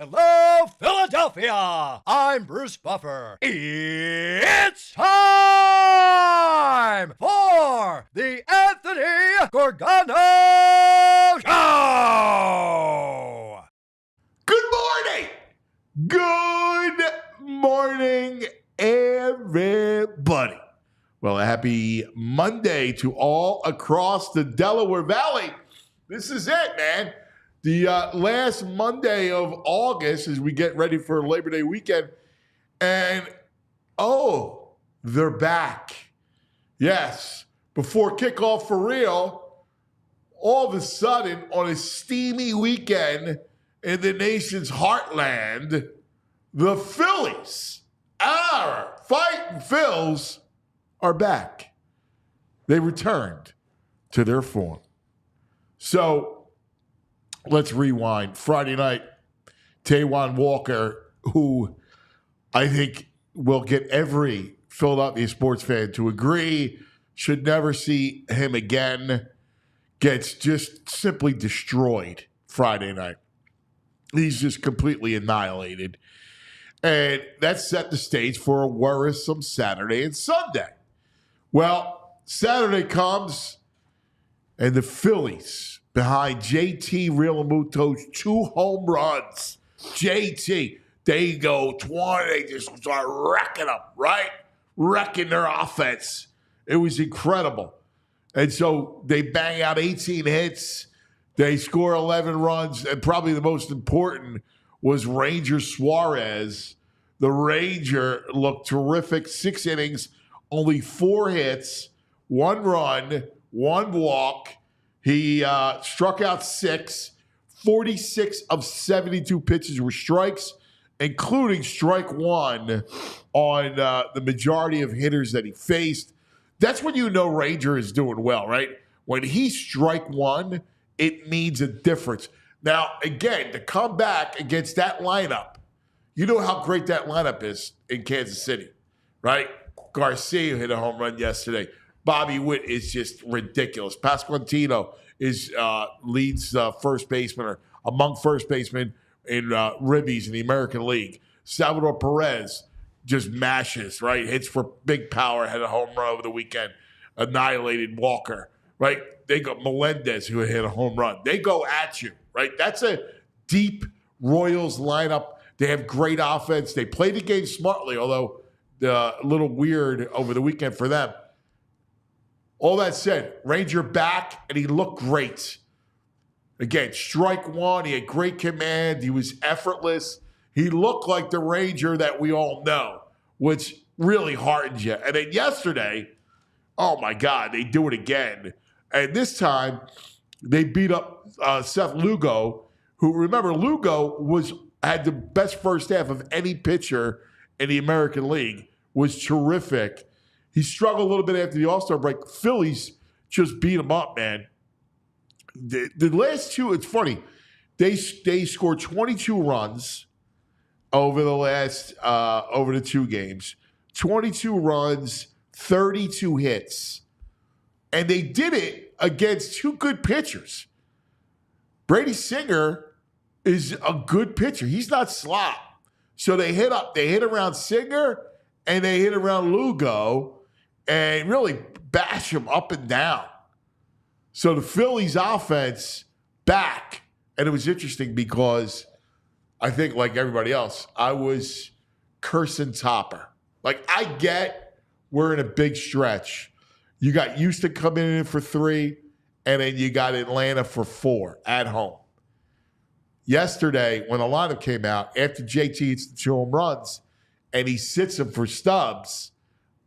Hello, Philadelphia! I'm Bruce Buffer. It's time for the Anthony Gargano Show! Good morning! Good morning, everybody. Well, a happy Monday to all across the Delaware Valley. This is it, man. The last Monday of August as we get ready for Labor Day weekend. And, they're back. Yes, before kickoff for real, all of a sudden on a steamy weekend in the nation's heartland, the Phillies, our fighting Phils, are back. They returned to their form. So, let's rewind. Friday night, Taijuan Walker, who I think will get every Philadelphia sports fan to agree, should never see him again, gets just simply destroyed Friday night. He's just completely annihilated. And that set the stage for a worrisome Saturday and Sunday. Well, Saturday comes, and the Phillies, behind JT Realmuto's 2 home runs. JT, they go 20. They just start wrecking them, right? Wrecking their offense. It was incredible. And so they bang out 18 hits. They score 11 runs. And probably the most important was Ranger Suarez. The Ranger looked terrific. 6 innings, only 4 hits, 1 run, 1 walk. He struck out 6. 46 of 72 pitches were strikes, including strike 1 on the majority of hitters that he faced. That's when you know Ranger is doing well, right? When he strike 1, it means a difference. Now, again, to come back against that lineup, you know how great that lineup is in Kansas City, right? Garcia hit a home run yesterday. Bobby Witt is just ridiculous. Pasquantino is leads first baseman or among first basemen in ribbies in the American League. Salvador Perez just mashes, right? Hits for big power, had a home run over the weekend, annihilated Walker, right? They got Melendez who hit a home run. They go at you, right? That's a deep Royals lineup. They have great offense. They play the game smartly, although a little weird over the weekend for them. All that said, Ranger back, and he looked great. Again, strike 1, he had great command. He was effortless. He looked like the Ranger that we all know, which really heartens you. And then yesterday, oh my God, they do it again. And this time, they beat up Seth Lugo, who, remember, Lugo had the best first half of any pitcher in the American League, was terrific. He struggled a little bit after the All-Star break. Phillies just beat him up, man. The last 2, it's funny. They scored 22 runs over the last over the 2 games. 22 runs, 32 hits. And they did it against 2 good pitchers. Brady Singer is a good pitcher. He's not slop. So they hit around Singer and they hit around Lugo and really bash him up and down. So the Phillies offense back. And it was interesting because I think, like everybody else, I was cursing Topper. Like, I get we're in a big stretch. You got Houston coming in for 3, and then you got Atlanta for 4 at home. Yesterday, when the lineup came out, after JT hits the 2 home runs, and he sits him for Stubbs,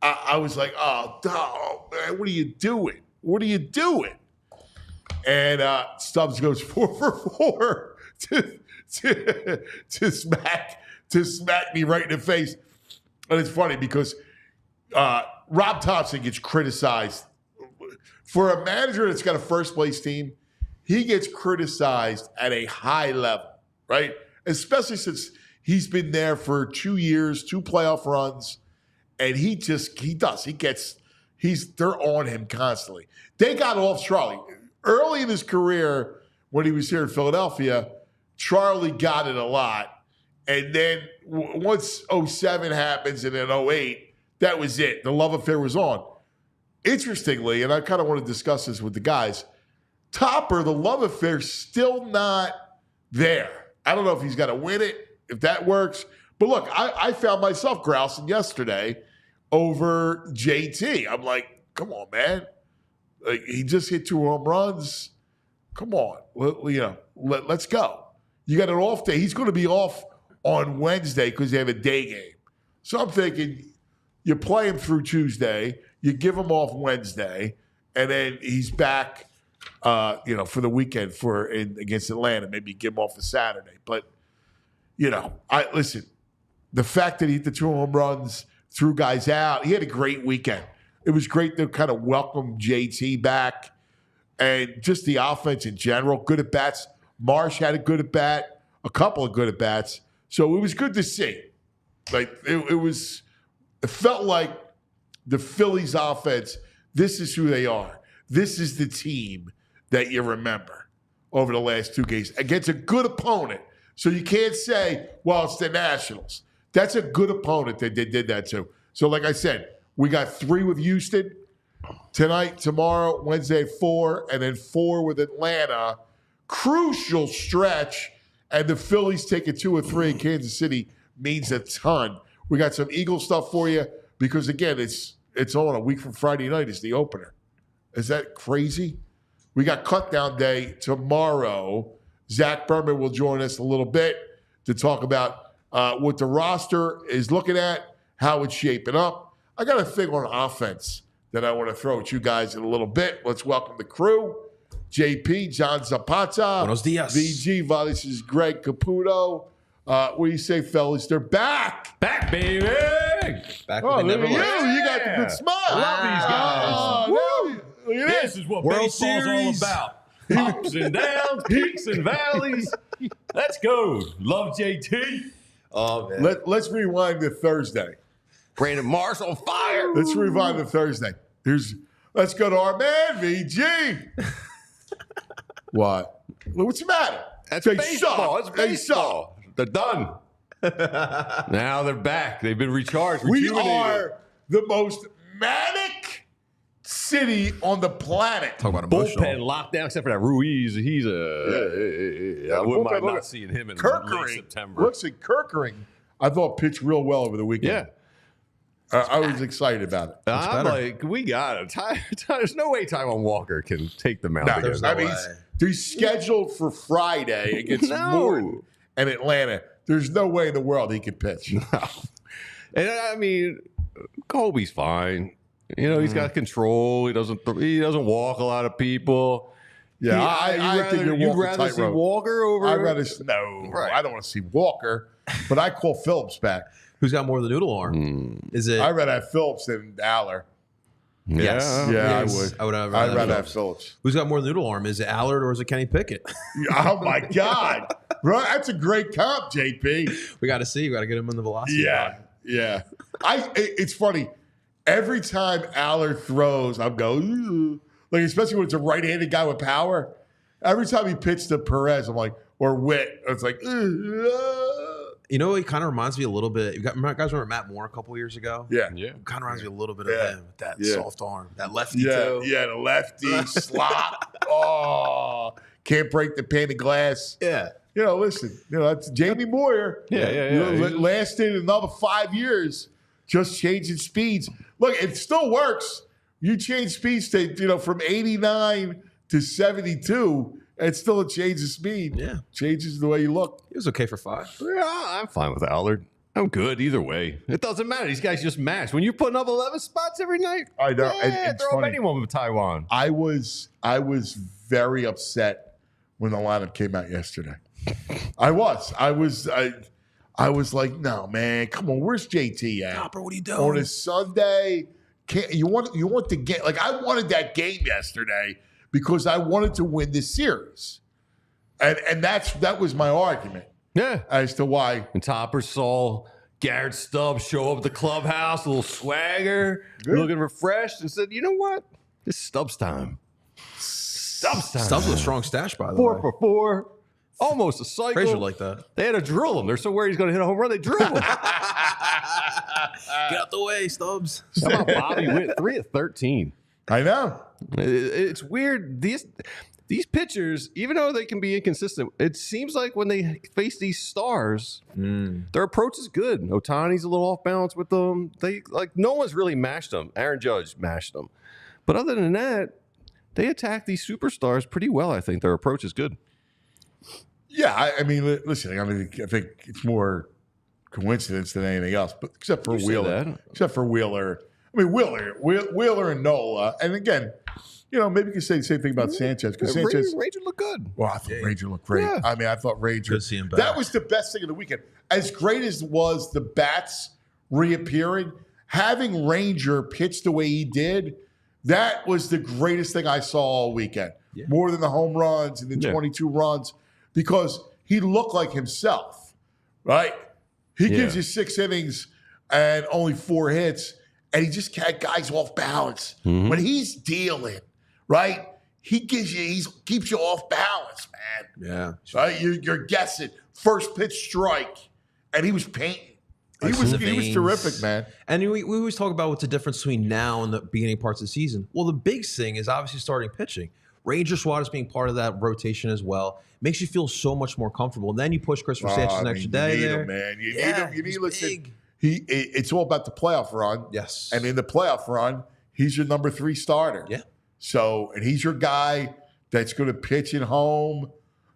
I was like, oh, man, what are you doing? What are you doing? And Stubbs goes 4 for 4 to smack me right in the face. And it's funny because Rob Thompson gets criticized. For a manager that's got a first-place team, he gets criticized at a high level, right? Especially since he's been there for 2 years, 2 playoff runs, and they're on him constantly. They got off Charlie. Early in his career, when he was here in Philadelphia, Charlie got it a lot. And then once 07 happens and then 08, that was it. The love affair was on. Interestingly, and I kind of want to discuss this with the guys, Topper, the love affair, still not there. I don't know if he's got to win it, if that works. But look, I found myself grousing yesterday over JT. I'm like, come on, man. Like, he just hit 2 home runs. Come on. Let's go. You got an off day. He's going to be off on Wednesday because they have a day game. So I'm thinking you play him through Tuesday, you give him off Wednesday, and then he's back for the weekend against Atlanta. Maybe give him off a Saturday. But, listen, the fact that he hit the 2 home runs, threw guys out, he had a great weekend. It was great to kind of welcome JT back and just the offense in general. Good at bats. Marsh had a good at bat, a couple of good at bats. So it was good to see. Like it felt like the Phillies offense, this is who they are. This is the team that you remember over the last 2 games against a good opponent. So you can't say, well, it's the Nationals. That's a good opponent that they did that to. So like I said, we got 3 with Houston tonight, tomorrow, Wednesday 4, and then 4 with Atlanta. Crucial stretch, and the Phillies taking 2 or 3 in Kansas City means a ton. We got some Eagle stuff for you because, again, it's on a week from Friday night is the opener. Is that crazy? We got cut down day tomorrow. Zach Berman will join us a little bit to talk about what the roster is looking at, how it's shaping up. I got a thing on offense that I want to throw at you guys in a little bit. Let's welcome the crew. JP, John Zapata. Buenos dias. VG, this is Greg Caputo. What do you say, fellas? They're back. Back, baby. Back Oh, when they look never at you. left. You got the good smile. I love these guys. Oh, look at This is what World baseball's Series. all about. Ups and downs, peaks and valleys. Let's go. Love JT. Oh, man. Let's rewind to Thursday. Brandon Marsh on fire. Let's rewind to Thursday. Let's go to our man, VG. What? What's the matter? That's They baseball. suck. It's They baseball. They're done. Now they're back. They've been recharged. We rejuvenated. are the most manic city on the planet. Talk about emotional. Bullpen lockdown, except for that Ruiz. He's I wouldn't mind not seeing him in late September. Listen, Kirkering, I thought pitched real well over the weekend. Yeah. I was excited about it. I'm better. like, we got it. There's no way Taiwan Walker can take the mound No, against I no mean, way. they're scheduled for Friday against Morton and Atlanta. There's no way in the world he could pitch. And I mean, Kobe's fine. He's got control. He doesn't walk a lot of people. Yeah, I think you'd rather see Walker over. I'd rather Right. I don't want to see Walker, but I call Phillips back. Who's got more of the noodle arm? Is it? I'd rather have Phillips than Aller. Yes. Yeah, Yes. I would. I'd I'd rather have Phillips. Who's got more of the noodle arm? Is it Allard or is it Kenny Pickett? Oh my God, bro, that's a great comp, JP. We got to see. We got to get him in the velocity. Yeah. It's funny. Every time Allard throws, I'm going, ooh. Like, especially when it's a right-handed guy with power. Every time he pitched to Perez, I'm like, or Witt, it's like, You know, he kind of reminds me a little bit. You guys remember Matt Moore a couple years ago? yeah. Kind of reminds me a little bit Yeah. of him with that Yeah. soft arm, that lefty Yeah, too. yeah, the lefty slot. Oh, can't break the pane of glass. Yeah. Listen, that's Jamie Moyer. Yeah. Lasted another 5 years, just changing speeds. Look, it still works. You change speeds to, from 89 to 72, and still a change of speed. Yeah. Changes the way you look. He was okay for 5. Yeah, I'm fine with Allard. I'm good either way. It doesn't matter. These guys just match. When you're putting up 11 spots every night, I know. yeah, It's throw up funny. anyone with Taiwan. I was very upset when the lineup came out yesterday. I was like, no, man, come on, where's JT at? Copper, what are you doing? On a Sunday, you want the game? Like, I wanted that game yesterday because I wanted to win this series, and that was my argument Yeah. as to why. And Topper saw Garrett Stubbs show up at the clubhouse, a little swagger, Good. looking refreshed, and said, you know what? This is Stubbs time. Stubbs time. Stubbs with a strong stash, by the 4 way. for 4, almost a cycle. Frazier like that. They had to drill him. They're so worried he's going to hit a home run. They drill him. Get out the way, Stubbs. How about Bobby Witt? 3 of 13. I know. It's weird. These pitchers, even though they can be inconsistent, it seems like when they face these stars, their approach is good. Ohtani's a little off balance with them. No one's really mashed them. Aaron Judge mashed them. But other than that, they attack these superstars pretty well, I think. Their approach is good. Yeah, I mean, listen, I think it's more coincidence than anything else, but except for Wheeler. Except for Wheeler. I mean, Wheeler and Nola. And again, maybe you could say the same thing about Sanchez, because Sanchez. Ranger looked good. Well, I thought Ranger looked great. Yeah. I mean, I thought Ranger. Good seeing him back. That was the best thing of the weekend. As great as was the bats reappearing, having Ranger pitch the way he did, that was the greatest thing I saw all weekend. Yeah. More than the home runs and the 22 runs, because he looked like himself, right? He gives you 6 innings and only 4 hits, and he just had guys off balance. Mm-hmm. When he's dealing, right, he keeps you off balance, man. Yeah. Right? You're guessing. First pitch strike, and he was painting. He was terrific, man. And we always talk about what's the difference between now and the beginning parts of the season. Well, the big thing is obviously starting pitching. Ranger Suarez being part of that rotation as well makes you feel so much more comfortable. And then you push Christopher Sanchez an extra day you need there. Him, man. You need him. Listen, big. It's all about the playoff run. Yes. And in the playoff run, he's your number 3 starter. Yeah. So, and he's your guy that's going to pitch at home.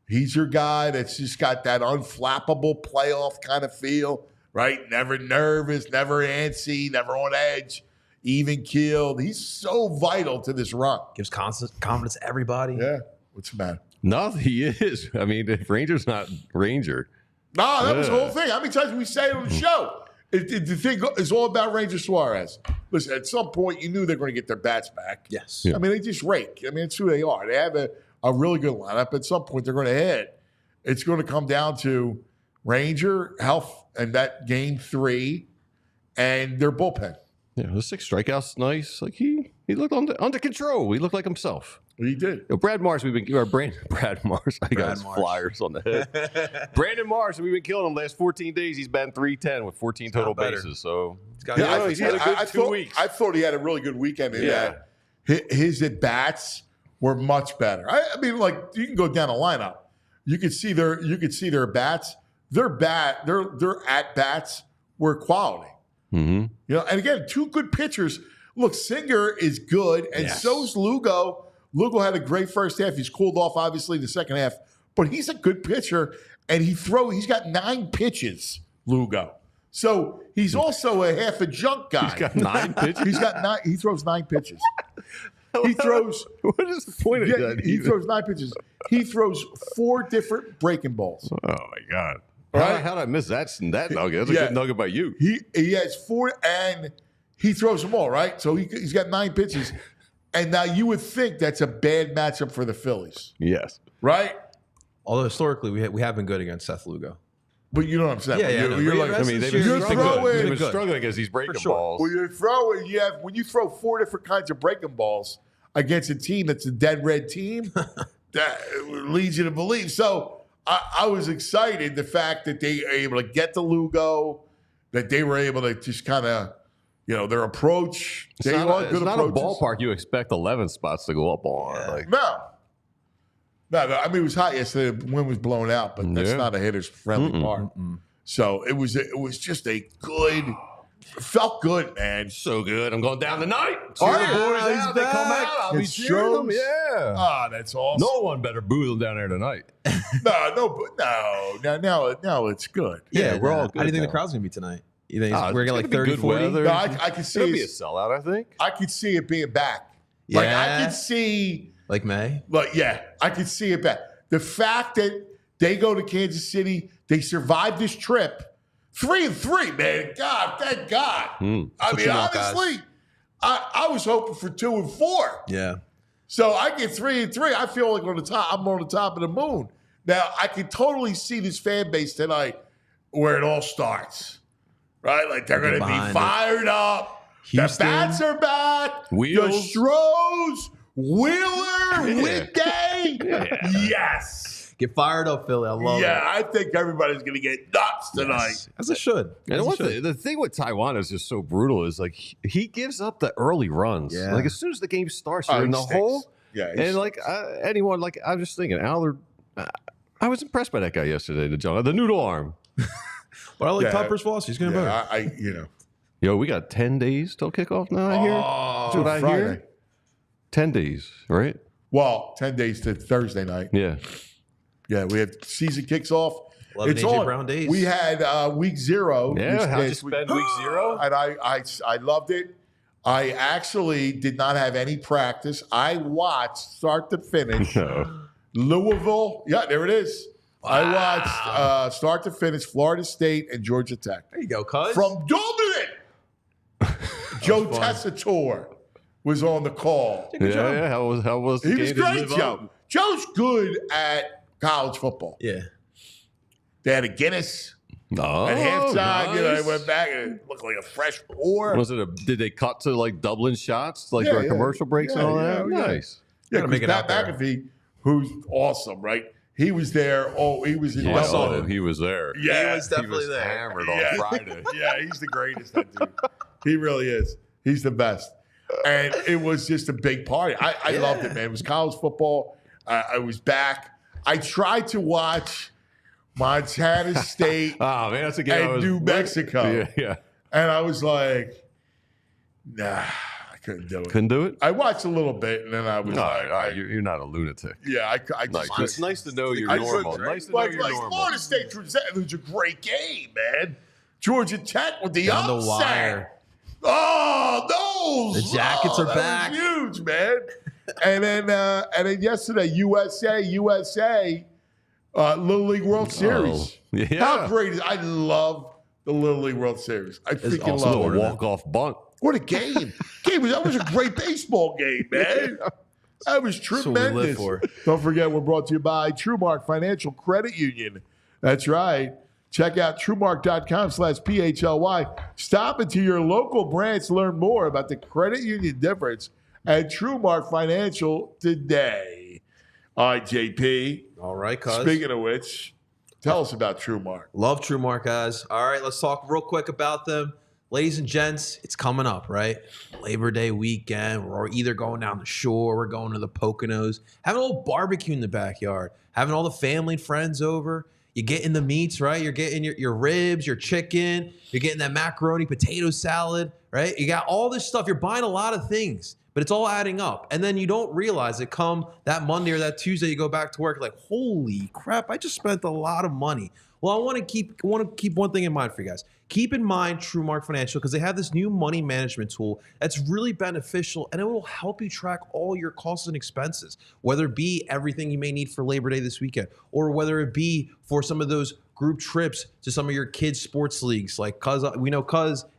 He's your guy that's just got that unflappable playoff kind of feel, right? Never nervous, never antsy, never on edge, even keeled. He's so vital to this run. Gives confidence to everybody. Yeah. What's the matter? No, he is. I mean, if Ranger's not Ranger. No, that was the whole thing. How many times did we say it on the show? The thing is all about Ranger Suarez. Listen, at some point, you knew they're going to get their bats back. Yes. Yeah. I mean, they just rake. I mean, it's who they are. They have a really good lineup. At some point, they're going to hit. It's going to come down to Ranger, health, and that game 3, and their bullpen. Yeah, the 6 strikeouts, nice. Like he looked under control. He looked like himself. He did. Brad Marsh, Brad Marsh. I got his flyers on the head. Brandon Marsh, we've been killing him the last 14 days. He's batting .310 with 14 total bases. So he's had a good 2 weeks. I thought he had a really good weekend in that. His at-bats were much better. I mean, like, you can go down a lineup. You could see their bats. Their at-bats were quality. Mm-hmm. And again, 2 good pitchers. Look, Singer is good, and so's Lugo. Lugo had a great first half. He's cooled off, obviously, the second half. But he's a good pitcher, and he's got 9 pitches, Lugo. So he's also a half a junk guy. He's got 9 pitches? He throws 9 pitches. He throws. What is the point of that? He throws 9 pitches. He throws 4 different breaking balls. Oh, my God. Right? How did I miss that nugget? That's a good nugget by you. He has 4, and he throws them all, right? So he's got 9 pitches. And now you would think that's a bad matchup for the Phillies. Yes. Right? Although historically, we have been good against Seth Lugo. But you know what I'm saying? Yeah, You're like, I mean, they've been struggling against these breaking balls. When you throw 4 different kinds of breaking balls against a team that's a dead red team, that leads you to believe. So I was excited the fact that they were able to get to Lugo, that they were able to just kind of, their approach. It's not a ballpark you expect 11 spots to go up on. Yeah. No. I mean, it was hot yesterday. The wind was blown out, but that's not a hitter's friendly park. So it was just a good. Felt good, man. So good. I'm going down tonight. All the right. boys out. They come out. I'll be cheering them. Yeah. Ah, that's awesome. No one better boo them down there tonight. No. Now it's good. Yeah, we're all good. How do you think now. the crowd's going to be tonight? You think we're going to like be 30, good 40? weather. No, I could see it'll be a sellout, I think. I could see it being back. Yeah. Like, I could see. Like May? But yeah, I could see it back. The fact that they go to Kansas City, they survived this trip. 3-3, man. God, thank God. I mean, honestly, I was hoping for 2-4. Yeah. So I get 3-3. I feel like I'm on the top of the moon. Now, I can totally see this fan base tonight where it all starts. Right? Like, they're going to be fired up. Houston. The bats are back. Wheels. The Strohs. Wheeler. Wingate. Yes. Get fired up, Philly. I love it. Yeah, I think everybody's going to get nuts tonight. Yes, as it should. And the thing with Taiwan is just so brutal is like he gives up the early runs. Yeah. Like as soon as the game starts, you're in the hole. Yeah, and like anyone, like I'm just thinking, Allard. I was impressed by that guy yesterday, the noodle arm. But I like Topper's Floss. He's going to better. Yo, we got 10 days till kickoff now. I hear. That's what I hear. 10 days, right? Well, 10 days to Thursday night. Yeah. Yeah, we have season kicks off. 11 It's AJ on. Brown days. We had week 0. Yeah, how'd you spend week 0? And I loved it. I actually did not have any practice. I watched start to finish. Louisville. Yeah, there it is. Wow. I watched start to finish Florida State and Georgia Tech. There you go, cuz. From Dublin. Joe Tessitore was on the call. Yeah. How was the He game? was great, Joe. Joe's good at college football. Yeah. They had a Guinness Oh, at halftime. nice. You know, they went back and it looked like a fresh pour. Was it did they cut to like Dublin shots, like during commercial breaks and all that? Yeah. Nice. Yeah, Gotta make because it Pat out McAfee, who's awesome, right? He was there. Oh, he was in Dublin. He was there. Yeah, He was definitely there. Hammered Yeah. on Friday. Yeah, he's the greatest, that dude. He really is. He's the best. And it was just a big party. I loved it, man. It was college football. I was back. I tried to watch Montana State Oh man, that's a game. and New Mexico. Yeah. And I was like, nah, I couldn't do it. Couldn't do it. I watched a little bit, and then I was All like, right. You're not a lunatic. yeah, I Nice. just It's nice to know you're I normal. couldn't- Nice to know like, you're normal. Florida State, it was a great game, man. Georgia Tech with the Down the upset. wire. Oh, those! The Jackets are that back. was huge, man. and then yesterday, USA, Little League World Series. Yeah. How great is? I love the Little League World Series. I freaking Also love a it. walk-off bunt. What a game! That was a great baseball game, man. That was what we live tremendous. for. Don't forget, we're brought to you by TrueMark Financial Credit Union. That's right. Check out TrueMark.com/PHLY. Stop into your local branch to learn more about the credit union difference at TrueMark Financial today. All right, JP. All right, cuz. Speaking of which, tell us about TrueMark. Love TrueMark, guys. All right, let's talk real quick about them. Ladies and gents, it's coming up, right? Labor Day weekend. We're either going down the shore, we're going to the Poconos, having a little barbecue in the backyard, having all the family and friends over. You're getting the meats, right? You're getting your ribs, your chicken. You're getting that macaroni, potato salad, right? You got all this stuff. You're buying a lot of things, but it's all adding up. And then you don't realize it come that Monday or that Tuesday, you go back to work like, holy crap, I just spent a lot of money. Well, I want to keep one thing in mind for you guys. Keep in mind TrueMark Financial because they have this new money management tool that's really beneficial and it will help you track all your costs and expenses, whether it be everything you may need for Labor Day this weekend or whether it be for some of those group trips to some of your kids' sports leagues. Like, we know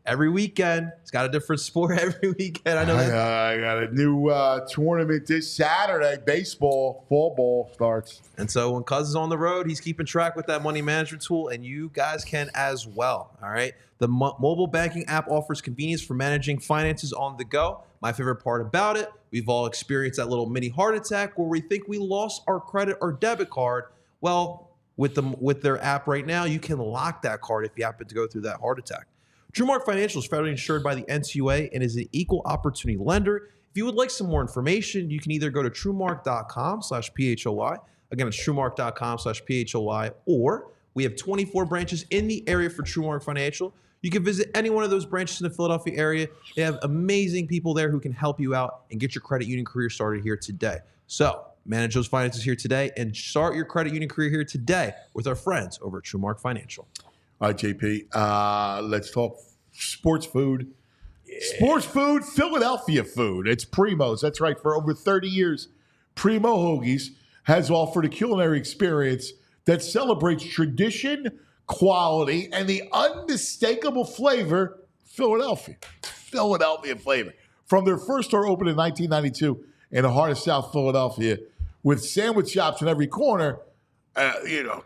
every weekend, it's got a different sport every weekend. I know that. I got a new tournament this Saturday. Baseball, fall ball starts. And so when Cuz is on the road, he's keeping track with that money management tool, and you guys can as well. All right. The mobile banking app offers convenience for managing finances on the go. My favorite part about it, we've all experienced that little mini heart attack where we think we lost our credit or debit card. Well, with their app right now, you can lock that card if you happen to go through that heart attack. TrueMark Financial is federally insured by the NCUA and is an equal opportunity lender. If you would like some more information, you can either go to TrueMark.com/PHLY. Again, it's TrueMark.com/PHLY, or we have 24 branches in the area for TrueMark Financial. You can visit any one of those branches in the Philadelphia area. They have amazing people there who can help you out and get your credit union career started here today. So manage those finances here today and start your credit union career here today with our friends over at TrueMark Financial. All right, JP, let's talk sports food. Yeah. Sports food, Philadelphia food. It's Primo's. That's right. For over 30 years, Primo Hoagies has offered a culinary experience that celebrates tradition, quality, and the unmistakable flavor, Philadelphia flavor. From their first store opened in 1992 in the heart of South Philadelphia, with sandwich shops in every corner,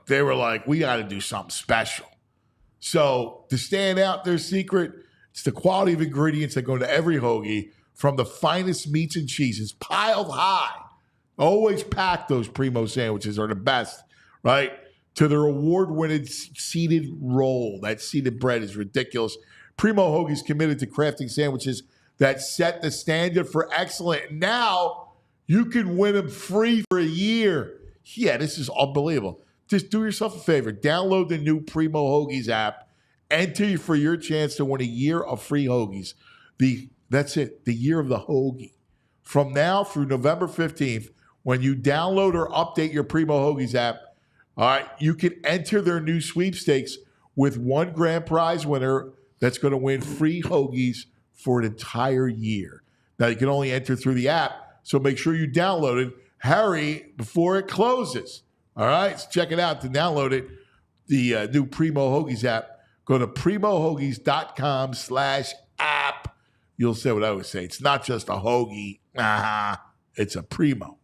they were like, we got to do something special. So to stand out, their secret, it's the quality of ingredients that go into every hoagie, from the finest meats and cheeses piled high. Always pack those Primo sandwiches are the best right, to their award-winning seeded roll. That seeded bread is ridiculous. Primo Hoagie's committed to crafting sandwiches that set the standard for excellence. Now you can win them free for a year. Yeah, this is unbelievable. Just do yourself a favor. Download the new Primo Hoagies app. Enter for your chance to win a year of free hoagies. That's it, the year of the hoagie. From now through November 15th, when you download or update your Primo Hoagies app, all right, you can enter their new sweepstakes with one grand prize winner that's going to win free hoagies for an entire year. Now, you can only enter through the app, so make sure you download it. Hurry before it closes. All right, so check it out. To download it, the new Primo Hoagies app, go to primohoagies.com/app. You'll say what I always say. It's not just a hoagie. It's a Primo.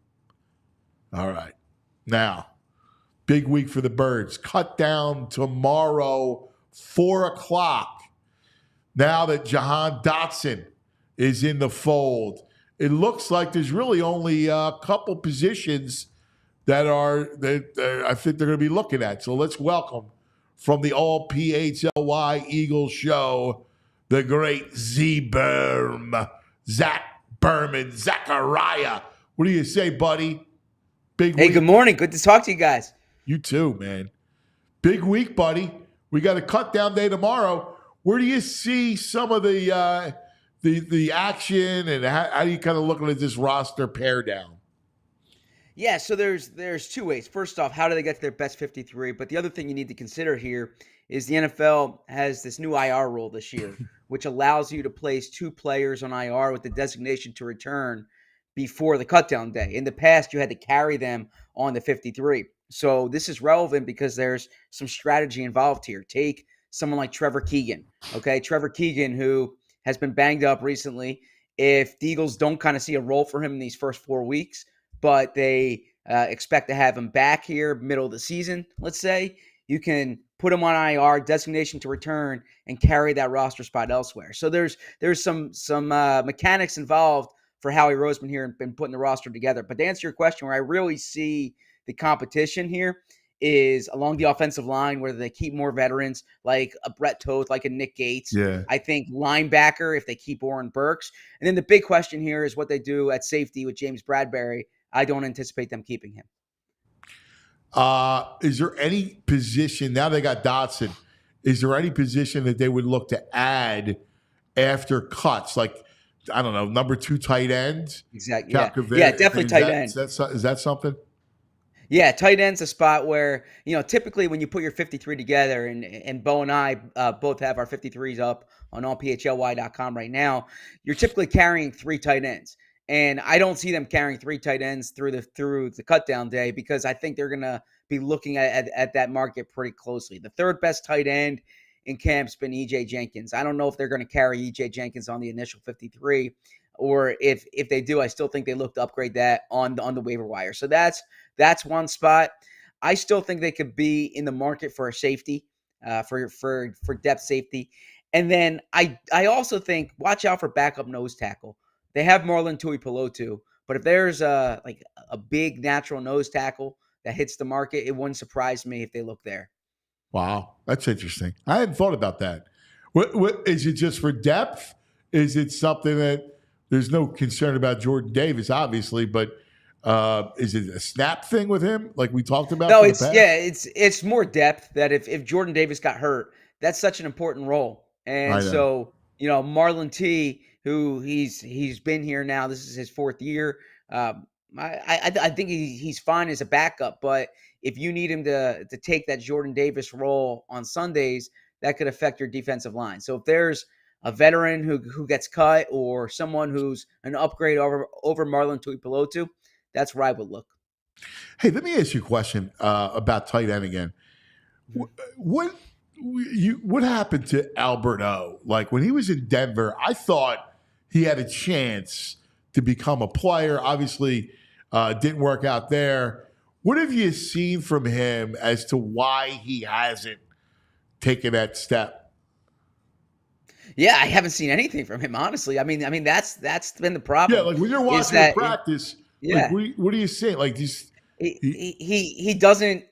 All right. Now, big week for the Birds. Cut down tomorrow, 4 o'clock. Now that Jahan Dotson is in the fold, it looks like there's really only a couple positions that I think they're going to be looking at. So let's welcome from the all PHLY Eagles show, the great Z-Berm, Berman, Zachariah. What do you say, buddy? Big Hey, week. good morning. Good to talk to you guys. You too, man. Big week, buddy. We got a cut down day tomorrow. Where do you see some of the action, and how do you kind of looking at this roster pare down? Yeah, so there's two ways. First off, how do they get to their best 53? But the other thing you need to consider here is the NFL has this new IR rule this year, which allows you to place two players on IR with the designation to return before the cutdown day. In the past, you had to carry them on the 53. So this is relevant because there's some strategy involved here. Take someone like Trevor Keegan, okay? Trevor Keegan, who has been banged up recently. If the Eagles don't kind of see a role for him in these first 4 weeks, but they expect to have him back here middle of the season, let's say, you can put him on IR, designation to return, and carry that roster spot elsewhere. So there's some mechanics involved for Howie Roseman here and putting the roster together. But to answer your question, where I really see the competition here is along the offensive line, where they keep more veterans like a Brett Toth, like a Nick Gates. Yeah. I think linebacker, if they keep Oren Burks. And then the big question here is what they do at safety with James Bradbury. I don't anticipate them keeping him. Is there any position, now they got Dotson, is there any position that they would look to add after cuts? Like, I don't know, number 2 tight end? Exactly. Yeah, definitely tight end. Is that something? Yeah, tight end's a spot where, typically when you put your 53 together, and Bo and I both have our 53s up on allphly.com right now, you're typically carrying 3 tight ends. And I don't see them carrying 3 tight ends through the cut down day, because I think they're going to be looking at that market pretty closely. The third best tight end in camp's been E.J. Jenkins. I don't know if they're going to carry E.J. Jenkins on the initial 53, or if they do, I still think they look to upgrade that on the waiver wire. So that's one spot. I still think they could be in the market for a safety, for depth safety. And then I also think watch out for backup nose tackle. They have Marlon Tuipulotu, but if there's a big natural nose tackle that hits the market, it wouldn't surprise me if they look there. Wow, that's interesting. I hadn't thought about that. What is it, just for depth? Is it something that there's no concern about Jordan Davis, obviously, but is it a snap thing with him, like we talked about? No, it's more depth. That if Jordan Davis got hurt, that's such an important role, and so Marlon T, who he's been here now. This is his 4th year. I think he's fine as a backup, but if you need him to take that Jordan Davis role on Sundays, that could affect your defensive line. So if there's a veteran who gets cut, or someone who's an upgrade over Marlon Tuipulotu, that's where I would look. Hey, let me ask you a question about tight end again. What happened to Albert O? Like, when he was in Denver, I thought he had a chance to become a player. Obviously, didn't work out there. What have you seen from him as to why he hasn't taken that step? Yeah, I haven't seen anything from him, honestly. I mean that's been the problem. Yeah, like when you're watching practice, yeah. like, what are you seeing? Like, He doesn't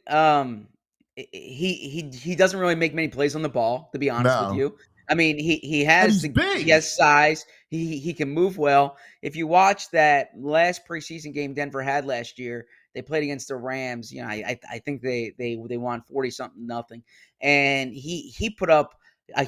he doesn't really make many plays on the ball, to be honest with No, you. I mean, he and has he's he big. has size. He can move well. If you watch that last preseason game Denver had last year, they played against the Rams. You know, I think they won 40 something nothing, and he put up.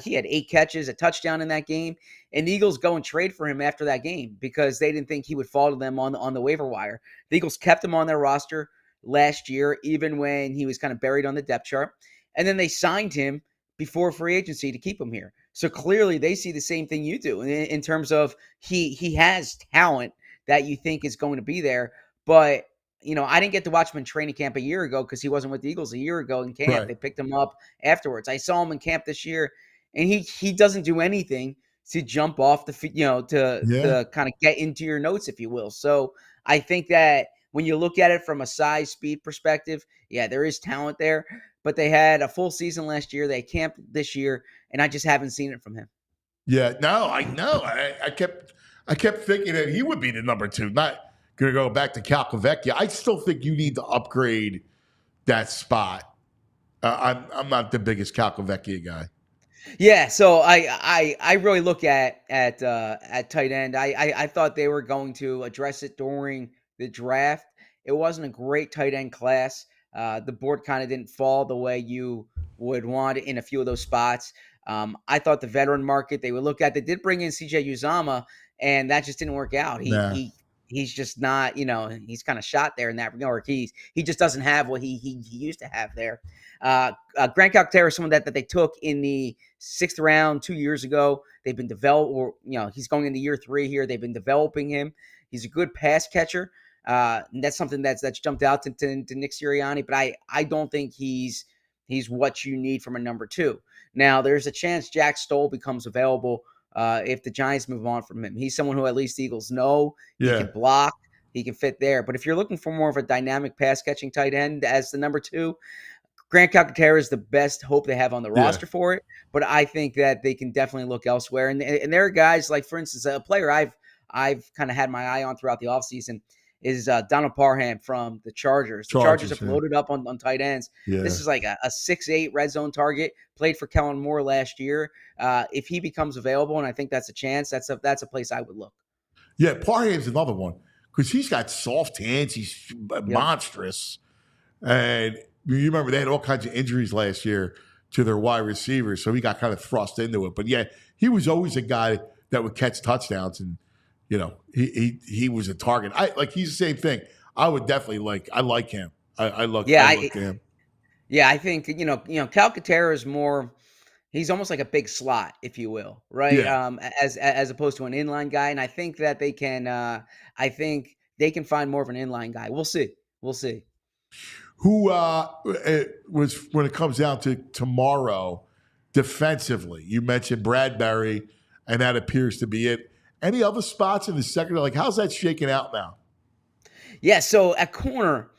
He had 8 catches, a touchdown in that game, and the Eagles go and trade for him after that game because they didn't think he would fall to them on the waiver wire. The Eagles kept him on their roster last year, even when he was kind of buried on the depth chart. And then they signed him before free agency to keep him here. So clearly they see the same thing you do in terms of he has talent that you think is going to be there. But, you know, I didn't get to watch him in training camp a year ago because he wasn't with the Eagles a year ago in camp. Right. They picked him up afterwards. I saw him in camp this year, and he doesn't do anything to jump off the, you know, Yeah. to kind of get into your notes, if you will. So I think that when you look at it from a size speed perspective, yeah, there is talent there, but they had a full season last year. They camped this year, and I just haven't seen it from him. Yeah. No, I know. I kept thinking that he would be the number 2. Not going to go back to Calcavecchia. I still think you need to upgrade that spot. I'm not the biggest Calcavecchia guy. Yeah, so I really look at tight end. I thought they were going to address it during the draft. It wasn't a great tight end class. The board kind of didn't fall the way you would want in a few of those spots. I thought the veteran market they would look at. They did bring in CJ Uzama, and that just didn't work out. Nah. He's just not, you know, he's kind of shot there in that regard. He just doesn't have what he used to have there. Grant Calcaterra is someone that they took in the 6th round 2 years ago. They've been developed, or you know, he's going into year 3 here. They've been developing him. He's a good pass catcher. And that's something that's jumped out to Nick Sirianni, but I don't think he's what you need from a number 2. Now, there's a chance Jack Stoll becomes available if the Giants move on from him. He's someone who at least the Eagles know. He Yeah. can block. He can fit there. But if you're looking for more of a dynamic pass-catching tight end as the number 2, Grant Calcaterra is the best hope they have on the roster for it, but I think that they can definitely look elsewhere. And there are guys like, for instance, a player I've kind of had my eye on throughout the offseason is Donald Parham from the Chargers. The Chargers have loaded up on tight ends. Yeah. This is like a 6'8" red zone target, played for Kellen Moore last year. If he becomes available, and I think that's a chance, that's a place I would look. Yeah, Parham's another one because he's got soft hands. He's monstrous. And you remember they had all kinds of injuries last year to their wide receivers, so he got kind of thrust into it. But yeah, he was always a guy that would catch touchdowns, and you know he was a target. He's the same thing. I would definitely I like him. I look him. Yeah, I think you know Calcaterra is more. He's almost like a big slot, if you will, right? Yeah. As opposed to an inline guy, and I think that they can. I think they can find more of an inline guy. We'll see. We'll see. Who was when it comes down to tomorrow defensively? You mentioned Bradbury, and that appears to be it. Any other spots in the secondary? Like, how's that shaking out now? Yeah, so at corner,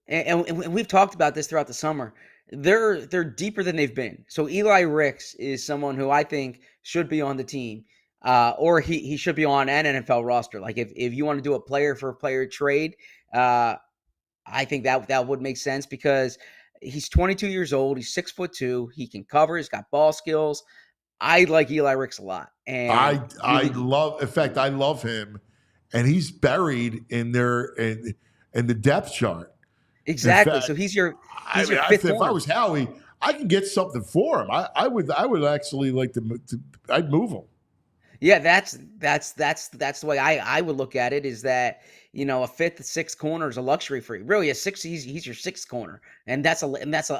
and we've talked about this throughout the summer. They're deeper than they've been. So Eli Ricks is someone who I think should be on the team, or he should be on an NFL roster. Like if you want to do a player for player trade, I think that would make sense because he's 22 years old. He's 6'2". He can cover. He's got ball skills. I like Eli Ricks a lot, and I love. In fact, I love him, and he's buried in the depth chart. Exactly. Fact, so he's your fifth. If I was Howie, I can get something for him. I would actually like to. I'd move him. Yeah, that's the way I would look at it. Is that you know a 5th, 6th corner is a luxury for you. Really, a 6 he's your 6th corner, and that's a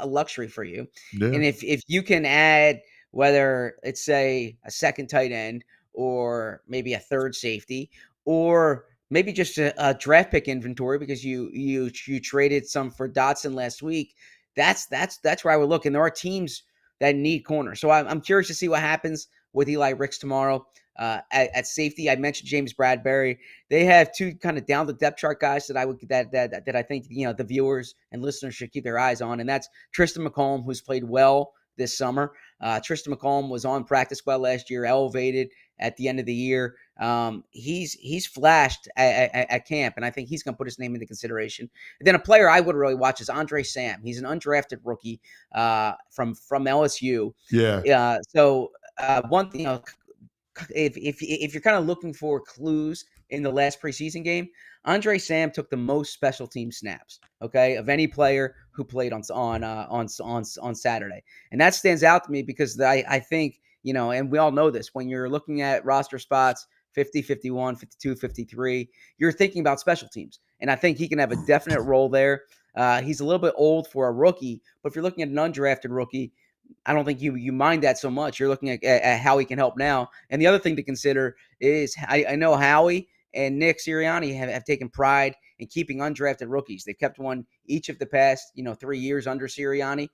luxury for you. Yeah. And if you can add whether it's say a second tight end or maybe a third safety or maybe just a draft pick inventory because you traded some for Dotson last week. That's where I would look. And there are teams that need corners. So I'm curious to see what happens with Eli Ricks tomorrow. At safety, I mentioned James Bradbury. They have 2 kind of down the depth chart guys that I think you know the viewers and listeners should keep their eyes on, and that's Tristan McCollum, who's played well this summer. Tristan McCollum was on practice squad last year, elevated at the end of the year. He's flashed at camp, and I think he's going to put his name into consideration. And then a player I would really watch is Andre Sam. He's an undrafted rookie from LSU. Yeah. So one thing, if you're kind of looking for clues in the last preseason game, Andre Sam took the most special team snaps, okay, of any player who played on Saturday, and that stands out to me because I think, and we all know this, when you're looking at roster spots 50, 51, 52, 53, you're thinking about special teams, and I think he can have a definite role there. He's a little bit old for a rookie, but if you're looking at an undrafted rookie, I don't think you mind that so much. You're looking at how he can help now. And the other thing to consider is I know Howie and Nick Sirianni have taken pride in keeping undrafted rookies. They've kept one each of the past 3 years under Sirianni.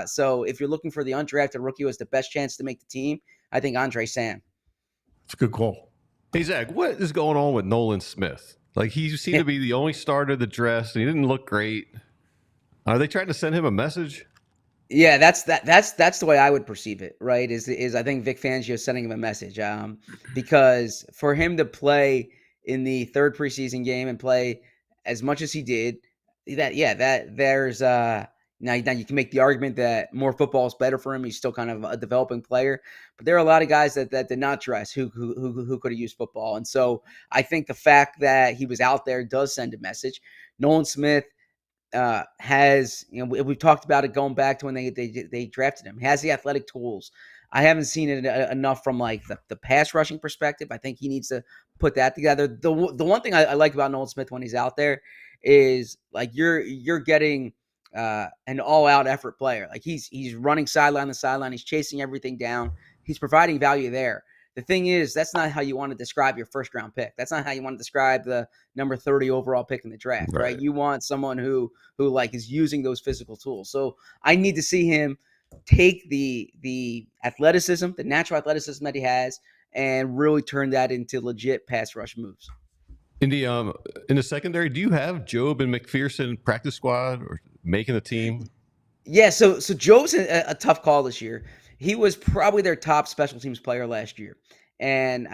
So if you're looking for the undrafted rookie who has the best chance to make the team, I think Andre Sam. It's a good call. Hey, Zach, what is going on with Nolan Smith? Like, he seemed to be the only starter that dressed, and he didn't look great. Are they trying to send him a message? Yeah, that's the way I would perceive it, right? Is I think Vic Fangio sending him a message, because for him to play in the third preseason game and play as much as he did, that there's now you can make the argument that more football is better for him. He's still kind of a developing player, but there are a lot of guys that did not dress who could have used football, and so I think the fact that he was out there does send a message. Nolan Smith has, we've talked about it going back to when they drafted him. He has the athletic tools. I haven't seen it enough from like the pass rushing perspective. I think he needs to put that together. The one thing I like about Nolan Smith when he's out there is like you're getting an all out effort player. Like he's running sideline to sideline. He's chasing everything down. He's providing value there. The thing is, that's not how you want to describe your first round pick. That's not how you want to describe the number 30 overall pick in the draft, right? You want someone who like is using those physical tools. So I need to see him take the athleticism, the natural athleticism that he has, and really turn that into legit pass rush moves. In the secondary, do you have Job and McPherson practice squad or making the team? Yeah, so Job's a tough call this year. He was probably their top special teams player last year. And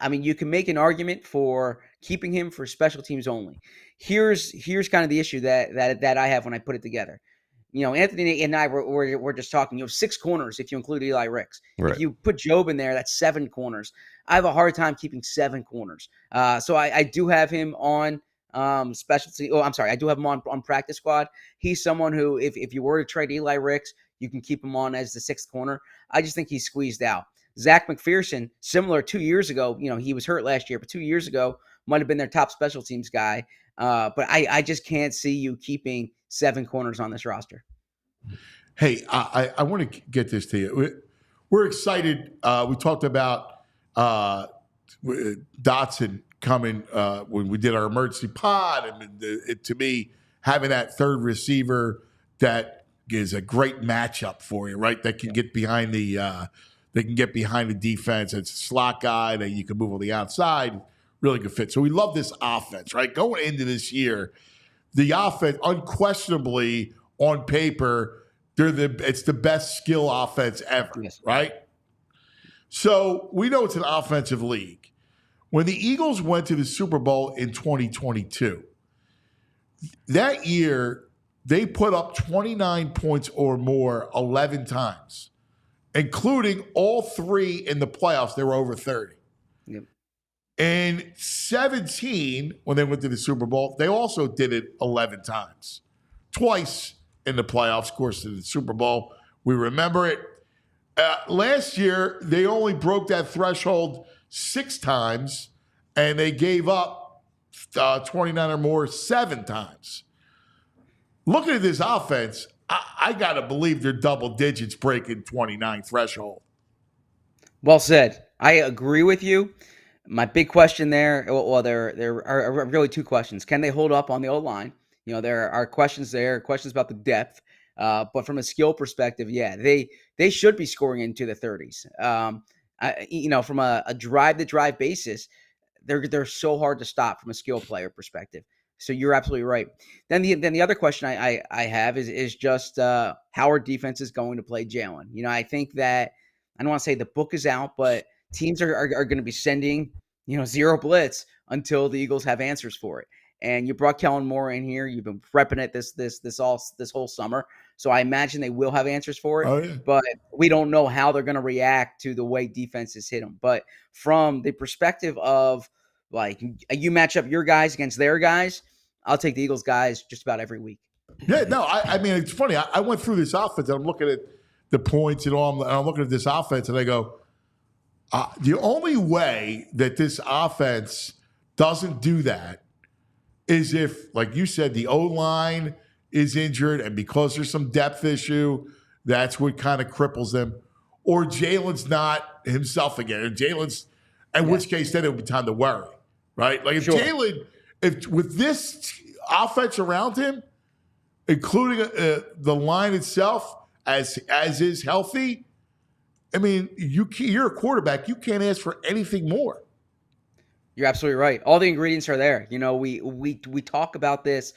I mean, you can make an argument for keeping him for special teams only. Here's kind of the issue that I have when I put it together. Anthony and I were just talking. You have 6 corners if you include Eli Ricks. Right. If you put Job in there, that's 7 corners. I have a hard time keeping 7 corners. So I do have him on specialty. Oh, I'm sorry. I do have him on practice squad. He's someone who, if you were to trade Eli Ricks, you can keep him on as the 6th corner. I just think he's squeezed out. Zach McPherson, similar 2 years ago, he was hurt last year, but 2 years ago might have been their top special teams guy. But I just can't see you keeping 7 corners on this roster. Hey, I want to get this to you. We're excited. We talked about Dotson coming when we did our emergency pod, and to me, having that third receiver that is a great matchup for you, right? That can get behind the defense. It's a slot guy that you can move on the outside. Really good fit. So we love this offense, right? Going into this year, the offense, unquestionably on paper, it's the best skill offense ever, Yes. right? So we know it's an offensive league. When the Eagles went to the Super Bowl in 2022, that year they put up 29 points or more 11 times, including all 3 in the playoffs. They were over 30. Yep. In 17, when they went to the Super Bowl, they also did it 11 times. Twice in the playoffs, of course, to the Super Bowl. We remember it. Last year, they only broke that threshold 6 times, and they gave up 29 or more 7 times. Looking at this offense, I got to believe they're double digits breaking 29 threshold. Well said. I agree with you. My big question there are really 2 questions. Can they hold up on the O-line? There are questions about the depth. But from a skill perspective, yeah, they should be scoring into the 30s. From a drive-to-drive basis, they're so hard to stop from a skill player perspective. So you're absolutely right. Then the other question I have is just how our defense is going to play Jalen. I think that I don't want to say the book is out, but teams are going to be sending zero blitz until the Eagles have answers for it. And you brought Kellen Moore in here. You've been prepping it this whole summer, so I imagine they will have answers for it. Oh, yeah. But we don't know how they're going to react to the way defenses hit them. But from the perspective of like you match up your guys against their guys, I'll take the Eagles guys just about every week. Yeah, no, I mean, it's funny. I went through this offense, and I'm looking at the points and all, and I'm looking at this offense, and I go, the only way that this offense doesn't do that is if, like you said, the O-line is injured, and because there's some depth issue, that's what kind of cripples them. Or Jalen's not himself again. Or Jalen's, in which case, then it would be time to worry, right? Like if Jalen, with this offense around him, including the line itself, as is healthy, I mean, you're a quarterback. You can't ask for anything more. You're absolutely right. All the ingredients are there. We talk about this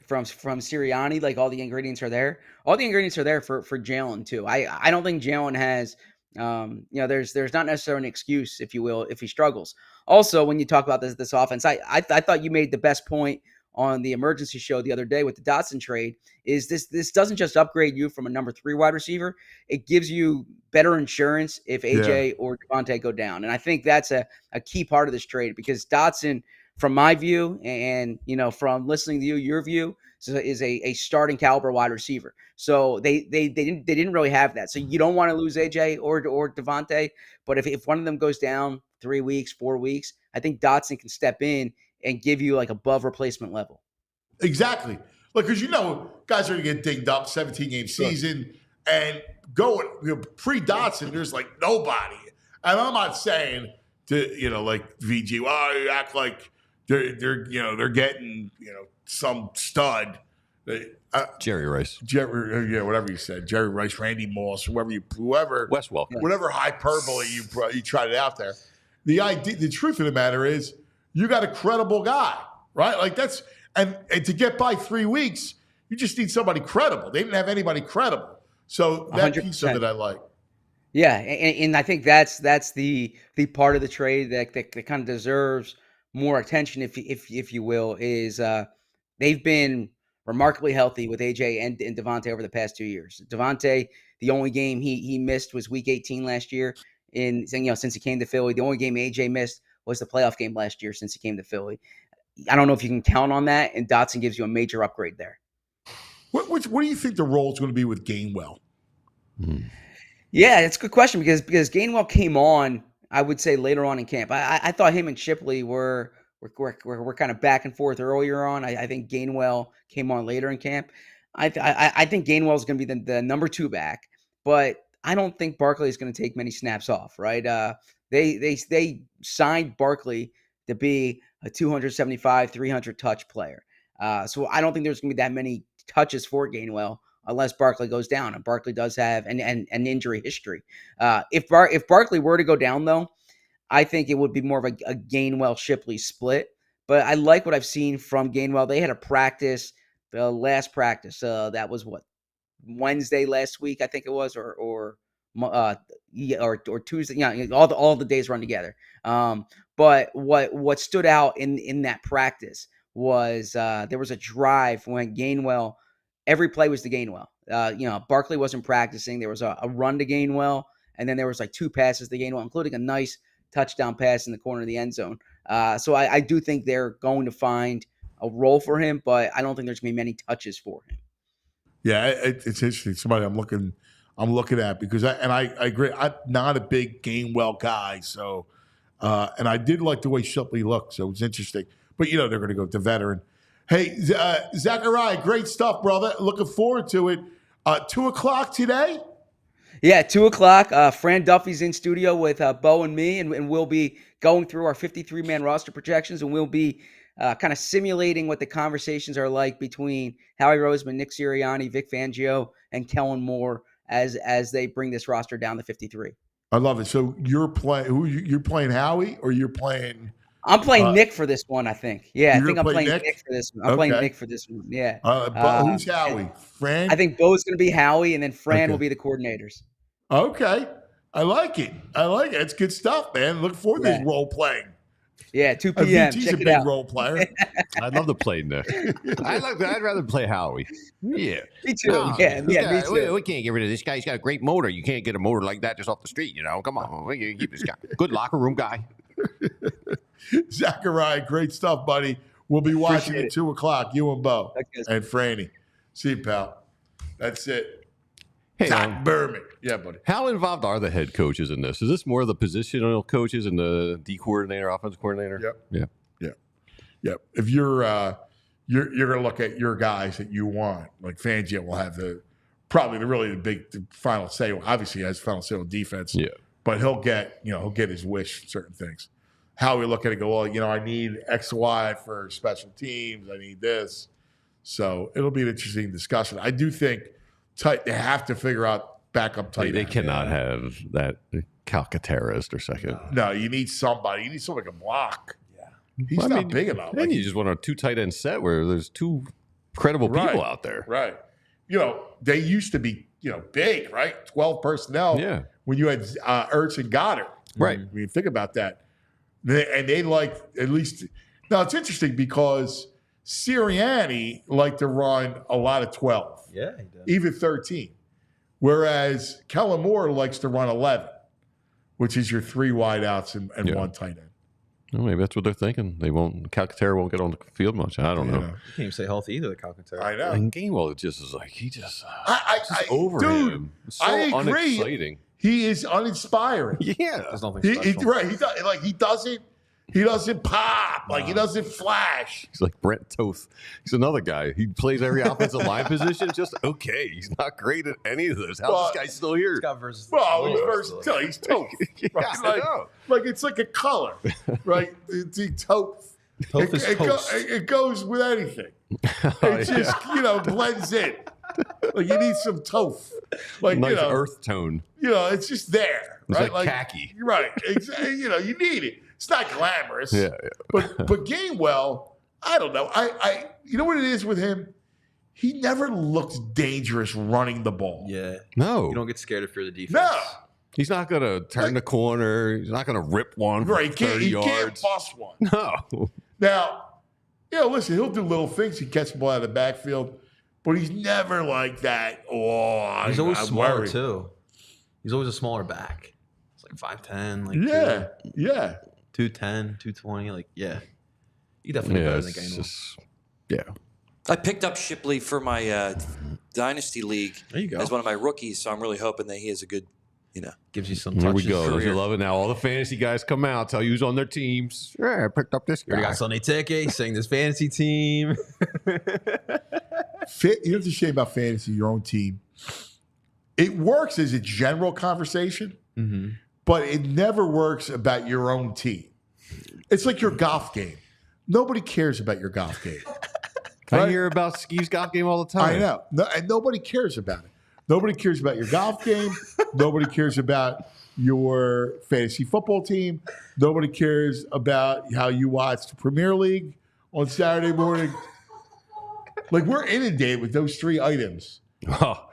from Sirianni, like all the ingredients are there. All the ingredients are there for Jalen too. I don't think Jalen has there's not necessarily an excuse, if you will, if he struggles. Also, when you talk about this offense, I thought you made the best point on the emergency show the other day with the Dotson trade. Is this doesn't just upgrade you from a number 3 wide receiver, it gives you better insurance if AJ or Devontae go down. And I think that's a key part of this trade, because Dotson, from my view, and from listening to your view, is a starting caliber wide receiver. So they didn't really have that. So you don't want to lose AJ or Devontae, but if one of them goes down 3 weeks, 4 weeks, I think Dotson can step in and give you like above replacement level. Exactly. Like, because guys are going to get dinged up, 17-game season, and going pre-Dotson, there's like nobody. And I'm not saying to like VG, well, you act like they're getting some stud. Jerry Rice, whatever you said, Jerry Rice, Randy Moss, whoever, Wes Welker, whatever hyperbole you tried it out there. The truth of the matter is, you got a credible guy, right? Like that's and to get by 3 weeks, you just need somebody credible. They didn't have anybody credible, so that 100%. Piece of it I like. Yeah, and I think that's the part of the trade that kind of deserves more attention, if you will, is they've been remarkably healthy with AJ and Devontae over the past 2 years. Devontae, the only game he missed was Week 18 last year. Since he came to Philly, the only game AJ missed was the playoff game last year since he came to Philly. I don't know if you can count on that, and Dotson gives you a major upgrade there. What do you think the role is going to be with Gainwell? Yeah, it's a good question because Gainwell came on, I would say, later on in camp. I thought him and Shipley were kind of back and forth earlier on. I think Gainwell came on later in camp. I think Gainwell is going to be the number 2 back, but I don't think Barkley is going to take many snaps off, right? They signed Barkley to be a 275, 300 touch player. So I don't think there's going to be that many touches for Gainwell unless Barkley goes down, and Barkley does have an injury history. If Barkley were to go down, though, I think it would be more of a Gainwell-Shipley split. But I like what I've seen from Gainwell. They had a practice, the last practice. That was Wednesday last week, I think it was, or Tuesday. All the days run together. But what stood out in that practice was there was a drive when Gainwell, every play was to Gainwell. Barkley wasn't practicing. There was a run to Gainwell, and then there was like 2 passes to Gainwell, including a nice touchdown pass in the corner of the end zone. So I do think they're going to find a role for him, but I don't think there's going to be many touches for him. Yeah, it's interesting. Somebody I'm looking at because I agree. I'm not a big Gainwell guy, so and I did like the way Shipley looked, so it was interesting. But they're going to go to veteran. Hey, Zachariah, great stuff, brother. Looking forward to it. 2:00 today. Yeah, 2:00. Fran Duffy's in studio with Bo and me, and we'll be going through our 53-man roster projections, and we'll be kind of simulating what the conversations are like between Howie Roseman, Nick Sirianni, Vic Fangio, and Kellen Moore as they bring this roster down to 53. I love it. So you're playing Howie, or you're playing I'm playing Nick for this one, I think. Yeah, I You're think gonna I'm play playing Nick? Nick for this one. I'm playing Okay. Nick for this one. Yeah. But who's Howie? Fran? I think Bo's going to be Howie, and then Fran Okay. will be the coordinators. Okay. I like it. It's good stuff, man. Look forward to this role playing. Yeah, 2 p.m. VT's Check a it big out. role player. I'd love to play Nick. I'd rather play Howie. Yeah. Me too. Me too. We can't get rid of this guy. He's got a great motor. You can't get a motor like that just off the street, Come on. We can keep this guy. Good locker room guy. Zachariah, great stuff, buddy. We'll be watching at 2 o'clock. You and Bo and Franny. See you, pal. That's it. Hey, Zach Berman. Yeah, buddy. How involved are the head coaches in this? Is this more of the positional coaches and the D coordinator, offensive coordinator? Yep. If you're gonna look at your guys that you want, like Fangio will have the final say. Obviously, he has final say on defense. Yeah. But he'll get his wish certain things. How we look at it, go, well, I need X, Y for special teams. I need this. So it'll be an interesting discussion. I do think they have to figure out backup tight end. They cannot have that Calcaterra as their second. No, you need somebody. You need somebody who can block. Yeah. He's not big enough. Then you just want a 2 tight end set where there's 2 credible people out there. Right. They used to be, big, right? 12 personnel. Yeah. When you had Ertz and Goddard. Right. When you think about that. They like at least – now, it's interesting because Sirianni liked to run a lot of 12. Yeah, he does. Even 13. Whereas Kellen Moore likes to run 11, which is your 3 wideouts and 1 tight end. Well, maybe that's what they're thinking. Calcaterra won't get on the field much. I don't know. You can't even say healthy either, the Calcaterra. I know. And Gainwell just is like, over dude, him. So I agree. unexciting. He is uninspiring. Yeah. There's nothing special. Right. He doesn't pop. Like, he doesn't flash. He's like Brent Toth. He's another guy. He plays every offensive line position. Just okay. He's not great at any of those. How's this guy still here? He's versatile. He's Toth. Right? I know. Like it's like a color, right? It's Toth. Toth is toast. It goes with anything. It just blends in. Like you need some Toth. Like nice earth tone. It's just there. It's right? like khaki. Right. You need it. It's not glamorous. Yeah. But Gainwell, I don't know. I you know what it is with him? He never looks dangerous running the ball. Yeah. No. You don't get scared if you're the defense. No. He's not going to turn the corner. He's not going to rip one for 30 yards. He can't bust one. No. Now, listen, he'll do little things. He catches the ball out of the backfield, but he's never like that. Oh, he's always I'm smaller, worried. too. He's always a smaller back. It's like 5'10", like yeah. 210, 220, like, yeah. You definitely better than Gainwell. Yeah. I picked up Shipley for my Dynasty League There you go. as one of my rookies, so I'm really hoping that he has a good, Gives you some Here touches. we go. Don't career. you love it now? All the fantasy guys come out, tell you who's on their teams. Yeah, I picked up this You guy. got Sunday Ticket, saying this fantasy team. Here's the shame about fantasy, your own team. It works as a general conversation, but it never works about your own team. It's like your golf game. Nobody cares about your golf game. I hear about Skee's golf game all the time. I know. And nobody cares about it. Nobody cares about your golf game. Nobody cares about your fantasy football team. Nobody cares about how you watch the Premier League on Saturday morning. Like, we're inundated with those 3 items. Oh,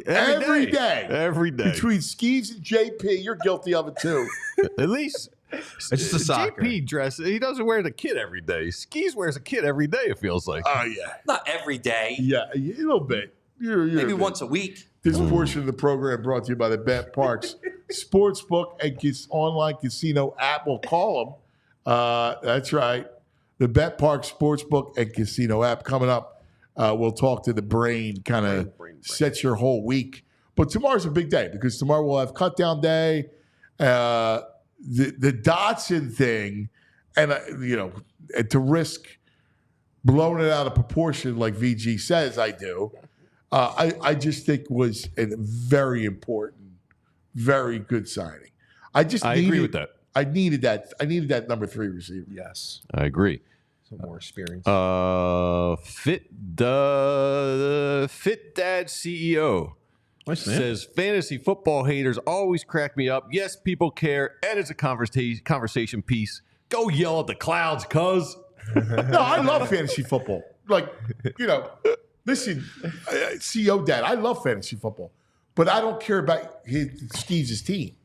every day. Every day. Between Skeeves and JP, you're guilty of it too. At least It's just a soccer. JP dresses. He doesn't wear the kit every day. Skis wears a kit every day, it feels like. Oh, yeah. not every day, Yeah, a little bit. You're maybe a bit. once a week. This portion of the program brought to you by the Bet Parks Sportsbook and online casino app. We'll call them. That's right. The Bet Parks Sportsbook and casino app coming up. We'll talk to the brain, kind of sets your whole week. But tomorrow's a big day because tomorrow we'll have cut down day. The Dotson thing, and and to risk blowing it out of proportion like VG says I do, I just think was a very important, very good signing. I agree with that. I needed that. I needed that number 3 receiver. Yes. I agree. Some more experience. Fit Dad CEO says fantasy football haters always crack me up. Yes, people care, and it's a conversation piece. Go yell at the clouds, cuz. No, I love fantasy football. Like, listen, CEO Dad, I love fantasy football, but I don't care about Steve's team.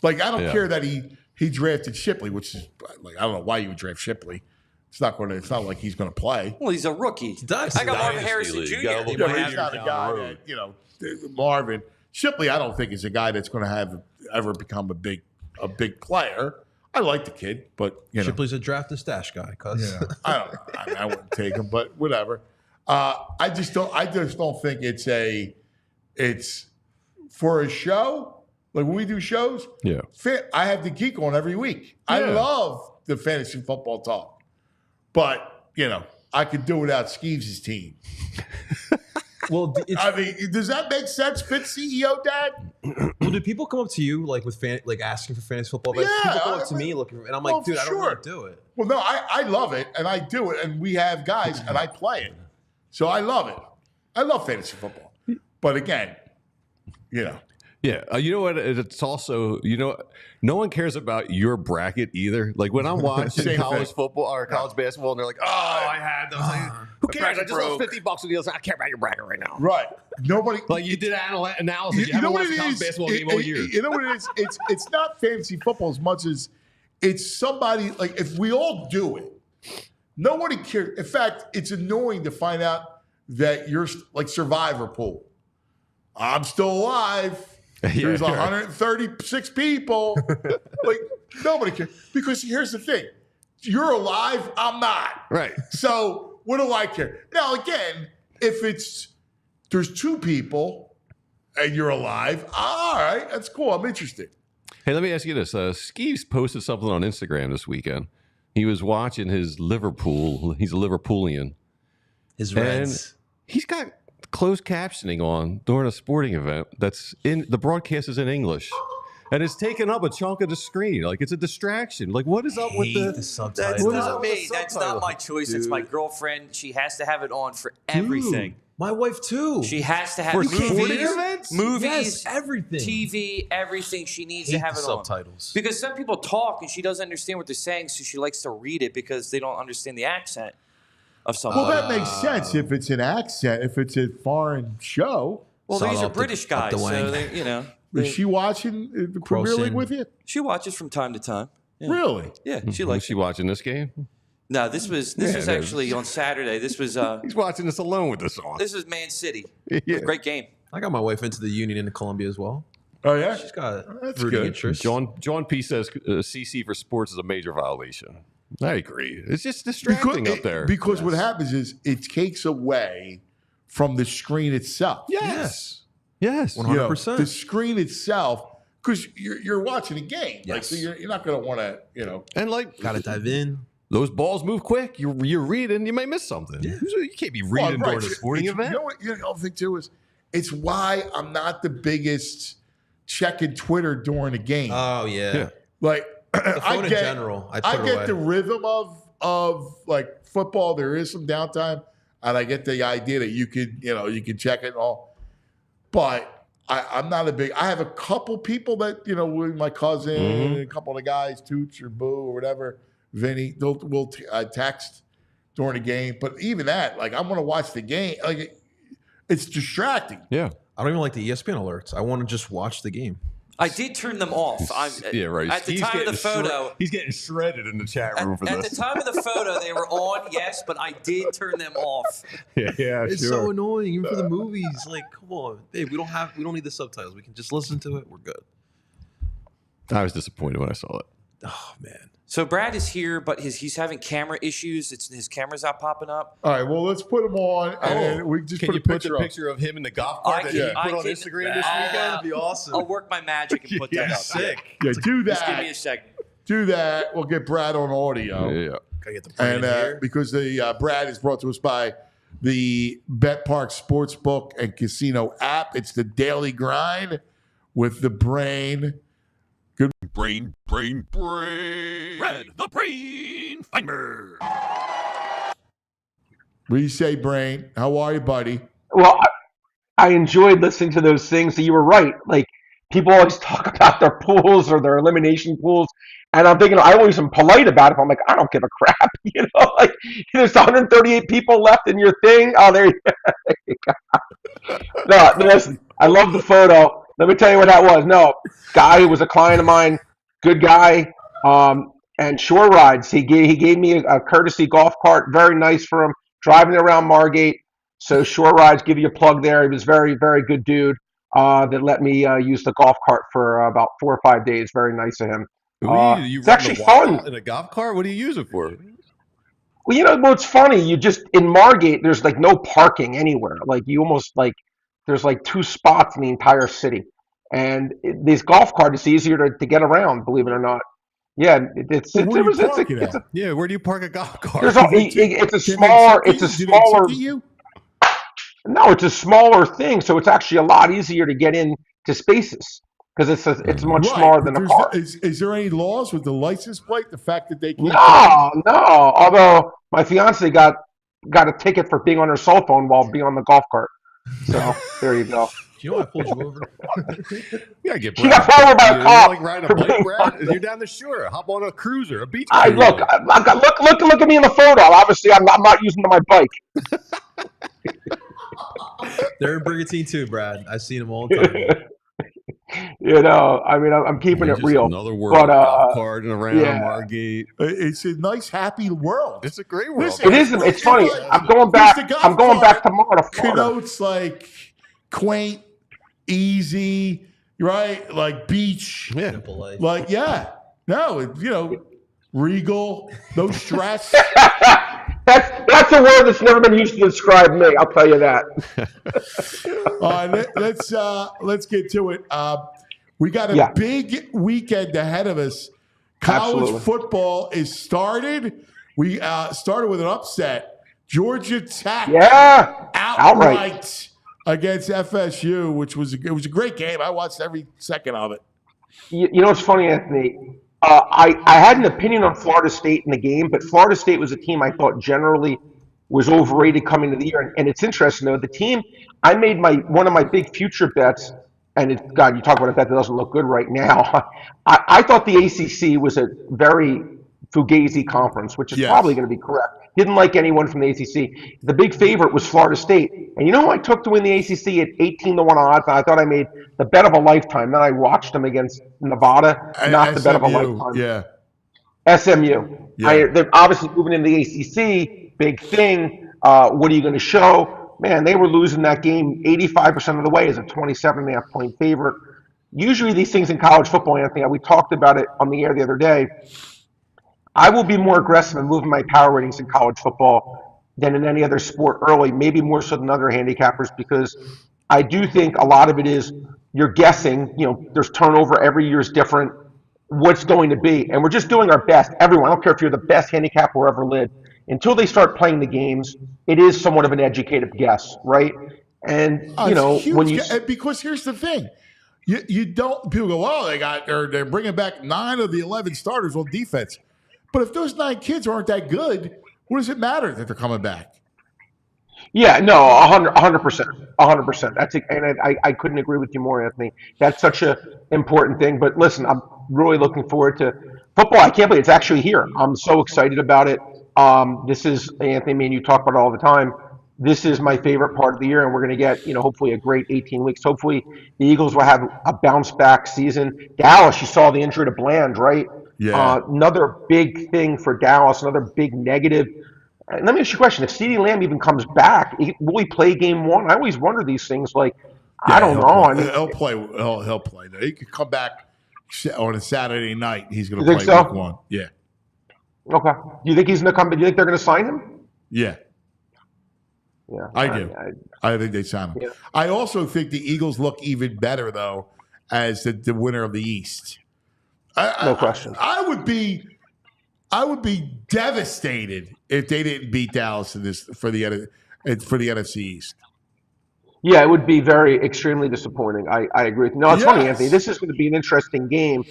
Like, I don't care that he drafted Shipley, which is like, I don't know why you would draft Shipley. It's not like he's going to play. Well, he's a rookie. I got Marvin Harrison Jr. Yeah, but he's not a guy that, Marvin Shipley, I don't think is a guy that's going to ever become a big player. I like the kid, but Shipley's a draft and stash guy. Cause I don't know. I wouldn't take him, but whatever. I just don't think it's for a show. Like when we do shows, I have the geek on every week. I love the fantasy football talk, but I could do without Skeeves' team. Well, I mean, does that make sense, Fitz CEO Dad? Well, do people come up to you like with asking for fantasy football? Like, people come up to me looking, and I'm like, dude, I don't want to do it. Well, no, I love it, and I do it, and we have guys, and I play it, so I love it. I love fantasy football, but again, Yeah, you know what? It's also, no one cares about your bracket either. Like when I'm watching college football or college basketball, and they're like, "Oh, I had those." Like, who cares? I just lost $50 with deals. I care about your bracket right now. Right? Nobody. Like you did analysis. You haven't watched a college basketball game all year. You know what it is? It's not fantasy football as much as it's somebody. Like if we all do it, nobody cares. In fact, it's annoying to find out that you're like Survivor pool. I'm still alive. There's 136 people. Like, nobody cares. Because here's the thing. You're alive, I'm not. Right. So, what do I care? Now, again, if there's 2 people and you're alive, all right, that's cool. I'm interested. Hey, let me ask you this. Skeeves posted something on Instagram this weekend. He was watching his Liverpool. He's a Liverpoolian. His Reds. And he's got closed captioning on during a sporting event that's in the broadcast is in English, and it's taking up a chunk of the screen. Like it's a distraction. Like what is up with the subtitles? That's not me. That's not my choice. Dude. It's my girlfriend. She has to have it on for everything. My wife too. She has to have for movies, events? Movies, yes, everything, TV, everything. She needs to have it subtitles. On because some people talk and she doesn't understand what they're saying, so she likes to read it because they don't understand the accent of something. Well, that makes sense if it's an accent, if it's a foreign show. Well, these are British guys, so they, Is she watching the Premier League with you? She watches from time to time. Yeah. Really? Yeah, she likes. Was she watching this game? No, this was actually on Saturday. This was. He's watching this alone with this on. This was Man City. Yeah. Great game. I got my wife into the Union in Colombia as well. Oh yeah, she's got that's rooting good. interest. John P says CC for sports is a major violation. I agree. It's just distracting up there. Because what happens is it takes away from the screen itself. Yes. 100%. The screen itself, because you're watching a game. Yes. Like, so you're not going to want to, And like, got to dive in. Those balls move quick. You're reading, you might miss something. Yeah. You can't be reading during a sporting event. You know what the other thing too is, it's why I'm not the biggest checking Twitter during a game. Oh yeah. Like the phone in general, I get the rhythm of like football. There is some downtime, and I get the idea that you can check it and all. But I'm not a big. I have a couple people that with my cousin and a couple of the guys, Toots or Boo or whatever, Vinny. We'll text during the game. But even that, like I'm going to watch the game. Like it's distracting. Yeah, I don't even like the ESPN alerts. I want to just watch the game. I did turn them off. Yeah, right. At the time of the photo, he's getting shredded in the chat room for this. At the time of the photo, they were on, yes, but I did turn them off. Yeah, it's so annoying, even for the movies. Like, come on, babe, we don't need the subtitles. We can just listen to it. We're good. I was disappointed when I saw it. Oh man. So Brad is here, but he's having camera issues. His camera's not popping up. All right, well, let's put him on, and we just put a picture of him in the golf cart that you put on Instagram this weekend? That'd be awesome. I'll work my magic and put that up. Sick. Yeah, do that. Just give me a second. Do that. We'll get Brad on audio. Yeah. Gotta get the brand here. Because the Brad is brought to us by the Bet Park Sportsbook and Casino app. It's the daily grind with the brain. Good brain. Red, the brain finder. What do you say, Brain? How are you, buddy? Well, I enjoyed listening to those things. So you were right. Like people always talk about their pools or their elimination pools, And I'm thinking, I always am polite about it. I'm like, I don't give a crap. Like there's 138 people left in your thing. Oh, there you go. No, listen, I love the photo. Let me tell you what that was. No, guy who was a client of mine, good guy. And Shore Rides, he gave me a courtesy golf cart, very nice for him, driving around Margate. So Shore Rides, give you a plug there. He was very, very good dude that let me use the golf cart for about 4 or 5 days. Very nice of him. You It's actually fun. in a golf cart? What do you use it for? Well, what's funny, you just in Margate, there's like no parking anywhere. Like you almost like there's like 2 spots in the entire city, and this golf cart is easier to get around. Believe it or not. Yeah, it's Well, where do you it's park it it's at? Yeah, where do you park a golf cart? there's a, it's a smaller it's a Do they smaller ticket you? no, it's a smaller thing, so it's actually a lot easier to get in to spaces because it's much smaller Right, than but a car. is there any laws with the license plate? The fact that they can't. No. Although my fiance got a ticket for being on her cell phone while being on the golf cart. So there you go. Do you know I pulled you over? You gotta get She got pulled over by a You cop. like riding a for bike, being- Brad? You're down the shore. Hop on a cruiser, a beach I cruiser. look at me in the photo. Obviously, I'm not using my bike. They're in Brigantine too, Brad. I've seen them all the time. I mean, I'm keeping it Just real. Another world. But, golf cart and around yeah. Margate. It's a nice, happy world. It's a great world. Listen, It is. It's funny. I'm going Here's back. the golf I'm going cart back tomorrow to Florida. Connotes like quaint, easy, right? Like beach. Yeah. Simple life. Like, yeah. No, regal, no stress. That's a word that's never been used to describe me. I'll tell you that. All right, let's get to it. We got a big weekend ahead of us. College Absolutely. football is started. We started with an upset. Georgia Tech, outright against FSU, which was a great game. I watched every second of it. You know what's funny, Anthony? I had an opinion on Florida State in the game, but Florida State was a team I thought generally was overrated coming into the year. And it's interesting though, the team I made one of my big future bets, and God, you talk about a bet that doesn't look good right now. I thought the ACC was a very fugazi conference, which is probably going to be correct. Didn't like anyone from the ACC. The big favorite was Florida State. And you know who I took to win the ACC at 18-1 odds? And I thought I made the bet of a lifetime. Then I watched them against Nevada. Not the bet of a lifetime. Yeah. SMU. Yeah. They're obviously moving into the ACC. Big thing. What are you going to show? Man, they were losing that game 85% of the way as a 27.5 point favorite. Usually these things in college football, Anthony, we talked about it on the air the other day. I will be more aggressive in moving my power ratings in college football than in any other sport early, maybe more so than other handicappers, because I do think a lot of it is you're guessing, there's turnover, every year is different, what's going to be. And we're just doing our best. Everyone, I don't care if you're the best handicapper who ever lived, until they start playing the games, it is somewhat of an educated guess, right? And, when you... Because here's the thing. You don't... People go, well, they're bringing back 9 of the 11 starters on defense. But if those 9 kids aren't that good, what does it matter that they're coming back? Yeah, no, 100%. 100%. That's it. And I couldn't agree with you more, Anthony. That's such an important thing. But listen, I'm really looking forward to football. I can't believe it's actually here. I'm so excited about it. This is, Anthony, me and you talk about it all the time. This is my favorite part of the year, and we're going to get, hopefully a great 18 weeks. Hopefully the Eagles will have a bounce-back season. Dallas, you saw the injury to Bland, right? Yeah. Another big thing for Dallas, another big negative. Let me ask you a question. If CeeDee Lamb even comes back, will he play game 1? I always wonder these things. Like, I don't know. He'll play. He'll play. He could come back on a Saturday night. He's going to play so? week 1. Yeah. Okay. Do you think he's going to come? Do you think they're going to sign him? Yeah. Yeah. I do. I think they sign him. Yeah. I also think the Eagles look even better, though, as the winner of the East. No question. I would be devastated if they didn't beat Dallas in this for the NFC East. Yeah, it would be extremely disappointing. I agree with you. No, it's funny, Anthony. This is going to be an interesting game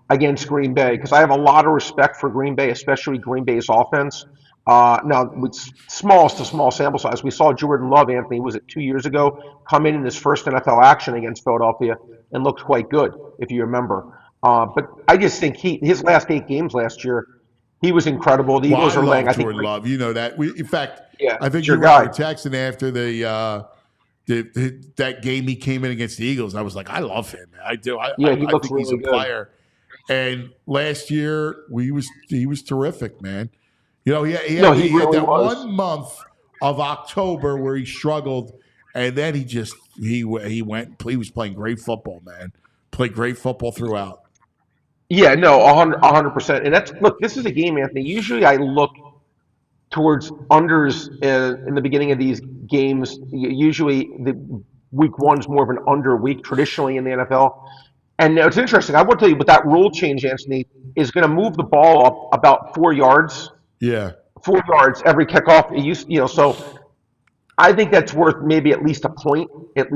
against Green Bay because I have a lot of respect for Green Bay, especially Green Bay's offense. Now, with small sample size, we saw Jordan Love, Anthony, was it 2 years ago, come in his first NFL action against Philadelphia and looked quite good, if you remember. But I just think his last 8 games last year, he was incredible. The Well, Eagles I are laying, love I think, Jordan Love. You know that. In fact, yeah, I think it's your you and I were guy. texting after that game he came in against the Eagles. I was like, I love him. I do. Yeah, he I looks think he's a really good. player. And last year he was terrific, man. You know, he had really that was. 1 month of October where he struggled, and then he was playing great football, man. Played great football throughout. Yeah, no, 100%. And look, this is a game, Anthony. Usually I look towards unders in the beginning of these games. Usually the week one's more of an under week traditionally in the NFL. And it's interesting. I will tell you, but that rule change, Anthony, is going to move the ball up about 4 yards. Yeah. 4 yards every kickoff. So I think that's worth maybe at least a point in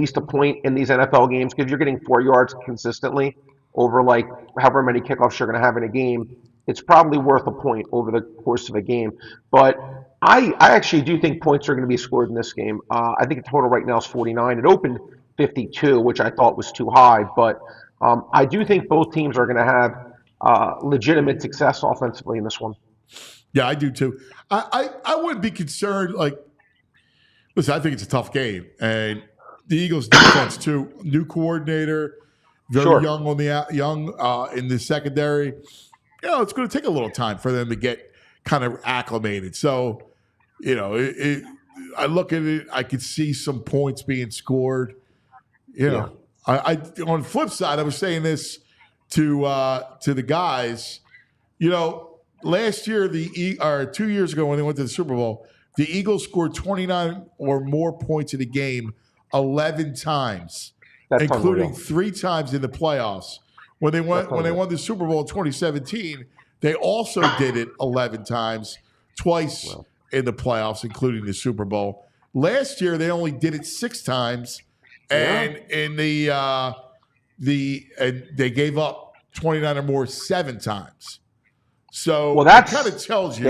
these NFL games because you're getting 4 yards consistently over like however many kickoffs you're going to have in a game. It's probably worth a point over the course of a game. But I actually do think points are going to be scored in this game. I think the total right now is 49. It opened 52, which I thought was too high. But I do think both teams are going to have legitimate success offensively in this one. Yeah, I do too. I wouldn't be concerned. Like, listen, I think it's a tough game, and the Eagles' defense too. New coordinator, very young in the secondary. You know, it's going to take a little time for them to get kind of acclimated. So, you know, I look at it. I could see some points being scored. You know, I on the flip side, I was saying this to the guys. You know. Last year, 2 years ago when they went to the Super Bowl, the Eagles scored 29 or more points in a game 11 times, including unreal. 3 times in the playoffs. When they won the Super Bowl in 2017, they also did it 11 times, twice in the playoffs, including the Super Bowl. Last year, they only did it 6 times, and in they gave up 29 or more 7 times. So that kind of tells you,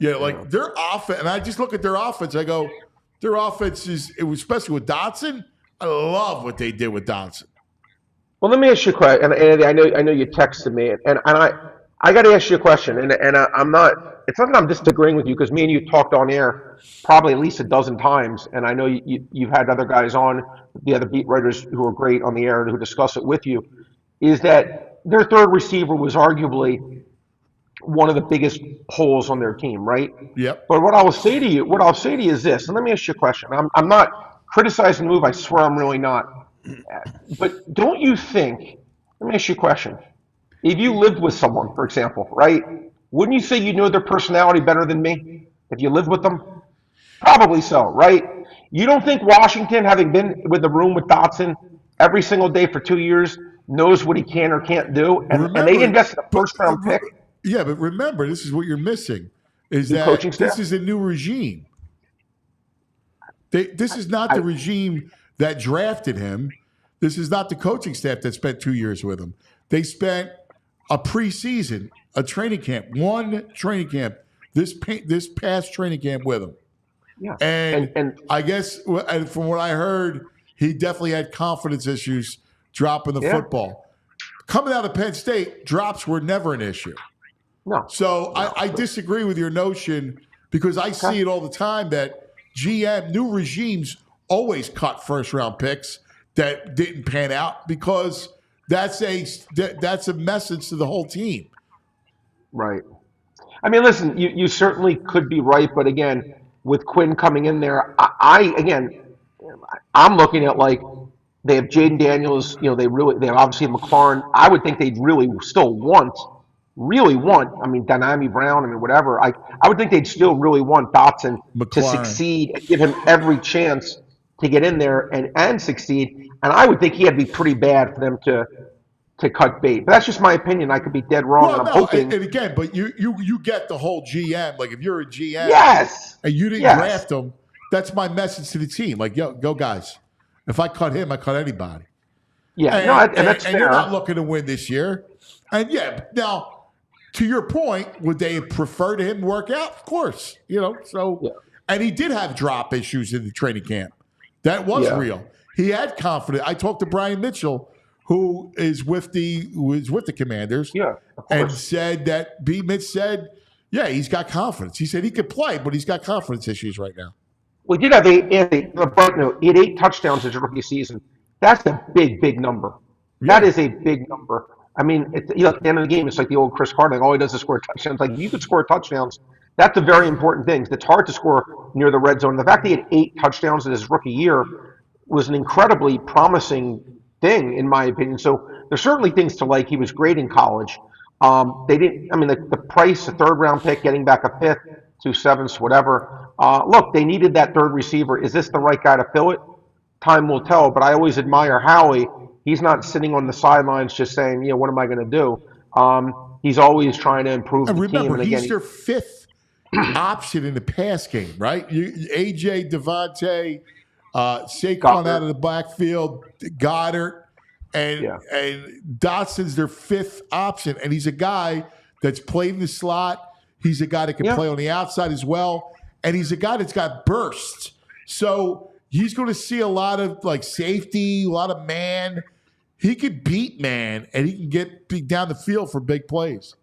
like their offense. And I just look at their offense. I go, their offense especially with Dotson. I love what they did with Dotson. Well, let me ask you a question. And Andy, I know you texted me, and I got to ask you a question. And I'm not. It's not that I'm disagreeing with you because me and you talked on air probably at least a dozen times, and I know you've had other guys on, the other beat writers who are great on the air and who discuss it with you. Is that their third receiver was arguably one of the biggest holes on their team, right? Yep. But what I'll say to you is this, and let me ask you a question. I'm not criticizing the move. I swear I'm really not. But don't you think? Let me ask you a question. If you lived with someone, for example, right? Wouldn't you say you know their personality better than me if you lived with them? Probably so, right? You don't think Washington, having been with the room with Dotson every single day for 2 years, knows what he can or can't do, and they invested a first-round pick. Yeah, but remember, this is what you're missing, is that this is a new regime. This is not the regime that drafted him. This is not the coaching staff that spent 2 years with him. They spent a preseason, a training camp, one training camp, this past training camp with him. Yeah. And I guess, and from what I heard, he definitely had confidence issues dropping the football. Coming out of Penn State, drops were never an issue. No. So I disagree with your notion because I see it all the time that new regimes always cut first-round picks that didn't pan out because that's a message to the whole team. Right. I mean, listen, you certainly could be right, but again, with Quinn coming in there, I'm looking at like they have Jaden Daniels, they have obviously McLaurin. I would think they'd really want, I mean, Dynami Brown, whatever. I would think they'd still really want Dotson to succeed and give him every chance to get in there and succeed. And I would think he had to be pretty bad for them to cut bait. But that's just my opinion. I could be dead wrong. Well, and I'm hoping. And again, but you get the whole GM. Like if you're a GM, and you didn't draft him, that's my message to the team. Like, go guys. If I cut him, I cut anybody. Yeah, and that's fair. And you're not looking to win this year. And now. To your point, would they prefer to him work out? Of course, and he did have drop issues in the training camp. That was real. He had confidence. I talked to Brian Mitchell, who was with the Commanders, Yeah, of and course. said that Mitch said, yeah, he's got confidence. He said he could play, but he's got confidence issues right now. We did have a bright note. He had 8 touchdowns his rookie season. That's a big number. That Yeah. is a big number. I mean, at the end of the game, it's like the old Chris Carter. Like, all he does is score touchdowns. Like, if you could score touchdowns, that's a very important thing. It's hard to score near the red zone. The fact that he had 8 touchdowns in his rookie year was an incredibly promising thing, in my opinion. So there's certainly things to like. He was great in college. They didn't. I mean, the price, a 3rd-round pick, getting back a 5th, 2 7ths, whatever. Look, they needed that 3rd receiver. Is this the right guy to fill it? Time will tell. But I always admire Howie. He's not sitting on the sidelines just saying, what am I going to do? He's always trying to improve And the remember, team. And again, he's their 5th option in the pass game, right? AJ, Devontae, Saquon Goddard. out of the backfield, Goddard, and Dotson's their 5th option. And he's a guy that's played in the slot. He's a guy that can play on the outside as well. And he's a guy that's got bursts. So he's going to see a lot of safety, a lot of man. He could beat man, and he can get down the field for big plays.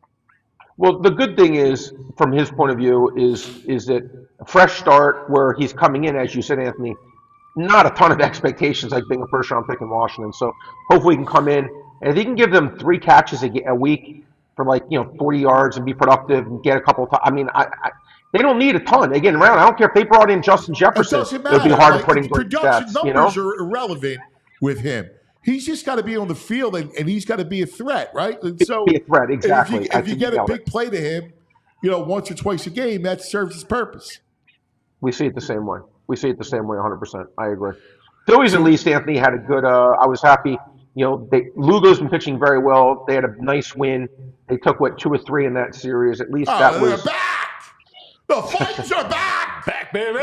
well, the good thing is, from his point of view, is that a fresh start where he's coming in, as you said, Anthony, not a ton of expectations like being a 1st-round pick in Washington. So hopefully he can come in, and if he can give them 3 catches a week for 40 yards and be productive and get a couple of I mean, they don't need a ton. Again, around, I don't care if they brought in Justin Jefferson. It It would be hard to put in great production stats. numbers are irrelevant with him. He's just got to be on the field, and he's got to be a threat, right? And so, be a threat, exactly. If you get a big play to him, once or twice a game, that serves its purpose. We see it the same way. 100%. I agree. Phillies, at least, Anthony, had a good. I was happy. Lugo's been pitching very well. They had a nice win. They took 2 or 3 in that series. At least that was. They're back. The Fighters are back. Back, baby.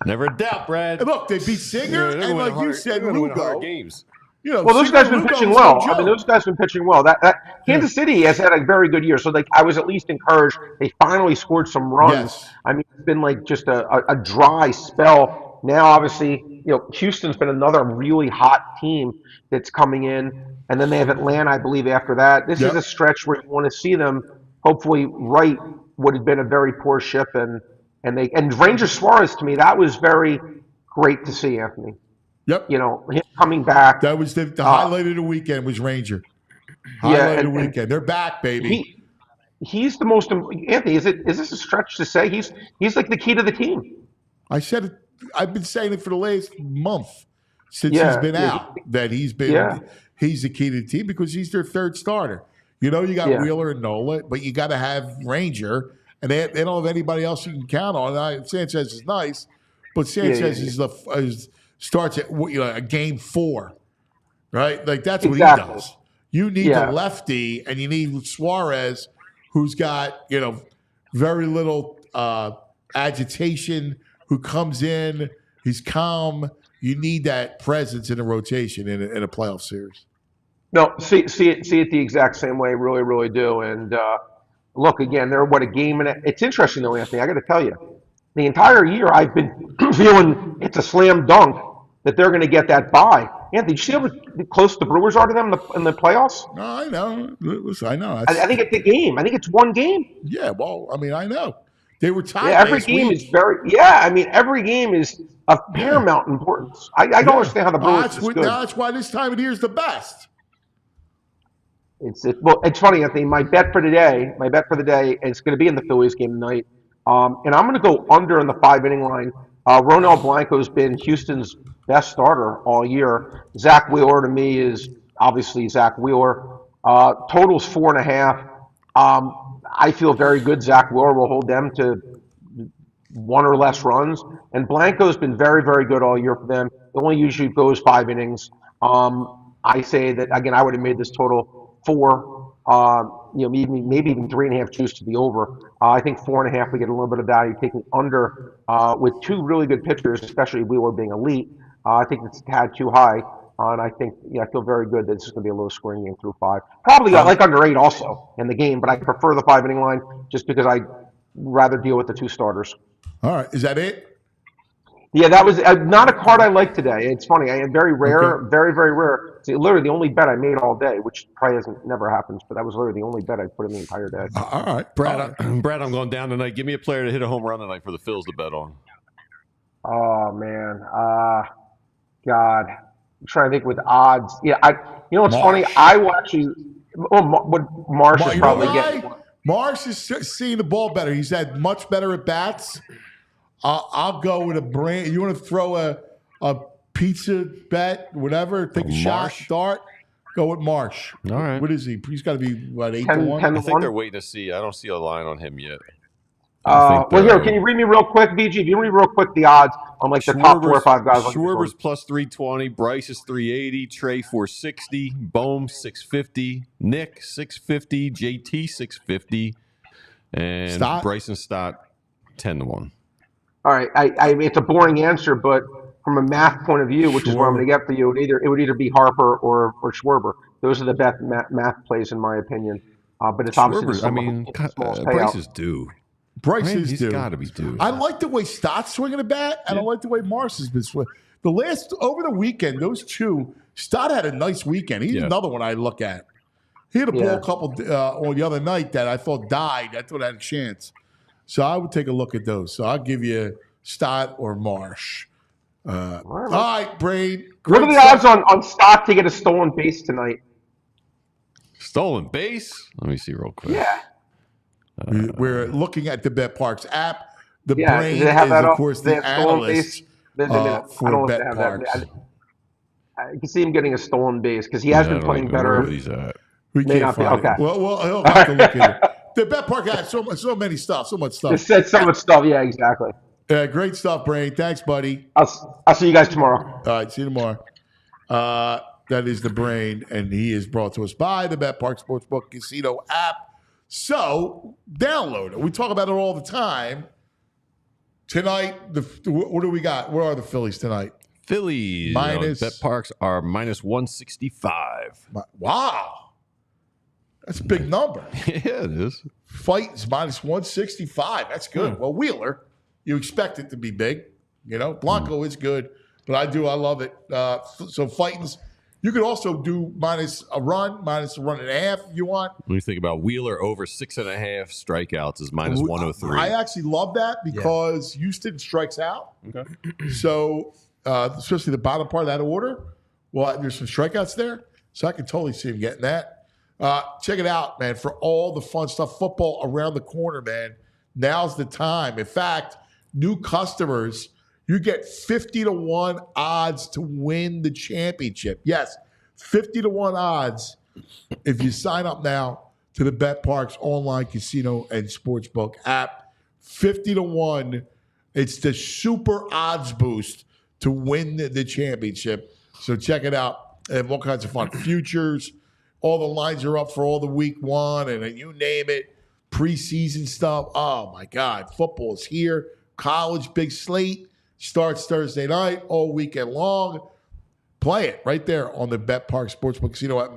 Never a doubt, Brad. And look, they beat Singer, and like you said, Lugo. Games. Well, those guys have been pitching well. I mean, those guys have been pitching well. That Kansas City has had a very good year. So, I was at least encouraged. They finally scored some runs. Yes. I mean, it's been just a dry spell. Now, obviously, Houston's been another really hot team that's coming in. And then they have Atlanta, I believe, after that. This is a stretch where you want to see them hopefully right what had been a very poor ship. And Ranger Suarez, to me, that was very great to see, Anthony. Yep. Him coming back. That was the highlight of the weekend was Ranger. Highlight of the weekend. They're back, baby. He's the most. Anthony, is this a stretch to say he's like the key to the team? I said it. I've been saying it for the last month since he's been out. That he's the key to the team because he's their 3rd starter. You got Wheeler and Nola, but you got to have Ranger, and they don't have anybody else you can count on. Sanchez is nice, but Sanchez starts at a game 4, right? That's what he does. You need the lefty, and you need Suarez, who's got very little agitation, who comes in, he's calm. You need that presence in a rotation in a playoff series. No, see it the exact same way. Really, really do. And look, again, they're a game, and it's interesting though, Anthony. I got to tell you, the entire year I've been feeling it's a slam dunk that they're going to get that bye. Anthony, did you see how close the Brewers are to them in the playoffs? No, I know. Listen, I know. I think it's a game. I think it's one game. Yeah, well, I mean, I know. They were tied. Yeah, every game is every game is of paramount importance. I don't understand how the Brewers is good. That's why this time of year is the best. It's funny, Anthony. My bet for the day, and it's going to be in the Phillies game tonight. And I'm going to go under in the 5-inning line. Ronel Blanco's been Houston's best starter all year. Zach Wheeler to me is obviously Zach Wheeler. Total's 4.5. I feel very good. Zach Wheeler will hold them to 1 or less runs. And Blanco's been very, very good all year for them. It only usually goes 5 innings. I say that, again, I would have made this total 4, maybe even 3.5 juice to the over. I think 4.5, we get a little bit of value taking under with 2 really good pitchers, especially Wheeler being elite. I think it's a tad too high. And I think, I feel very good that this is going to be a low scoring game through 5. Probably like under 8 also in the game, but I prefer the 5-inning line just because I'd rather deal with the 2 starters. All right. Is that it? Yeah, that was not a card I like today. It's funny. I had very rare, very, very rare. It's literally the only bet I made all day, which probably never happens, but that was literally the only bet I put in the entire day. All right. Brad, Brad, I'm going down tonight. Give me a player to hit a home run tonight for the Phils to bet on. Oh, man. God. I'm trying to think with odds. Yeah, you know what's funny? I will actually Marsh is probably getting one. Marsh is seeing the ball better. He's had much better at bats. I'll go with a brand. You want to throw a pizza bet, whatever? Take a shot, dart. Go with Marsh. All right. What is he? He's got to be what 8-1. 10 I think they're waiting to see. I don't see a line on him yet. Well, here, can you read me real quick, VG? If you read real quick the odds on like the top 4 or 5 guys. Schwarber's plus 320. Bryce is 380. Trey 460. Bohm 650. Nick 650. JT 650. And Stott? Bryson Stott 10-1. All right, I it's a boring answer, but from a math point of view, which is what I'm going to get for you, it would either be Harper or Schwarber. Those are the best math plays in my opinion. But it's obviously Bryce is due. Bryce is he's due. got to be due. I like the way Stott's swinging the bat, and I like the way Marsh has been swinging. Over the weekend, those two, Stott had a nice weekend. He's another one I look at. He had a ball couple on the other night that I thought died. I thought I had a chance. So I would take a look at those. So I'll give you Stott or Marsh. All right, Brain. What are the odds on Stott to get a stolen base tonight? Stolen base? Let me see real quick. Yeah. We're looking at the BetParks app. The Yeah, Brain do they have is, that of up? course, They the have stolen analyst base? for BetParks. I can see him getting a stolen base because he has been playing better. Where he's at. We May can't not be. find Okay. it. Well, he'll have to look at it. The BetPark has so much stuff. It said so much stuff. Yeah, exactly. Great stuff, Brain. Thanks, buddy. I'll see you guys tomorrow. All right, see you tomorrow. That is the Brain, and he is brought to us by the BetPark Sportsbook Casino app. So download it. We talk about it all the time. Tonight, what do we got? Where are the Phillies tonight? Phillies Minus- BetParks are minus 165. Wow. That's a big number. Yeah, it is. Fights minus 165. That's good. Well, Wheeler, you expect it to be big. You know, Blanco is good, but I love it. So Fightins, you could also do minus a run and a half if you want. When you think about Wheeler over 6.5 strikeouts is minus 103. I actually love that because Houston strikes out. Okay. So especially the bottom part of that order, well, there's some strikeouts there. So I can totally see him getting that. Check it out, man, for all the fun stuff. Football around the corner, man. Now's the time. In fact, new customers, you get 50-1 odds to win the championship. Yes, 50-1 odds if you sign up now to the BetParks online casino and sportsbook app. 50-1. It's the super odds boost to win the championship. So check it out. They have all kinds of fun futures. All the lines are up for all the week one, and you name it. Preseason stuff. Oh, my God. Football is here. College, big slate. Starts Thursday night, all weekend long. Play it right there on the BetPark Sportsbook Casino app.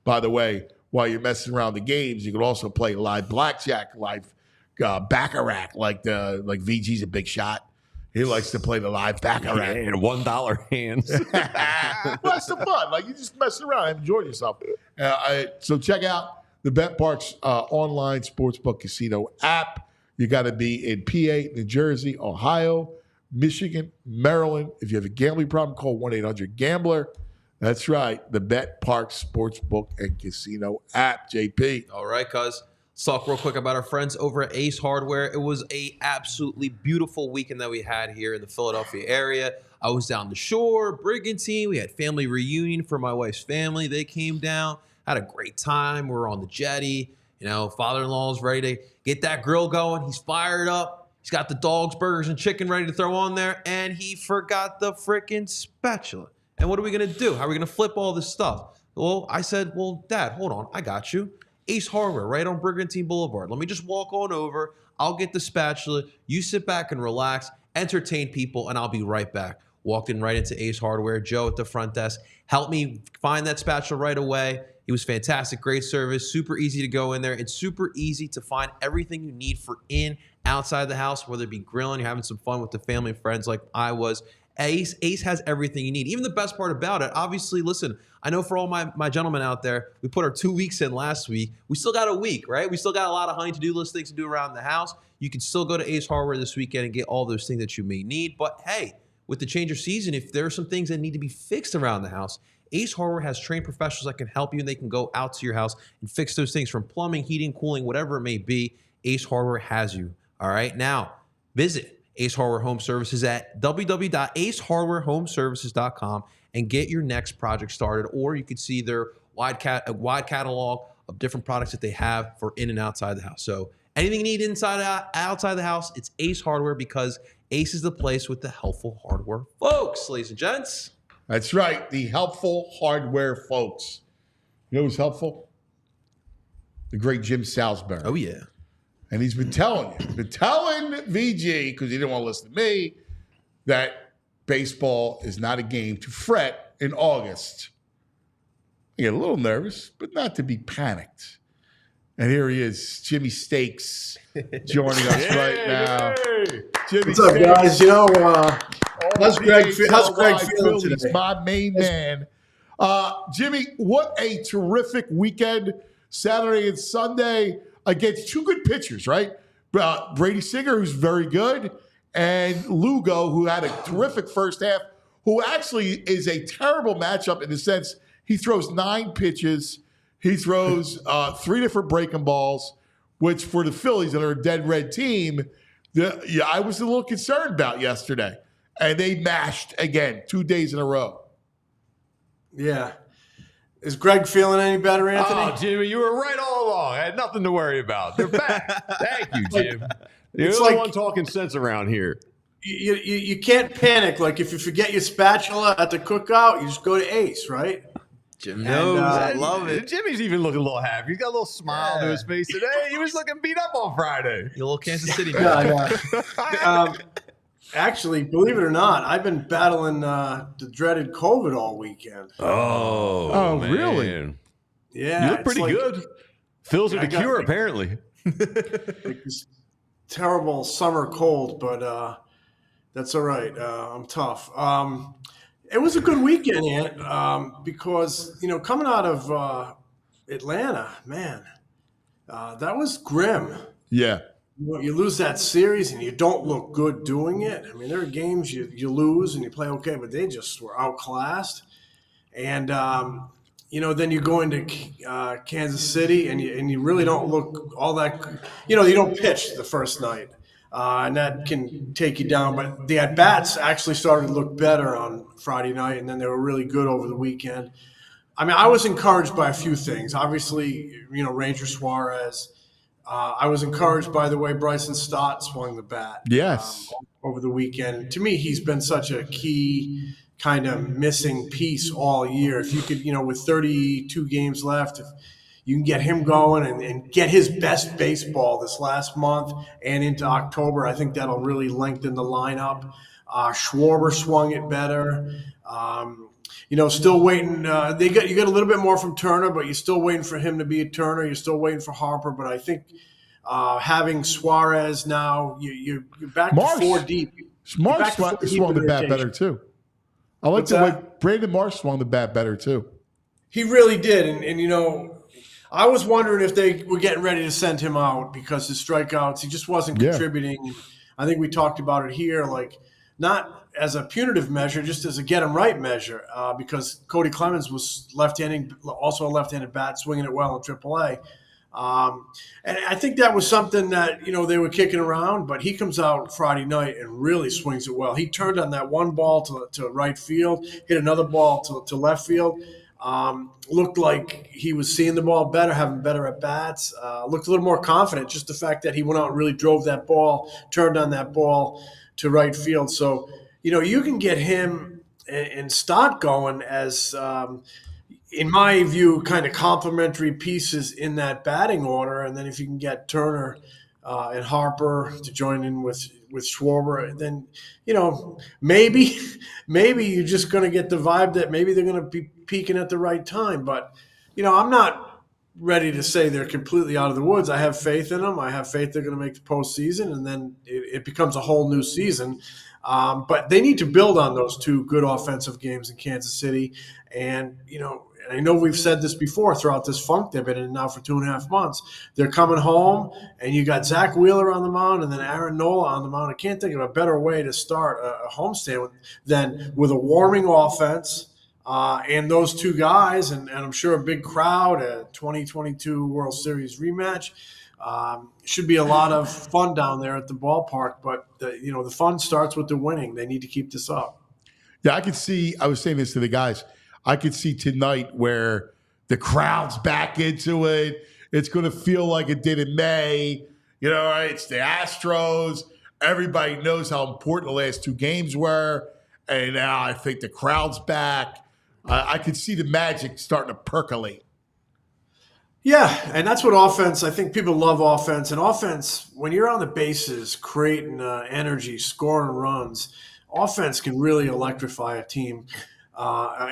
By the way, while you're messing around the games, you can also play live blackjack, live baccarat, like VG's a big shot. He likes to play the live baccarat. Yeah, $1 hands. Well, that's the fun. Like, you just messing around and enjoying yourself. So check out the BetParks online sportsbook casino app. You got to be in PA, New Jersey, Ohio, Michigan, Maryland. If you have a gambling problem, call 1-800-GAMBLER. That's right, the BetParks Sportsbook and Casino app, JP. All right, cuz. Let's talk real quick about our friends over at Ace Hardware. It was a absolutely beautiful weekend that we had here in the Philadelphia area. I was down the shore, Brigantine. We had family reunion for my wife's family. They came down, had a great time. We were on the jetty. You know, father-in-law's ready to get that grill going. He's fired up. He's got the dogs, burgers, and chicken ready to throw on there, and he forgot the freaking spatula. And what are we going to do? How are we going to flip all this stuff? Well, I said, well, Dad, hold on. I got you. Ace Hardware, right on Brigantine Boulevard. Let me just walk on over. I'll get the spatula. You sit back and relax, entertain people, and I'll be right back. walked in right into Ace Hardware. Joe at the front desk helped me find that spatula right away. He was fantastic, great service, super easy to go in there. It's super easy to find everything you need for outside the house, whether it be grilling, you're having some fun with the family and friends like I was. Ace has everything you need. Even the best part about it, obviously, listen, I know for all my gentlemen out there, we put our 2 weeks in last week. We still got a week, right? We still got a lot of honey-to-do list things to do around the house. You can still go to Ace Hardware this weekend and get all those things that you may need. But hey, with the change of season, if there are some things that need to be fixed around the house, Ace Hardware has trained professionals that can help you, and they can go out to your house and fix those things from plumbing, heating, cooling, whatever it may be. Ace Hardware has you. All right. Now, visit Ace Hardware Home Services at www.acehardwarehomeservices.com and get your next project started. Or you could see their wide catalog of different products that they have for in and outside the house. So anything you need outside the house, it's Ace Hardware, because Ace is the place with the helpful hardware folks, ladies and gents. That's right. The helpful hardware folks. You know who's helpful? The great Jim Salisbury. Oh, yeah. And he's been telling VG, because he didn't want to listen to me, that baseball is not a game to fret in August. I get a little nervous, but not to be panicked. And here he is, Jimmy Stakes, joining us right now. Jimmy What's up, Stakes, guys? You know, how's Greg feeling Phillies, today? my main man. Jimmy, what a terrific weekend, Saturday and Sunday, against two good pitchers, right? Brady Singer, who's very good, and Lugo, who had a terrific first half, who actually is a terrible matchup in the sense he throws 9 pitches. He throws 3 different breaking balls, which for the Phillies that are a dead red team, I was a little concerned about yesterday. And they mashed again 2 days in a row. Yeah. Is Greg feeling any better, Anthony? Oh, Jimmy, you were right all along. I had nothing to worry about. They're back. Thank you, Jim. You're It's the like- one talking sense around here. You can't panic. Like if you forget your spatula at the cookout, you just go to Ace, right? Jim knows. I love it. Jimmy's even looking a little happy. He's got a little smile to his face today. He was looking beat up on Friday. You little Kansas City man. Yeah. Actually, believe it or not, I've been battling the dreaded COVID all weekend. Oh, man. really? Yeah, You look pretty good. Phil's are the got- cure, apparently. like this terrible summer cold, but that's all right. I'm tough. It was a good weekend, Ant, because coming out of Atlanta, man, that was grim. Yeah. You lose that series and you don't look good doing it. I mean, there are games you lose and you play okay, but they just were outclassed. And then you go into Kansas City and you really don't look all that. You don't pitch the first night, and that can take you down. But the at bats actually started to look better on Friday night, and then they were really good over the weekend. I mean, I was encouraged by a few things. Obviously, Ranger Suarez. I was encouraged by the way Bryson Stott swung the bat. Yes. Over the weekend. To me, he's been such a key kind of missing piece all year. If you could, with 32 games left, if you can get him going and get his best baseball this last month and into October, I think that'll really lengthen the lineup. Schwarber swung it better. Still waiting. You get a little bit more from Turner, but you're still waiting for him to be a Turner. You're still waiting for Harper. But I think having Suarez now, you're back Marsh. to 4 deep. Marsh swung the bat better, too. I like What's the way that? Brandon Marsh swung the bat better, too. He really did. And I was wondering if they were getting ready to send him out because his strikeouts, he just wasn't contributing. I think we talked about it here, not as a punitive measure, just as a get him right measure, because Cody Clemens was also a left-handed bat, swinging it well in AAA. And I think that was something that, they were kicking around, but he comes out Friday night and really swings it well. He turned on that one ball to right field, hit another ball to left field. Looked like he was seeing the ball better, having better at bats. Looked a little more confident. Just the fact that he went out and really drove that ball, turned on that ball to right field. So, you can get him and Stott going as, in my view, kind of complementary pieces in that batting order. And then if you can get Turner and Harper to join in with Schwarber, then maybe you're just going to get the vibe that maybe they're going to be peaking at the right time. But I'm not ready to say they're completely out of the woods. I have faith in them. I have faith they're going to make the postseason, and then it becomes a whole new season. But they need to build on those two good offensive games in Kansas City. And, I know we've said this before throughout this funk they've been in now for 2.5 months. They're coming home, and you got Zach Wheeler on the mound and then Aaron Nola on the mound. I can't think of a better way to start a homestand than with a warming offense and those two guys, and I'm sure a big crowd, a 2022 World Series rematch. Should be a lot of fun down there at the ballpark, but the fun starts with the winning. They need to keep this up. Yeah, I was saying this to the guys. I could see tonight where the crowd's back into it. It's going to feel like it did in May. It's the Astros. Everybody knows how important the last two games were. And now I think the crowd's back. I could see the magic starting to percolate. Yeah, and that's what offense, I think people love offense. And offense, when you're on the bases, creating energy, scoring runs, offense can really electrify a team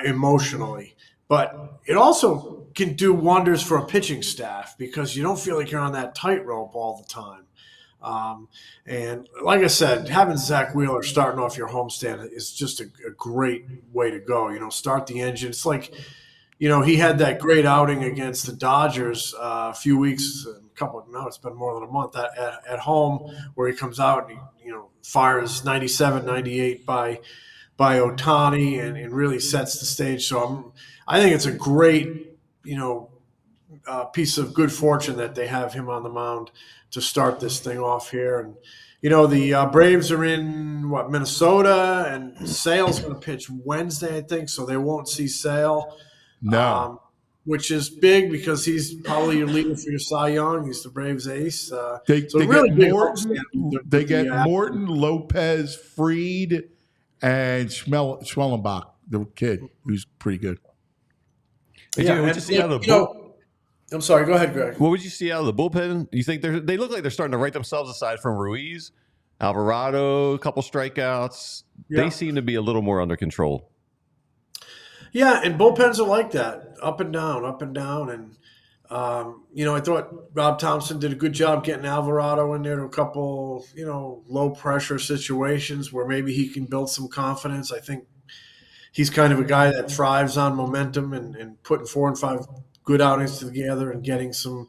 emotionally. But it also can do wonders for a pitching staff because you don't feel like you're on that tightrope all the time. And like I said, having Zach Wheeler starting off your homestand is just a great way to go. Start the engine. It's like, he had that great outing against the Dodgers a few weeks, it's been more than a month at home, where he comes out and he, fires 97, 98 by Ohtani and really sets the stage. So I think it's a great, piece of good fortune that they have him on the mound to start this thing off here. And, the Braves are in, Minnesota, and Sale's going to pitch Wednesday, I think, so they won't see Sale. No. Which is big because he's probably your leader for your Cy Young. He's the Braves' ace. They really get big Morton. homestand. They get Morton, Lopez, Fried, and Schwellenbach, the kid, who's pretty good. I'm sorry. Go ahead, Greg. What would you see out of the bullpen? You think they look like they're starting to write themselves aside from Ruiz, Alvarado, a couple strikeouts. Yeah. They seem to be a little more under control. Yeah, and bullpens are like that, up and down, up and down. And, I thought Rob Thompson did a good job getting Alvarado in there to a couple, low-pressure situations where maybe he can build some confidence. I think he's kind of a guy that thrives on momentum and putting 4 and 5 good outings together and getting some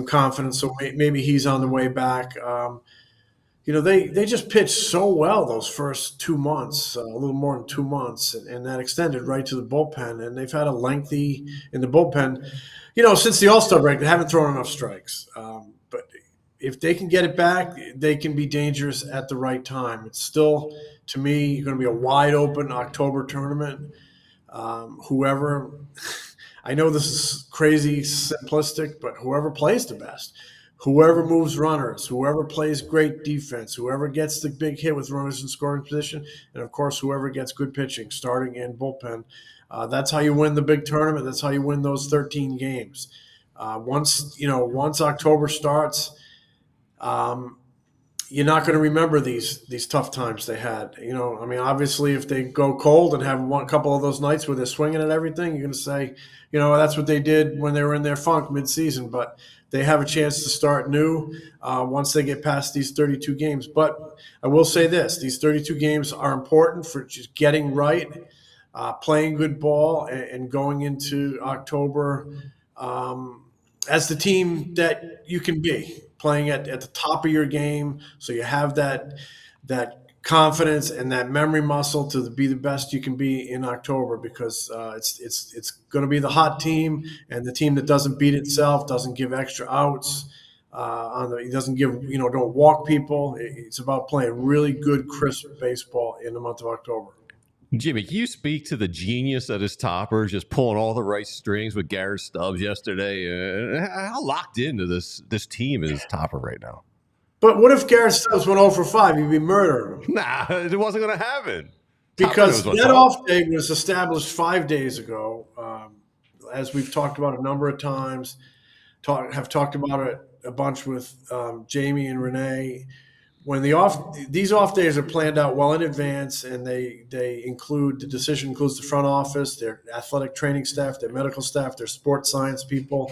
confidence. So maybe he's on the way back. They just pitched so well those first 2 months, a little more than 2 months, and that extended right to the bullpen. And they've had a lengthy in the bullpen. Since the All-Star break, they haven't thrown enough strikes. But if they can get it back, they can be dangerous at the right time. It's still, to me, going to be a wide-open October tournament. Whoever – I know this is crazy simplistic, but whoever plays the best – whoever moves runners, whoever plays great defense, whoever gets the big hit with runners in scoring position, and, of course, whoever gets good pitching, starting and bullpen. That's how you win the big tournament. That's how you win those 13 games. Once October starts, you're not going to remember these tough times they had. Obviously, if they go cold and have a couple of those nights where they're swinging at everything, you're going to say, that's what they did when they were in their funk midseason. But they have a chance to start new once they get past these 32 games. But I will say this. These 32 games are important for just getting right, playing good ball, and going into October as the team that you can be, playing at the top of your game, so you have that confidence and that memory muscle to be the best you can be in October, because it's going to be the hot team, and the team that doesn't beat itself, doesn't give extra outs, doesn't give don't walk people. It's about playing really good, crisp baseball in the month of October. Jimmy, can you speak to the genius that is Topper, just pulling all the right strings with Garrett Stubbs yesterday? How locked into this team is Topper right now? But what if Garrett Stubbs went 0 for 5? You'd be murdering him. Nah, it wasn't going to happen. Because that off day was established 5 days ago, as we've talked about a number of times, have talked about it a bunch with Jamie and Renee. When these off days are planned out well in advance, and the decision includes the front office, their athletic training staff, their medical staff, their sports science people,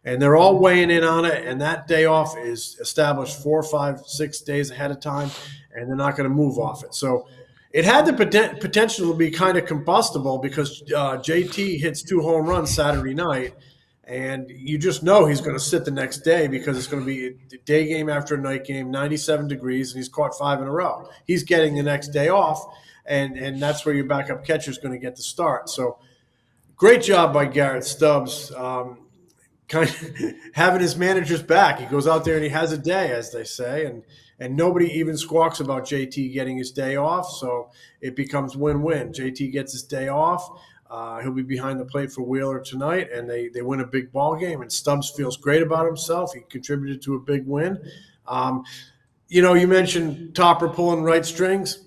and they're all weighing in on it. And that day off is established 4, 5, 6 days ahead of time, and they're not going to move off it. So it had the potential to be kind of combustible because JT hits 2 home runs Saturday night. And you just know he's going to sit the next day because it's going to be a day game after a night game, 97 degrees, and he's caught 5 in a row. He's getting the next day off, and that's where your backup catcher is going to get the start. So great job by Garrett Stubbs, kind of having his managers back. He goes out there and he has a day, as they say, and nobody even squawks about JT getting his day off, so it becomes win-win. JT gets his day off. He'll be behind the plate for Wheeler tonight, and they win a big ball game. And Stubbs feels great about himself. He contributed to a big win. You mentioned Topper pulling right strings.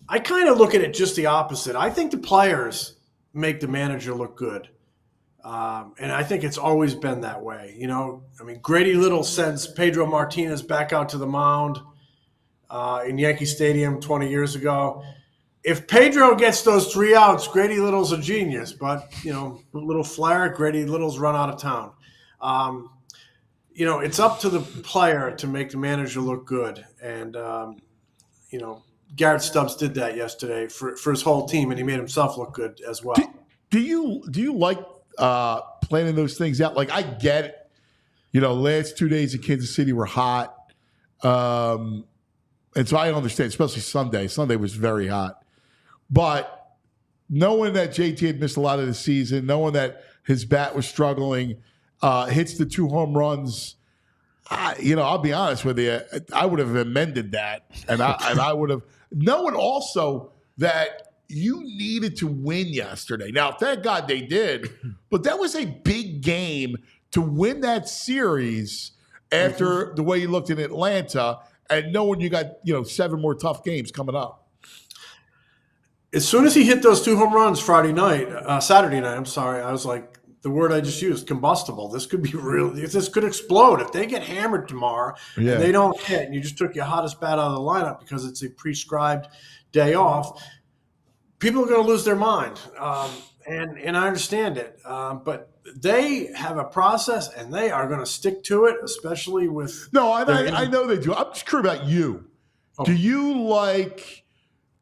I kind of look at it just the opposite. I think the players make the manager look good. And I think it's always been that way. Grady Little sends Pedro Martinez back out to the mound in Yankee Stadium 20 years ago. If Pedro gets those 3 outs, Grady Little's a genius. But, a little flair, Grady Little's run out of town. It's up to the player to make the manager look good. And, Garrett Stubbs did that yesterday for his whole team, and he made himself look good as well. Do you like planning those things out? Like, I get it. Last 2 days in Kansas City were hot. And so I understand, especially Sunday. Sunday was very hot. But knowing that JT had missed a lot of the season, knowing that his bat was struggling, hits the 2 home runs, I'll be honest with you, I would have amended that. And I would have, knowing also that you needed to win yesterday. Now, thank God they did, but that was a big game to win that series after the way you looked in Atlanta and knowing you got, 7 more tough games coming up. As soon as he hit those 2 home runs Saturday night, I was like, the word I just used, combustible. This could be real. This could explode. If they get hammered tomorrow and they don't hit, and you just took your hottest bat out of the lineup because it's a prescribed day off, people are going to lose their mind. And I understand it. But they have a process, and they are going to stick to it, especially with – No, I know they do. I'm just curious about you. Oh. Do you like –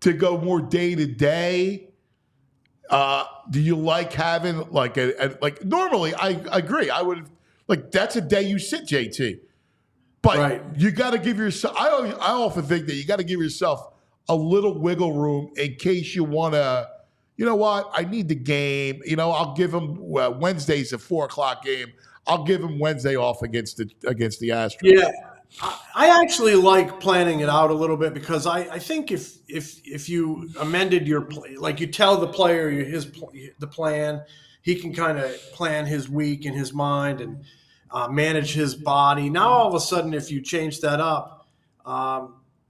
to go more day to day? Do you like having like normally I agree. I would that's a day you sit JT, but you got to give yourself, I often think that you got to give yourself a little wiggle room in case you want to, I need the game. I'll give him Wednesday's a 4:00 game. I'll give him Wednesday off against the Astros. Yeah. I actually like planning it out a little bit because I think if you amended your play, like you tell the player the plan, he can kind of plan his week in his mind and manage his body. Now all of a sudden, if you change that up,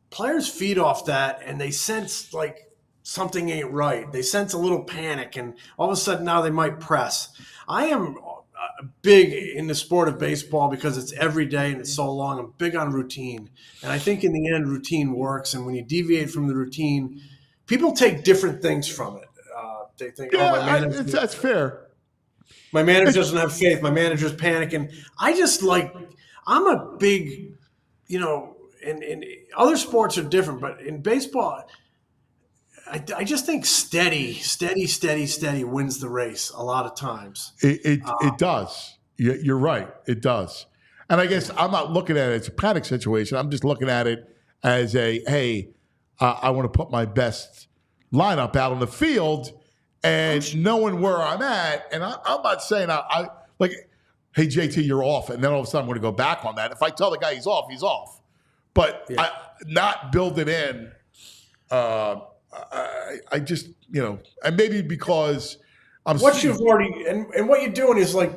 players feed off that and they sense like something ain't right. They sense a little panic, and all of a sudden now they might press. I am big in the sport of baseball because it's every day and it's so long. I'm big on routine. And I think in the end, routine works. And when you deviate from the routine, people take different things from it. They think, my manager, that's fair. My manager doesn't have faith. My manager's panicking. I'm a big, and other sports are different, but in baseball, I just think steady wins the race a lot of times. It does. You're right. It does. And I guess I'm not looking at it as a panic situation. I'm just looking at it as I want to put my best lineup out on the field and knowing where I'm at. And I'm not saying I hey, JT, you're off. And then all of a sudden I'm going to go back on that. If I tell the guy he's off, he's off. But I not build it in. I just, and maybe because what you've already, and what you're doing is like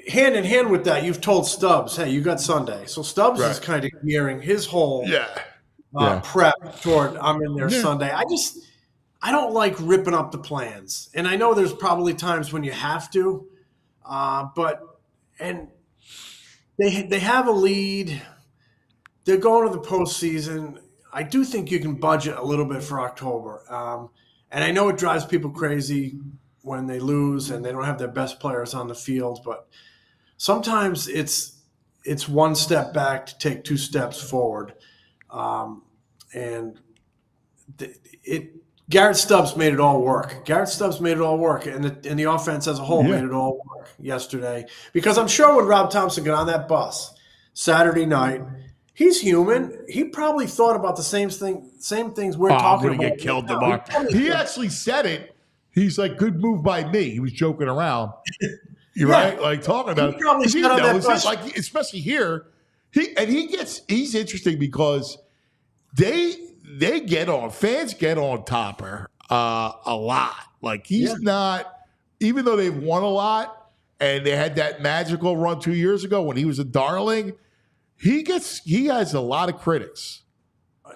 hand in hand with that, you've told Stubbs, hey, you got Sunday. So Stubbs is kind of gearing his whole prep toward I'm in there Sunday. I don't like ripping up the plans. And I know there's probably times when you have to, but They have a lead. They're going to the postseason. I do think you can budget a little bit for October. And I know it drives people crazy when they lose and they don't have their best players on the field, but sometimes it's one step back to take two steps forward. And Garrett Stubbs made it all work. And the offense as a whole made it all work yesterday. Because I'm sure when Rob Thompson got on that bus Saturday night, he's human. He probably thought about the same things we're talking about. Get killed tomorrow. He actually said it. He's like, good move by me. He was joking around. You're right, like talking about it. He knows it, like especially here. He's interesting because they get on, fans get on Topper a lot. Like he's not, even though they've won a lot and they had that magical run 2 years ago when he was a darling. He has a lot of critics.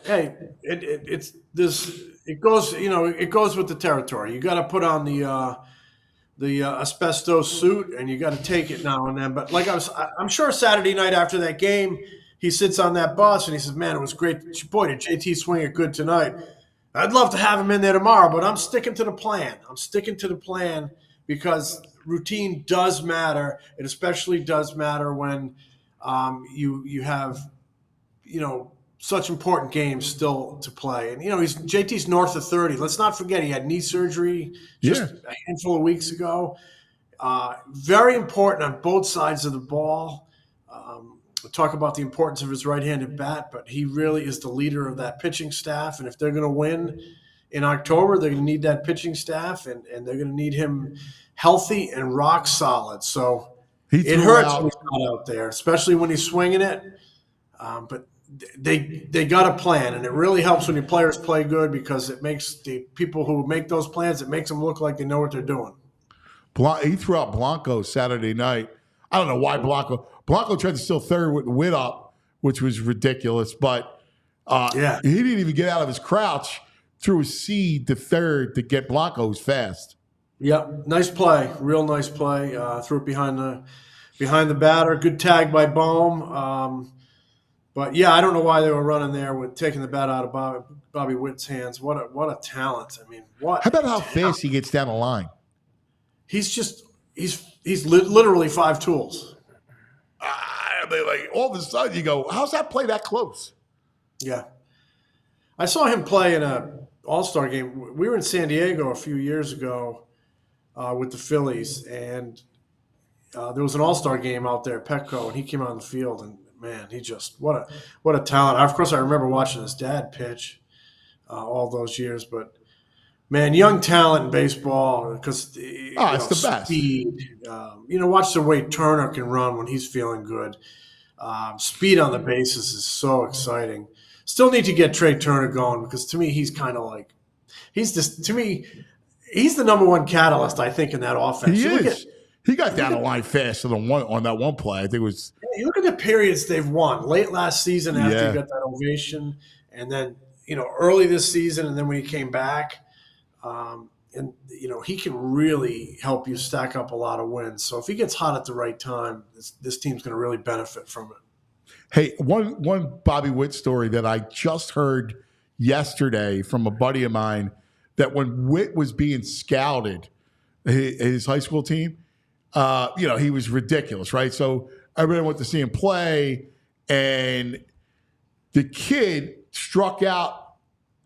Hey, it goes with the territory. You got to put on the asbestos suit, and you got to take it now and then. But like I'm sure Saturday night after that game, he sits on that bus and he says, "Man, it was great. Boy, did JT swing it good tonight. I'd love to have him in there tomorrow, but I'm sticking to the plan. Because routine does matter. It especially does matter when you have, such important games still to play. And, JT's north of 30. Let's not forget he had knee surgery just a handful of weeks ago. Very important on both sides of the ball. We'll talk about the importance of his right-handed bat, but he really is the leader of that pitching staff. And if they're going to win in October, they're going to need that pitching staff, and they're going to need him healthy and rock solid. So it hurts when he's not out there, especially when he's swinging it. But they got a plan, and it really helps when your players play good because it makes the people who make those plans, it makes them look like they know what they're doing. He threw out Blanco Saturday night. I don't know why Blanco tried to steal third with Witt up, which was ridiculous. But he didn't even get out of his crouch, threw a seed to third to get Blanco's fast. Yep, nice play, real nice play. Threw it behind the batter. Good tag by Bohm. But yeah, I don't know why they were running there with taking the bat out of Bobby Witt's hands. What a talent! I mean, what? How about how fast he gets down the line? He's literally five tools. Like all of a sudden you go, how's that play that close? Yeah, I saw him play in a All-Star game. We were in San Diego a few years ago with the Phillies, and there was an All-Star game out there at Petco, and he came on the field, and man, he just what a talent. Of course, I remember watching his dad pitch all those years, but man, young talent in baseball because it's the best. Speed. Watch the way Turner can run when he's feeling good. Speed on the bases is so exciting. Still need to get Trey Turner going because to me he's kind of like he's the number one catalyst I think in that offense. He is. He got down the line faster than on that one play. I think it was. You look at the periods they've won late last season after he got that ovation, and then early this season, and then when he came back. He can really help you stack up a lot of wins. So if he gets hot at the right time, this team's going to really benefit from it. Hey, one Bobby Witt story that I just heard yesterday from a buddy of mine, that when Witt was being scouted, his high school team, he was ridiculous, right? So everybody went to see him play, and the kid struck out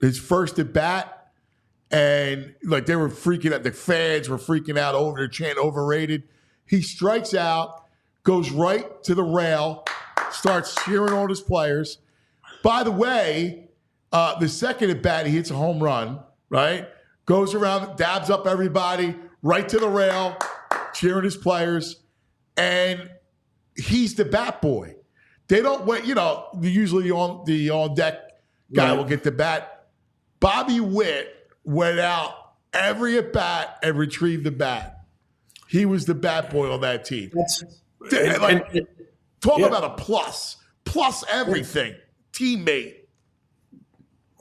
his first at bat. And like they were freaking out, the fans were freaking out over their chant, overrated. He strikes out, goes right to the rail, starts cheering on his players. By the way, the second at bat, he hits a home run, right? Goes around, dabs up everybody, right to the rail, cheering his players. And he's the bat boy. They don't wait, usually the on deck guy will get the bat. Bobby Witt went out every at bat and retrieved the bat. He was the bat boy on that team. Talk about a plus everything. Teammate.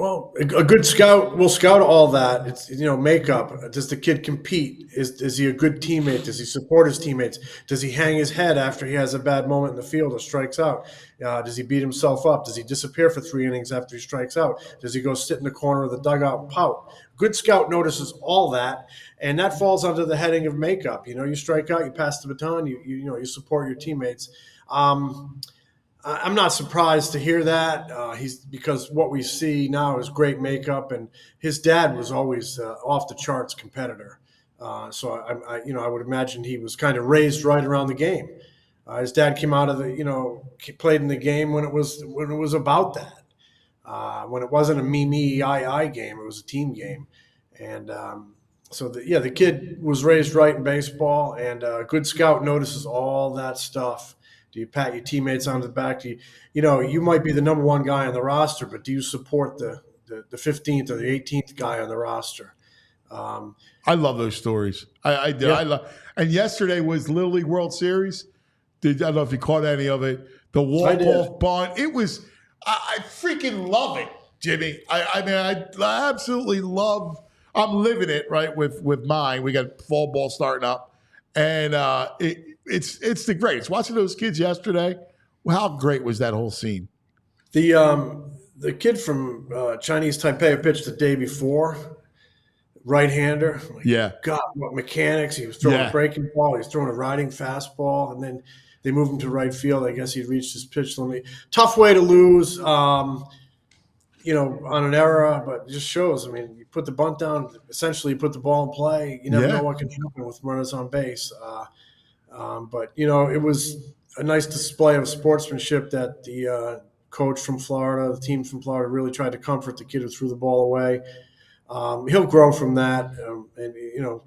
Well, a good scout will scout all that. It's makeup. Does the kid compete? Is he a good teammate? Does he support his teammates? Does he hang his head after he has a bad moment in the field or strikes out? Does he beat himself up? Does he disappear for 3 innings after he strikes out? Does he go sit in the corner of the dugout and pout? Good scout notices all that, and that falls under the heading of makeup. You strike out, you pass the baton, you support your teammates. I'm not surprised to hear that. Because what we see now is great makeup, and his dad was always off the charts competitor. So I would imagine he was kind of raised right around the game. His dad came out of played in the game when it was about that. When it wasn't a me I game, it was a team game, and so the kid was raised right in baseball, and a good scout notices all that stuff. Do you pat your teammates on the back? You might be the number one guy on the roster, but do you support the 15th or the 18th guy on the roster? I love those stories. I do. Yeah. And yesterday was Little League World Series. I don't know if you caught any of it. The walk-off bunt. It was. I freaking love it, Jimmy. I absolutely love. I'm living it right with mine. We got fall ball starting up, and it's the greatest. Watching those kids yesterday, how great was that whole scene? The kid from Chinese Taipei pitched the day before, right-hander. God, what mechanics! He was throwing a breaking ball. He was throwing a riding fastball, and then they moved him to right field. I guess he'd reached his pitch limit. Tough way to lose, on an error, but it just shows. You put the bunt down. Essentially, you put the ball in play. You never know what can happen with runners on base. But it was a nice display of sportsmanship that the coach from Florida, the team from Florida, really tried to comfort the kid who threw the ball away. He'll grow from that, and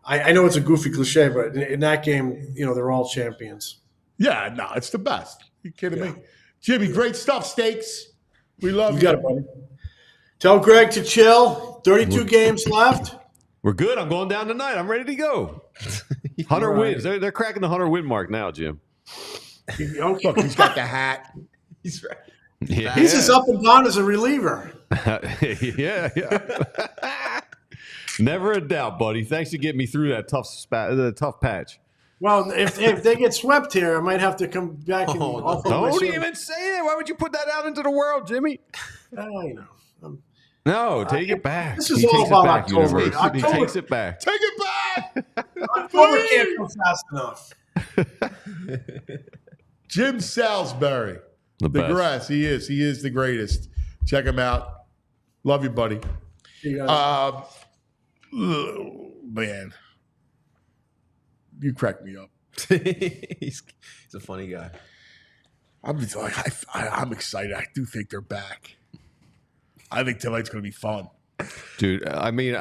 I know it's a goofy cliche, but in that game, they're all champions. Yeah, no, it's the best. You kidding me, Jimmy? Great stuff, Steaks. We love you. You got it, buddy. Tell Greg to chill. 32 games left. We're good. I'm going down tonight. I'm ready to go. 100 wins. They're cracking the 100 win mark now, Jim. Look, he's got the hat. He's right. Yeah. He's as up and down as a reliever. yeah. Never a doubt, buddy. Thanks for getting me through that tough patch. Well, if they get swept here, I might have to come back and don't even say it. Why would you put that out into the world, Jimmy? No, take it back. This is all about October. He takes it back. Take it back. October can't go fast enough. Jim Salisbury, the grass. He is the greatest. Check him out. Love you, buddy. Man, you crack me up. He's a funny guy. I'm excited. I do think they're back. I think tonight's going to be fun. Dude, I think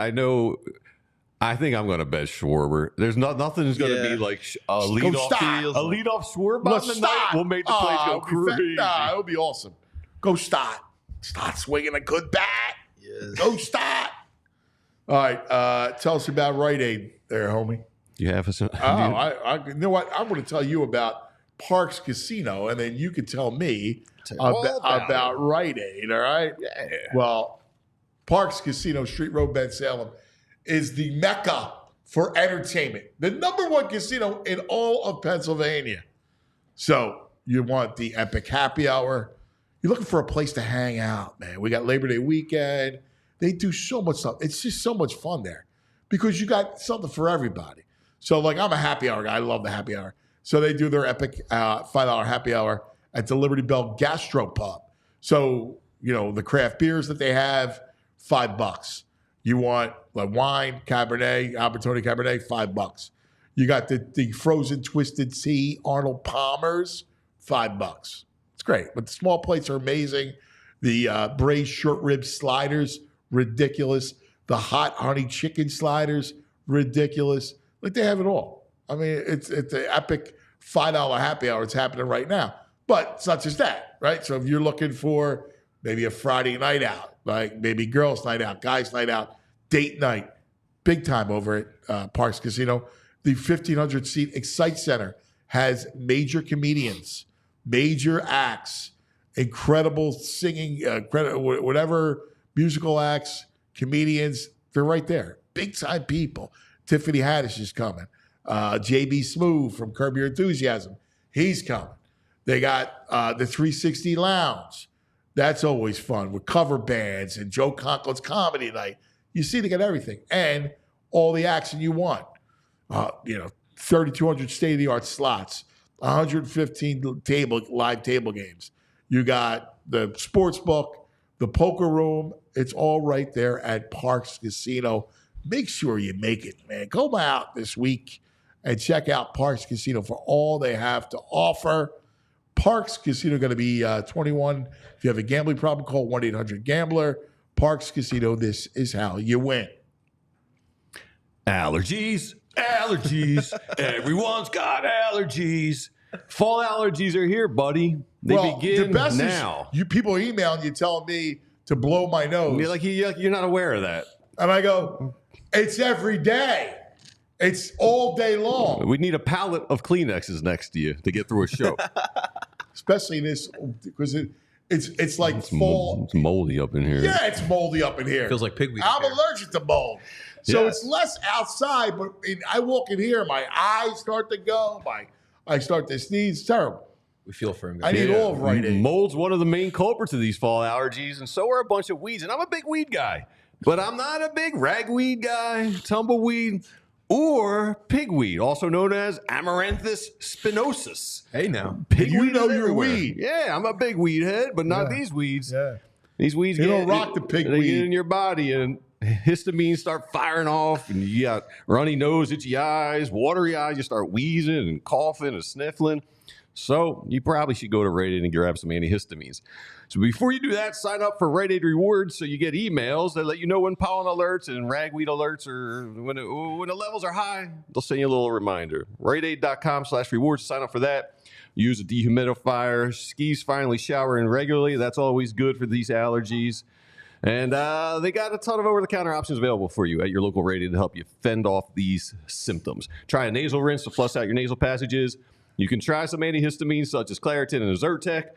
I'm going to bet Schwarber. There's nothing's going to be like a leadoff Schwarber on the night. We'll make the place go crazy. It'll be awesome. Go Stott. Start swinging a good bat. Yes. Go Stott. All right. Tell us about Rite Aid there, homie. You have us. You know what? I'm going to tell you about Parks Casino, and then you can tell me about Rite Aid, all right? Yeah. Well, Parks Casino, Street Road, Ben Salem, is the mecca for entertainment. The number one casino in all of Pennsylvania. So you want the epic happy hour. You're looking for a place to hang out, man. We got Labor Day weekend. They do so much stuff. It's just so much fun there because you got something for everybody. So, like, I'm a happy hour guy. I love the happy hour. So they do their epic $5 happy hour at the Liberty Bell Gastropub. So, the craft beers that they have, $5. You want like wine, Cabernet, Albertoni Cabernet, $5. You got the frozen twisted tea, Arnold Palmer's, $5. It's great. But the small plates are amazing. The braised short rib sliders, ridiculous. The hot honey chicken sliders, ridiculous. Like, they have it all. I mean, it's an epic $5 happy hour. It's happening right now. But it's not just that, right? So if you're looking for maybe a Friday night out, like maybe girls' night out, guys' night out, date night, big time over at Parks Casino. The 1,500-seat Excite Center has major comedians, major acts, incredible singing, whatever musical acts, comedians, they're right there. Big time people. Tiffany Haddish is coming. JB Smoove from Curb Your Enthusiasm, he's coming. They got the 360 Lounge. That's always fun with cover bands and Joe Conklin's comedy night. You see, they got everything and all the action you want. 3,200 state-of-the-art slots, 115 live table games. You got the sports book, the poker room. It's all right there at Parks Casino. Make sure you make it, man. Go out this week and check out Parks Casino for all they have to offer. Parks Casino going to be 21. If you have a gambling problem, call 1-800-GAMBLER. Parks Casino, this is how you win. Allergies. Everyone's got allergies. Fall allergies are here, buddy. They begin the best now. Is you people are emailing you telling me to blow my nose. You're like, you're not aware of that. And I go, it's every day. It's all day long. We need a pallet of Kleenexes next to you to get through a show. Especially this, because it's like fall. It's moldy up in here. Yeah, it's moldy up in here. Feels like pigweed. I'm allergic to mold. So it's less outside, but I walk in here, my eyes start to go. I start to sneeze. It's terrible. We feel for him. I need all of Rite Aid. Mold's one of the main culprits of these fall allergies, and so are a bunch of weeds. And I'm a big weed guy, but I'm not a big ragweed guy, tumbleweed, or pigweed, also known as Amaranthus spinosus. Hey, now. Pigweed You know is your everywhere. weed. Yeah, I'm a big weed head, but not these weeds. Yeah. These weeds You don't rock the pigweed. They get in your body, and histamines start firing off, and you got runny nose, itchy eyes, watery eyes. You start wheezing and coughing and sniffling. So you probably should go to Rite Aid and grab some antihistamines. So before you do that, sign up for Rite Aid Rewards so you get emails that let you know when pollen alerts and ragweed alerts or when the levels are high. They'll send you a little reminder. RiteAid.com/rewards to sign up for that. Use a dehumidifier. Skis finally showering regularly. That's always good for these allergies. And they got a ton of over-the-counter options available for you at your local Rite Aid to help you fend off these symptoms. Try a nasal rinse to flush out your nasal passages. You can try some antihistamines such as Claritin and Zyrtec.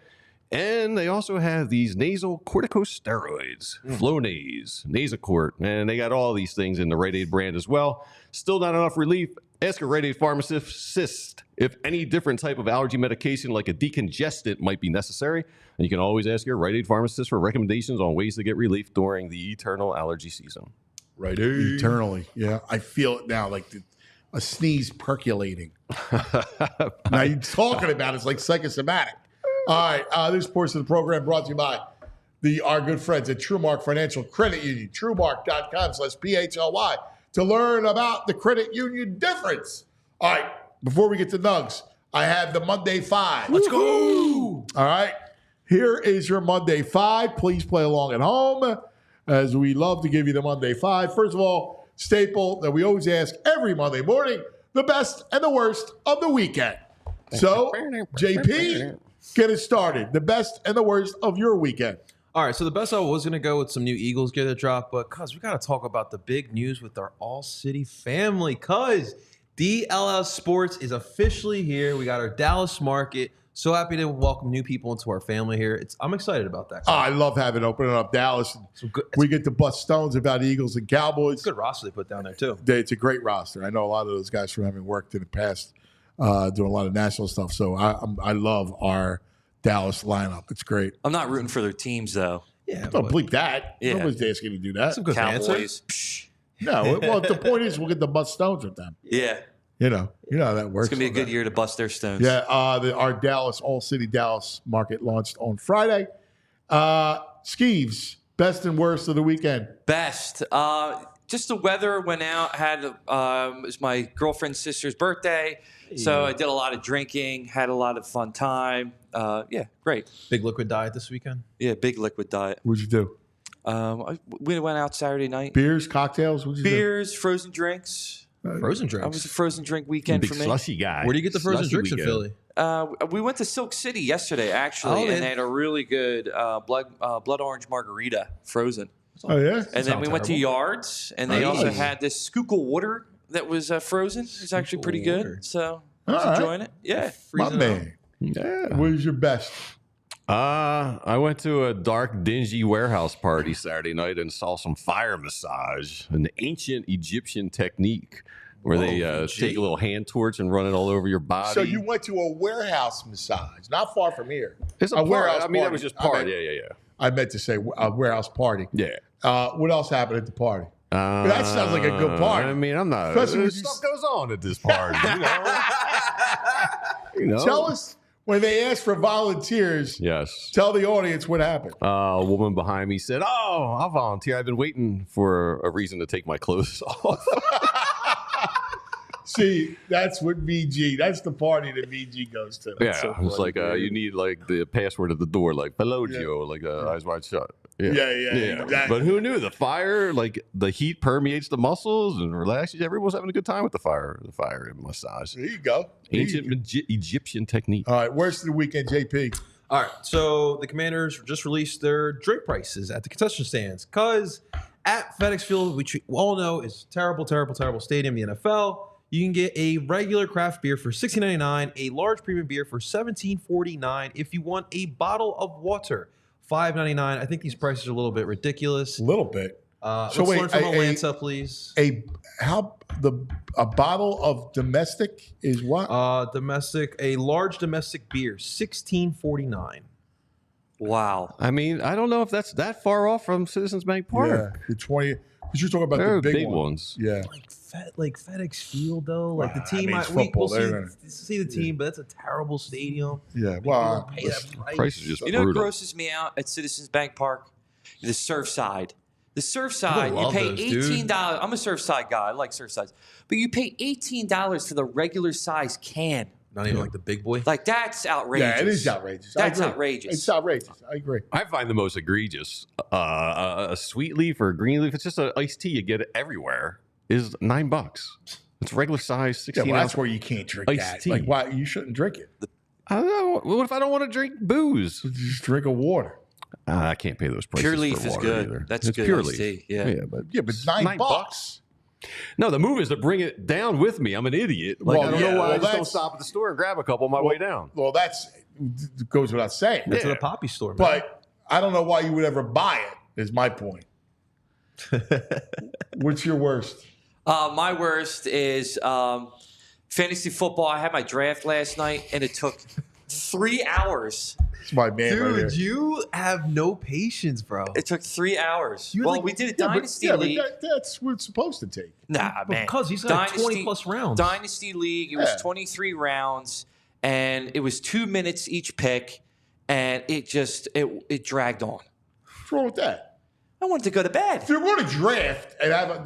And they also have these nasal corticosteroids, Flonase, Nasacort, and they got all these things in the Rite Aid brand as well. Still not enough relief? Ask a Rite Aid pharmacist if any different type of allergy medication like a decongestant might be necessary. And you can always ask your Rite Aid pharmacist for recommendations on ways to get relief during the eternal allergy season. Rite Aid. Eternally. Yeah, I feel it now, like a sneeze percolating. Now you're talking about it's like psychosomatic. All right, this portion of the program brought to you by our good friends at TrueMark Financial Credit Union, TrueMark.com/PHLY to learn about the credit union difference. All right, before we get to Nugs, I have the Monday Five. Let's go. All right, here is your Monday Five. Please play along at home as we love to give you the Monday Five. First of all, staple that we always ask every Monday morning, the best and the worst of the weekend. So, JP, get it started. The best and the worst of your weekend. All right, so the best I was going to go with some new Eagles gear that dropped, but cuz we got to talk about the big news with our All-City family, cuz DLS Sports is officially here. We got our Dallas market. So happy to welcome new people into our family here. I'm excited about that. I love having opening up Dallas. We get to bust stones about Eagles and Cowboys. It's a good roster they put down there, too. It's a great roster. I know a lot of those guys from having worked in the past doing a lot of national stuff. So I love our Dallas lineup. It's great. I'm not rooting for their teams, though. Yeah, Don't bleep that. Yeah. Nobody's asking you to do that. some good Cowboys. answers. Psh. No, well, the point is we'll get to bust stones with them. Yeah. You know how that works. It's going to be a good year to bust their stones. Yeah, our Dallas, All-City Dallas market launched on Friday. Skeeves, best and worst of the weekend. Best. Just the weather went out. It was my girlfriend's sister's birthday. So I did a lot of drinking, had a lot of fun time. Yeah, great. Big liquid diet this weekend. Yeah, big liquid diet. What'd you do? We went out Saturday night. Beers, cocktails? What'd you Beers, frozen drinks. Frozen It was a drinks. frozen drink weekend Big for me. slushy guy. Where do you get the frozen Slushy drinks in weekend. Philly? We went to Silk City yesterday, actually, Oh, man. and they had a really good blood orange margarita frozen. Oh, yeah? And then Sound we went to terrible. Yards, and they also Nice. had this Schuylkill water that was frozen. It was actually pretty Schuylkill good. water. So I was All right. enjoying it. Yeah. My Freezing man. Yeah. What is your best? I went to a dark, dingy warehouse party Saturday night and saw some fire massage, an ancient Egyptian technique where they take a little hand torch and run it all over your body. So you went to a warehouse massage, not far from here. It's a warehouse party. I mean, that party. was just party. Yeah. I meant to say a warehouse party. Yeah. What else happened at the party? That sounds like a good party. I mean, I'm not. Especially when Stuff goes on at this party. Tell us when they ask for volunteers. Yes. Tell the audience what happened. A woman behind me said, "Oh, I'll volunteer. I've been waiting for a reason to take my clothes off." See, that's what VG. That's the party that VG goes to. Yeah, so it's like you need like the password at the door, like "Hello, Joe," like eyes wide shut. Yeah. Exactly. But who knew the fire? Like the heat permeates the muscles and relaxes. Everyone's having a good time with the fire massage. There you go. Ancient Egyptian technique. All right, worst of the weekend, JP. All right, so the Commanders just released their drink prices at the concession stands because at FedEx Field, which we all know is terrible stadium in the NFL. You can get a regular craft beer for $16.99, a large premium beer for $17.49. If you want a bottle of water, $5.99. I think these prices are a little bit ridiculous. A little bit. Let's learn from Atlanta, please. A bottle of domestic is what? A large domestic beer, $16.49. Wow. I mean, I don't know if that's that far off from Citizens Bank Park. Yeah, the 20. Because you're talking about They're the big ones. Yeah. Like FedEx Field though, like the team. I mean, we'll see the team, but that's a terrible stadium. Yeah, well, pay that price is just You know what brutal. grosses me out at Citizens Bank Park? The Surfside. The Surfside, you love pay those, $18. I'm a Surfside guy. I like Surfsides. But you pay $18 for the regular size can. Not even like the big boy. Like, that's outrageous. Yeah, it is outrageous. That's I agree. outrageous. It's outrageous. I agree. I find the most egregious a sweet leaf or a green leaf. It's just an iced tea. You get it everywhere. Is $9. It's regular size 16 Yeah, well, ounce. that's where you can't drink iced that. tea. Like, why you shouldn't drink it? I don't know. What if I don't want to drink booze? Just drink a water. I can't pay those prices. Pure leaf for is water good. either. That's it's good pure iced leaf. tea, yeah. but $9. No, the move is to bring it down with me. I'm an idiot. Like, Well, I don't yeah, know why well, I just don't that's- stop at the store and grab a couple on my way down. Well, that's goes without saying. That's at a poppy store, man. But I don't know why you would ever buy it. Is my point. What's your worst? My worst is fantasy football. I had my draft last night, and it took 3 hours. It's my man right here. Dude, you have no patience, bro. It took 3 hours. You Well, like- we did a Yeah, Dynasty but League. that's what it's supposed to take. Nah, man. Because he's got 20 plus rounds. Dynasty League, it was Yeah. 23 rounds, and it was 2 minutes each pick, and it dragged on. What's wrong with that? I wanted to go to bed. If you're going to draft and have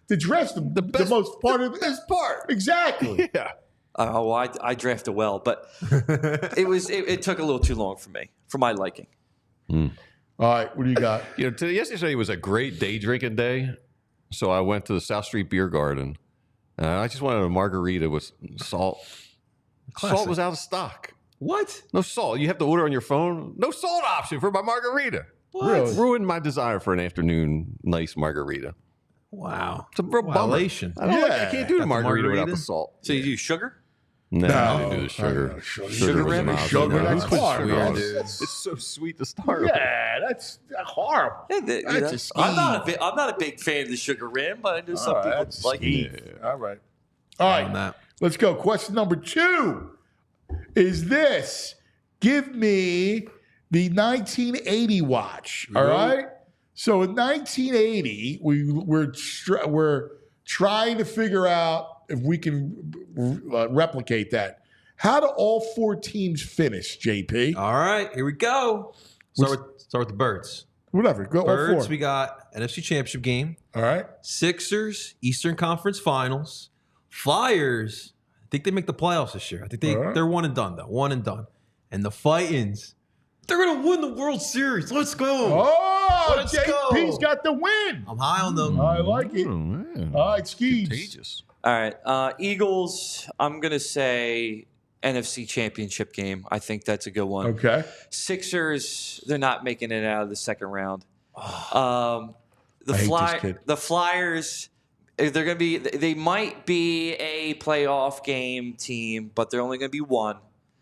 the draft's the most part of the best part. Exactly. Yeah. Oh, well, I drafted well, but it took a little too long for me, for my liking. All right, what do you got? Yesterday was a great day drinking day. So I went to the South Street Beer Garden. I just wanted a margarita with salt. Classic. Salt was out of stock. What? No salt. You have to order on your phone. No salt option for my margarita. What? Really? Ruined my desire for an afternoon nice margarita. Wow. It's a real bummer. Violation. I don't like, I Yeah. can't do the Got the margarita without margarita? the salt. So you do sugar? No, I didn't do the sugar. no, sugar. Sugar was rim? an option. Sugar, No, that's who puts hard, sugar man. on it? That's- It's so sweet to start with. Yeah, that's horrible. That's a I'm not a big fan of the sugar rim, but I know some people that's like scheme. it. All right. All On right. that. Let's go. Question number 2 is this. Give me the 1980 watch. All right. So in 1980, we're trying to figure out if we can replicate that. How do all 4 teams finish, JP? All right, here we go. Start with the Birds. Whatever. Go all Birds, 4. we got NFC Championship game. All right. Sixers, Eastern Conference Finals. Flyers, I think they make the playoffs this year. I think All right. they're one and done, though. One and done. And the Fightins, they're going to win the World Series. Let's go. Oh, Let's JP's go. got the win. I'm high on them. I like it. Oh, man. All right, Skis. Contagious. All right, Eagles. I'm gonna say NFC Championship game. I think that's a good one. Okay. Sixers. They're not making it out of the second round. The I hate this kid. The Flyers. They're gonna be. They might be a playoff game team, but they're only gonna be one.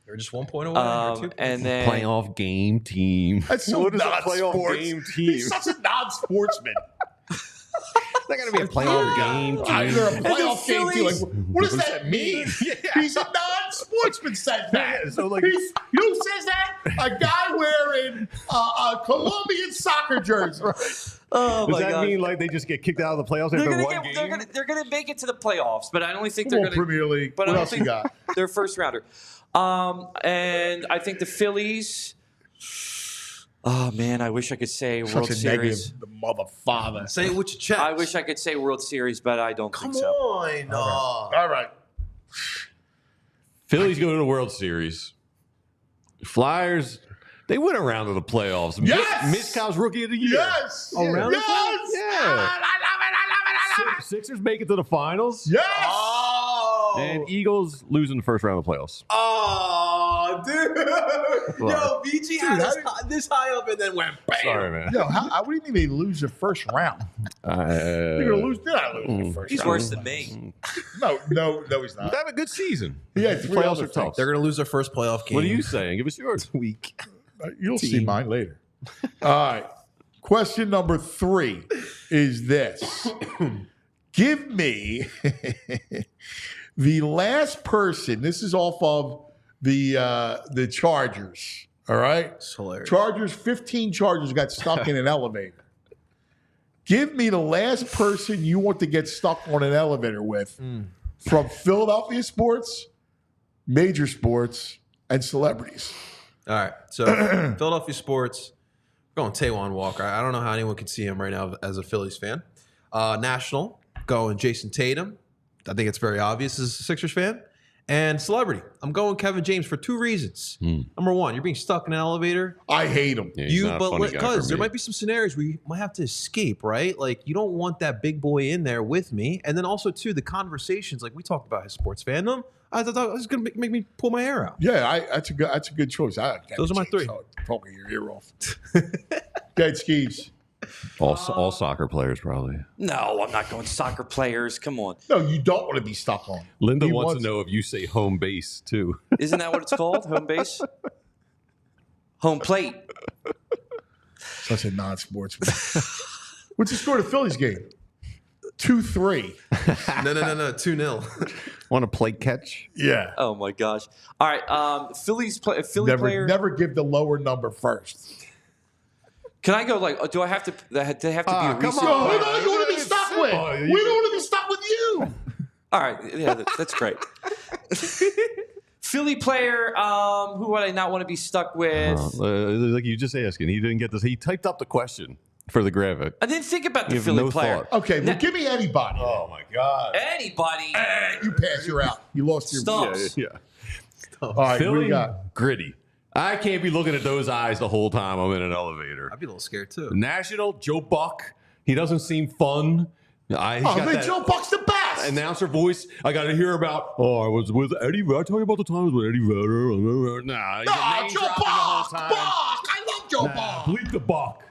They're just 1 point away. Or 2 points. And then Playoff game team. That's so What is a non-sports. playoff game team? He's such a non-sportsman. They're going to be a playoff game team. They're a playoff game team. Like, what does that mean? He's a non-sportsman, said that. So, like, Who says that? A guy wearing a Colombian soccer jersey. oh Does my that God. mean like they just get kicked out of the playoffs after one game? They're gonna make it to the playoffs, but I don't think Come they're on, gonna. Premier League. But What I don't else you think got? they're first rounder. And I think the Phillies. Oh man, I wish I could say World Such a Series. negative, the mother father. Say it with your chest. I wish I could say World Series, but I don't Come think so. on. All right. Phillies go to the World Series. Flyers, they went around to the playoffs. Yes! Mizkow's Rookie of the Year. Yes. Around the yes. Yeah. I love it. Sixers make it to the finals. Yes. Oh. And Eagles lose in the first round of the playoffs. Oh, dude. What? Yo, BG had us this high up and then went bam. Sorry, man. Yo, what do you mean they lose the first round? They're going to lose. They're not losing the first He's round. worse than me. No, he's not. They have a good season. Yeah, three Playoffs other are tough. things. They're going to lose their first playoff game. What are you saying? Give us yours. Week. You'll see mine later. All right. Question number 3 is this. Give me the last person. This is off of the Chargers. All right? It's hilarious. Chargers, 15 Chargers got stuck in an elevator. Give me the last person you want to get stuck on an elevator with from Philadelphia sports, major sports, and celebrities. All right. So, Philadelphia sports, going Taijuan Walker. I don't know how anyone could see him right now as a Phillies fan. National, going Jason Tatum. I think it's very obvious as a Sixers fan. And celebrity, I'm going Kevin James for 2 reasons. Number 1, you're being stuck in an elevator. I hate him. Yeah, he's not a funny guy for Because there me. might be some scenarios where you might have to escape, right? Like, you don't want that big boy in there with me. And then also, too, the conversations, like we talked about his sports fandom, I thought it was going to make me pull my hair out. Yeah, that's a good choice. Those are my 3. Talking your ear off. Good Skeeves. All soccer players, probably. No, I'm not going soccer players. Come on. No, you don't want to be stuck on. Linda He wants to know if you say home base, too. Isn't that what it's called? Home base? Home plate. Such a non-sportsman. What's the score of the Phillies game? 2-3. No, 2-0. Want a plate catch? Yeah. Oh my gosh. All right. Philly player. Never give the lower number first. Can I go like? Do I have to? They have to be a come recent. No, player? we don't want to be stuck with. We don't want to be stuck with you. All right. Yeah, that's great. Philly player. Who would I not want to be stuck with? Like you just asking. He didn't get this. He typed up the question for the graphic. I didn't think about the You have Philly no player. thought. Okay, well, give me anybody. Oh, my God. Anybody? You pass, you're out. You lost your Stumps. Yeah. All right, what do Philly, you got? gritty. I can't be looking at those eyes the whole time I'm in an elevator. I'd be a little scared, too. National, Joe Buck. He doesn't seem fun. He's got that Joe Buck's the best. announcer voice. I got to hear about, I was with Eddie. I tell you about the times with Eddie Vedder. Nah, he's Joe Buck. I love Joe Buck. Bleep the Buck.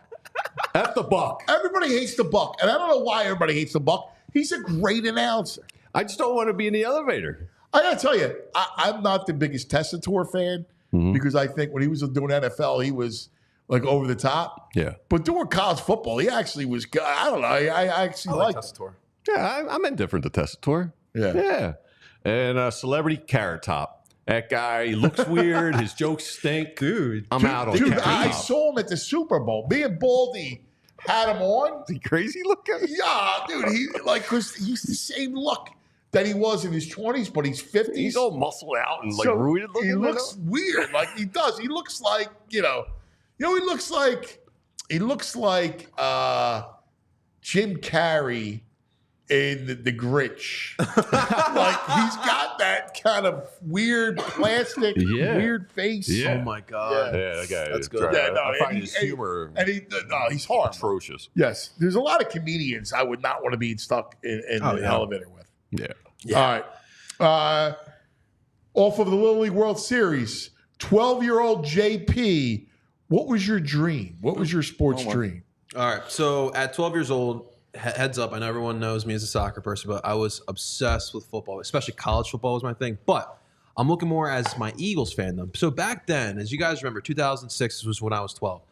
F the Buck. Everybody hates the Buck, and I don't know why everybody hates the Buck. He's a great announcer. I just don't want to be in the elevator. I gotta tell you, I'm not the biggest Tessitore fan because I think when he was doing NFL, he was like over the top. Yeah. But doing college football, he actually was good. I don't know. I actually like Tessitore. Yeah, I'm indifferent to Tessitore. Yeah. Yeah. And celebrity Carrot Top. That guy, he looks weird. His jokes stink. Dude. I'm out on Dude, Carrot I Top. saw him at the Super Bowl. Me and Baldy had him on. Is he crazy looking? Yeah, dude. Because he's the same look that he was in his 20s, but he's 50s. He's all muscled out and like So roided looking. He looks weird. Like he does. He looks like, he looks like Jim Carrey in the Grinch. Like he's got that kind of weird plastic, weird face. Yeah. Oh, my God. Yeah, that guy. That's is good. dry. Yeah, no, I find and his he- humor He's hard. atrocious. Yes. There's a lot of comedians I would not want to be stuck in an elevator with. Yeah. All right. Off of the Little League World Series, 12-year-old JP, what was your dream? What was your sports dream? All right. So at 12 years old, heads up, I know everyone knows me as a soccer person, but I was obsessed with football, especially college football was my thing. But I'm looking more as my Eagles fandom. So back then, as you guys remember, 2006 was when I was 12.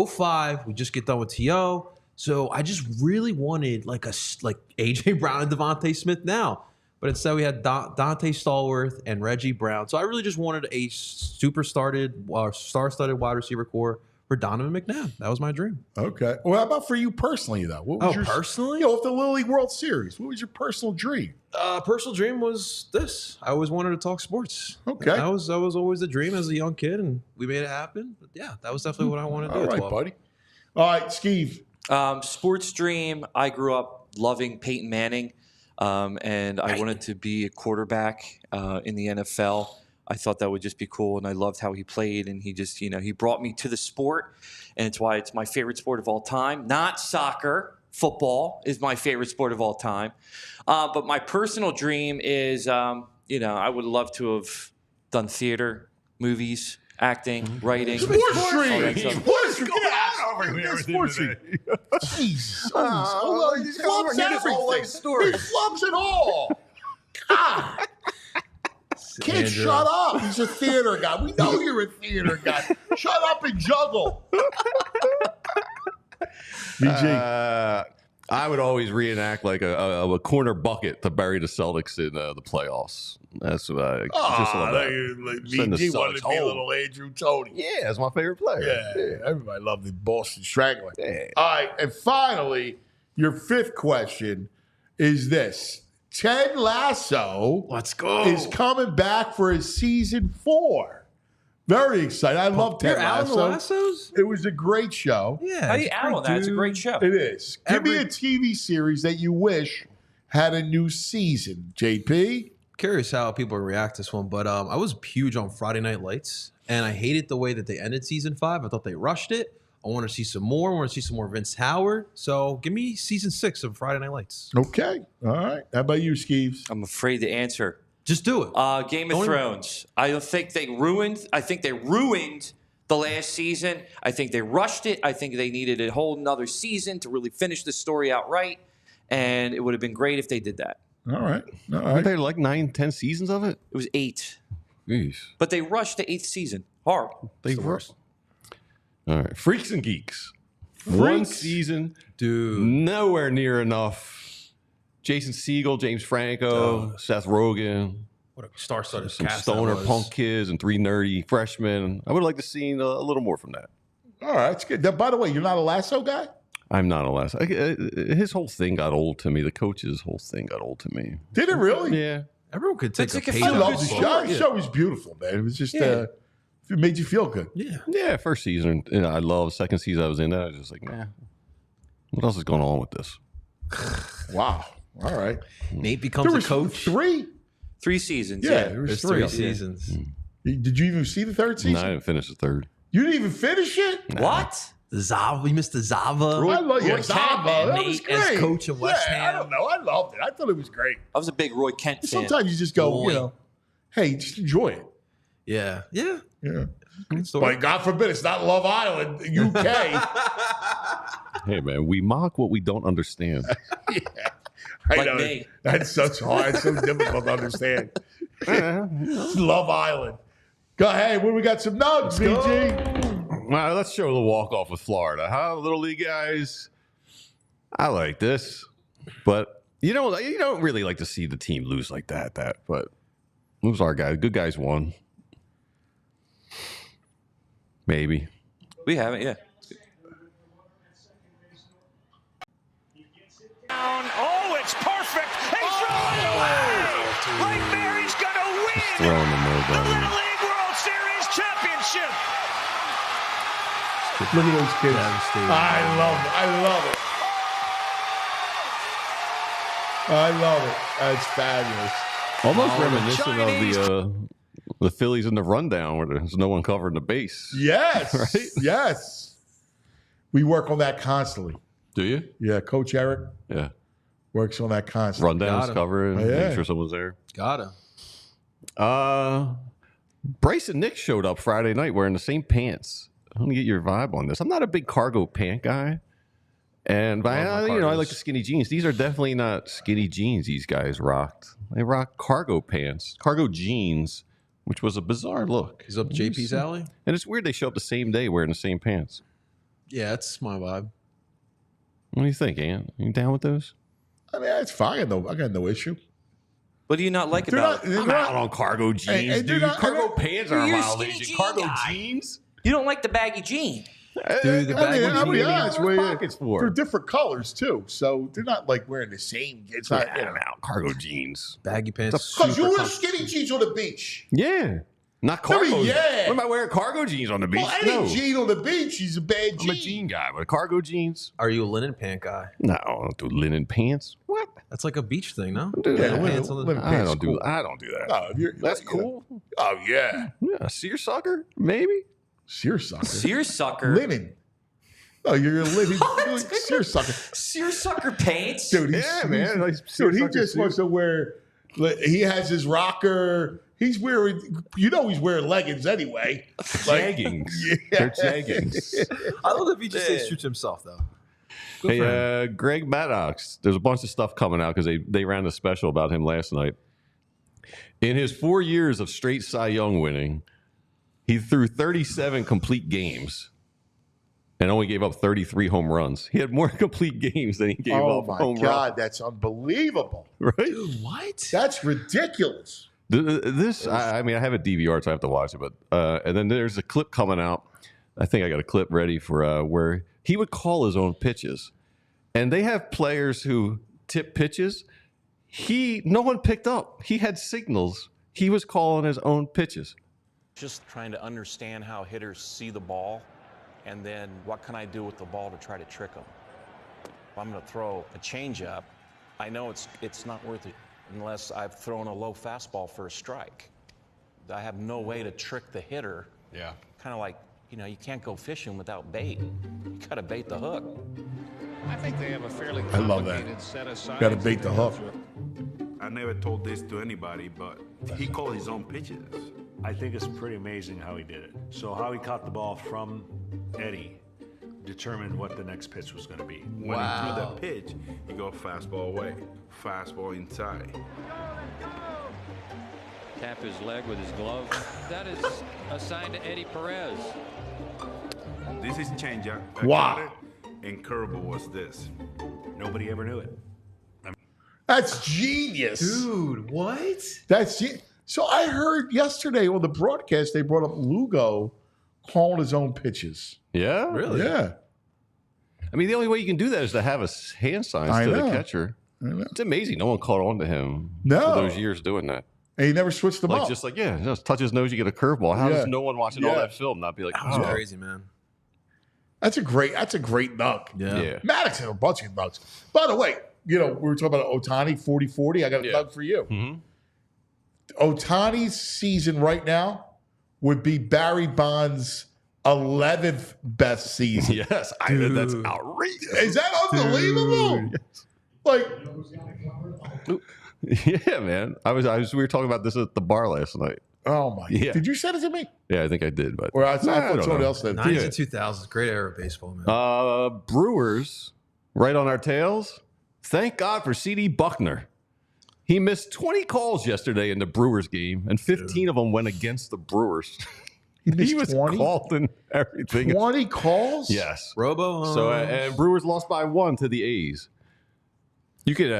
05, we just get done with T.O. So I just really wanted like A.J. Brown and Devontae Smith now. But instead we had Dante Stallworth and Reggie Brown. So I really just wanted a star-studded wide receiver core for Donovan McNabb. That was my dream. Okay. Well, how about for you personally, though? What was personally? With the Little League World Series, what was your personal dream? Personal dream was this. I always wanted to talk sports. Okay. That was always the dream as a young kid, and we made it happen. But yeah, that was definitely what I wanted to do. All right, buddy. All right, Steve. Sports dream, I grew up loving Peyton Manning, and I wanted to be a quarterback in the NFL. I thought that would just be cool, and I loved how he played, and he just, he brought me to the sport, and it's why it's my favorite sport of all time. Not soccer. Football is my favorite sport of all time. But my personal dream is, I would love to have done theater, movies, acting, writing. Sports dream. Sports dream. Get out over here. Sports dream. Jeez. He he's flubs gonna hear this whole life everything. story. He flubs it all. God. Kid, shut up. He's a theater guy. We know you're a theater guy. Shut up and juggle. BG. I would always reenact like a corner bucket to bury the Celtics in the playoffs. That's what I just love that. BG wanted to be a little Andrew Toney. Yeah, that's my favorite player. Yeah, everybody loved the Boston Strangler. Yeah. All right, and finally, your fifth question is this. Ted Lasso is coming back for his season 4. Very excited. I love Ted Lasso. Lassos? It was a great show. Yeah. How do you out that? It's a great show. It is. Give me a TV series that you wish had a new season, JP. Curious how people react to this one, but I was huge on Friday Night Lights, and I hated the way that they ended season 5. I thought they rushed it. I want to see some more. I want to see some more Vince Howard. So give me season 6 of Friday Night Lights. Okay. All right. How about you, Skeeves? I'm afraid to answer. Just do it. Game of Thrones. I think they ruined the last season. I think they rushed it. I think they needed a whole another season to really finish the story out right. And it would have been great if they did that. All right. All Weren't right. there like 9-10 seasons of it? It was 8. Jeez. But they rushed the 8th season. Hard. They were. All right. Freaks and Geeks. One season. Dude. Nowhere near enough. Jason Segel, James Franco, Seth Rogen. What a star-studded Some cast stoner that was. punk kids and 3 nerdy freshmen. I would like to see a little more from that. All right. It's good. Now, by the way, you're not a Lasso guy? I'm not a last. His whole thing got old to me. The coach's whole thing got old to me. Did it really? Yeah. Everyone could take It's a like a page I fun out love of the this show. book. The show was beautiful, man. It was just, it made you feel good. Yeah. Yeah, first season. I love second season I was in that. I was just like, nah. What else is going on with this? Wow. All right. Nate becomes a coach. 3? 3 seasons. Yeah, there was There's 3 3. seasons. Did you even see the third season? No, I didn't finish the third. You didn't even finish it? What? The Zava, we missed the Zava. I love Roy Zava. Kent That and was Nate as great. coach of West I Ham. don't know. I loved it. I thought it was great. I was a big Roy Kent fan. Sometimes you just go, hey, just enjoy it. Yeah. Yeah. Yeah. Good story. But God forbid it's not Love Island, UK. Hey, man, we mock what we don't understand. I Like know. me. That's so hard, so difficult to understand. Love Island. Go ahead. We got some nugs, BG. All right, let's show the walk-off with Florida. Huh, Little League guys? I like this. But you don't really like to see the team lose like that. But who's our guy? Good guys won. Maybe. We haven't, yeah. Oh, it's perfect. He's throwing away. Right there, he's going to win Throwing the the nobody. Little League World Series Championship. Look at those kids. Devastating. I love it. I love it. I love it. That's fabulous. Almost reminiscent of the Phillies in the rundown where there's no one covering the base. Yes. Right? Yes. We work on that constantly. Do you? Yeah, Coach Eric Yeah. works on that constantly. Rundowns, Got him. covering, Oh, yeah. make sure someone's there. Gotta. Bryce and Nick showed up Friday night wearing the same pants. I want to get your vibe on this. I'm not a big cargo pant guy. And I like the skinny jeans. These are definitely not skinny jeans these guys rocked. They rock cargo pants, cargo jeans which was a bizarre look. He's up JP's alley. And it's weird they show up the same day wearing the same pants. Yeah, that's my vibe. What do you think, Ant? You down with those? I mean, it's fine. I got no issue. What do you not like about it? I'm out on cargo jeans, dude. Cargo pants are a You're a violation. skinny Cargo jean guy. jeans? You don't like the baggy jean. Dude, the baggy I'll be jeans. honest with you. Pockets for? They're different colors too, so they're not like wearing the same. It's not. I'm out. Cargo jeans. Baggy pants. Because you super wear skinny jeans on the beach. Yeah. Not I cargo. mean, yeah. What am I wearing cargo jeans on the beach? Well, any No. jean on the beach, he's a bad jean. I'm a jean guy, but cargo jeans? Are you a linen pant guy? No, I don't do linen pants. What? That's like a beach thing, no? Do Yeah, that. pants on the- linen I pants don't do. cool. I don't do that. No, if you're, That's you know. cool. Oh yeah, Yeah, seersucker, maybe. seersucker. Seersucker. Linen. No, you're a linen seersucker. Seersucker pants. Dude, Yeah, man. Like Dude, he seersucker just suit. wants to wear. He has his rocker. He's wearing. You know, he's wearing leggings anyway. Jaggings. Yeah. They're jaggings. I love that BJ shoots himself, though. Good for him. Hey, Greg Maddox. There's a bunch of stuff coming out because they ran a special about him last night. In his 4 years of straight Cy Young winning, he threw 37 complete games and only gave up 33 home runs. He had more complete games than he gave Oh up my home God, runs. that's unbelievable. Right? Dude, what? That's ridiculous. This, I mean, I have a DVR, so I have to watch it. But and then there's a clip coming out. I think I got a clip ready for where he would call his own pitches, and they have players who tip pitches. No one picked up. He had signals. He was calling his own pitches. Just trying to understand how hitters see the ball, and then what can I do with the ball to try to trick them. If I'm going to throw a changeup, I know it's not worth it unless I've thrown a low fastball for a strike. I have no way to trick the hitter. Yeah. Kind of like, you can't go fishing without bait. You got to bait the hook. I think they have a fairly I love that. complicated set of signs. Got to bait the hook. I never told this to anybody, but he called his own pitches. I think it's pretty amazing how he did it. So how he caught the ball from Eddie determined what the next pitch was going to be. When he threw that pitch, he go fastball away, fastball inside. Tap his leg with his glove. That is assigned to Eddie Perez. This is changeup. Wow. And curveball was this. Nobody ever knew it. That's genius. Dude, what? That's so I heard yesterday on the broadcast they brought up Lugo calling his own pitches. Yeah? Really? Yeah. I mean, the only way you can do that is to have a hand signs I to know. the catcher. I know. It's amazing. No one caught on to him No. for those years doing that. And he never switched them up. Just touch his nose, you get a curveball. How Yeah. does no one watching all Yeah. that film not be like, That was crazy, man. That's a great nug. Yeah. Maddox had a bunch of nugs. By the way, we were talking about Ohtani 40-40. I got a Yeah. nug for you. Mhm. Ohtani's season right now would be Barry Bonds' 11th best season. Yes, that's outrageous. Is that unbelievable? Like, Yeah, man. We were talking about this at the bar last night. oh my! Yeah. Did you send it to me? Yeah, I think I did, but Or I I thought don't somebody know. else did. 90s and 2000s. Great era of baseball, man. Brewers, right on our tails. Thank God for C.D. Buckner. He missed 20 calls yesterday in the Brewers game, and 15 of them went against the Brewers. missed He was 20? called in everything. 20 calls? Yes. Robo. So and Brewers lost by 1 to the A's. You could,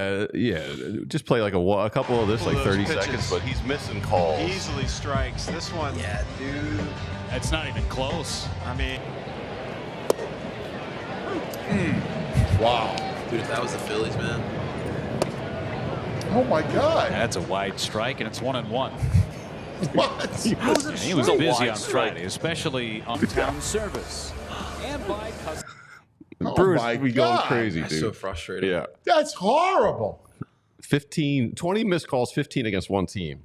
just play like a couple of this, like 30 seconds, but he's missing calls. Easily strikes. This one. Yeah, dude. It's not even close. I mean. Wow. Dude, if that was the Phillies, man. Oh my God. That's a wide strike, and it's 1-1. What? He was a busy wide on strike. Friday, especially on town service. And by Brewers, my we going God. crazy, That's dude. so frustrating. Yeah. That's horrible. 20 missed calls, 15 against one team.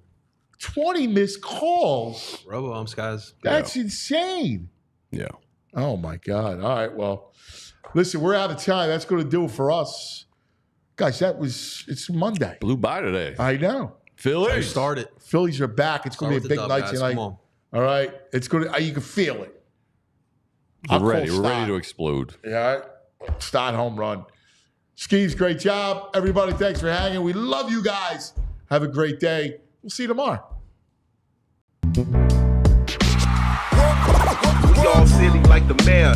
20 missed calls. Robo umps, guys. That's insane. Yeah. Oh my God. All right. Well, listen, we're out of time. That's going to do it for us. Guys, it's Monday. Blew by today. I know. Phillies. Start it. Phillies are back. It's going to be a big night guys. tonight. Come on. All right. It's going to, you can feel it. I'll We're ready. call We're ready Stott. to explode. Yeah. Stott home run. Skeeves, great job. Everybody, thanks for hanging. We love you guys. Have a great day. We'll see you tomorrow. We all silly like the mayor.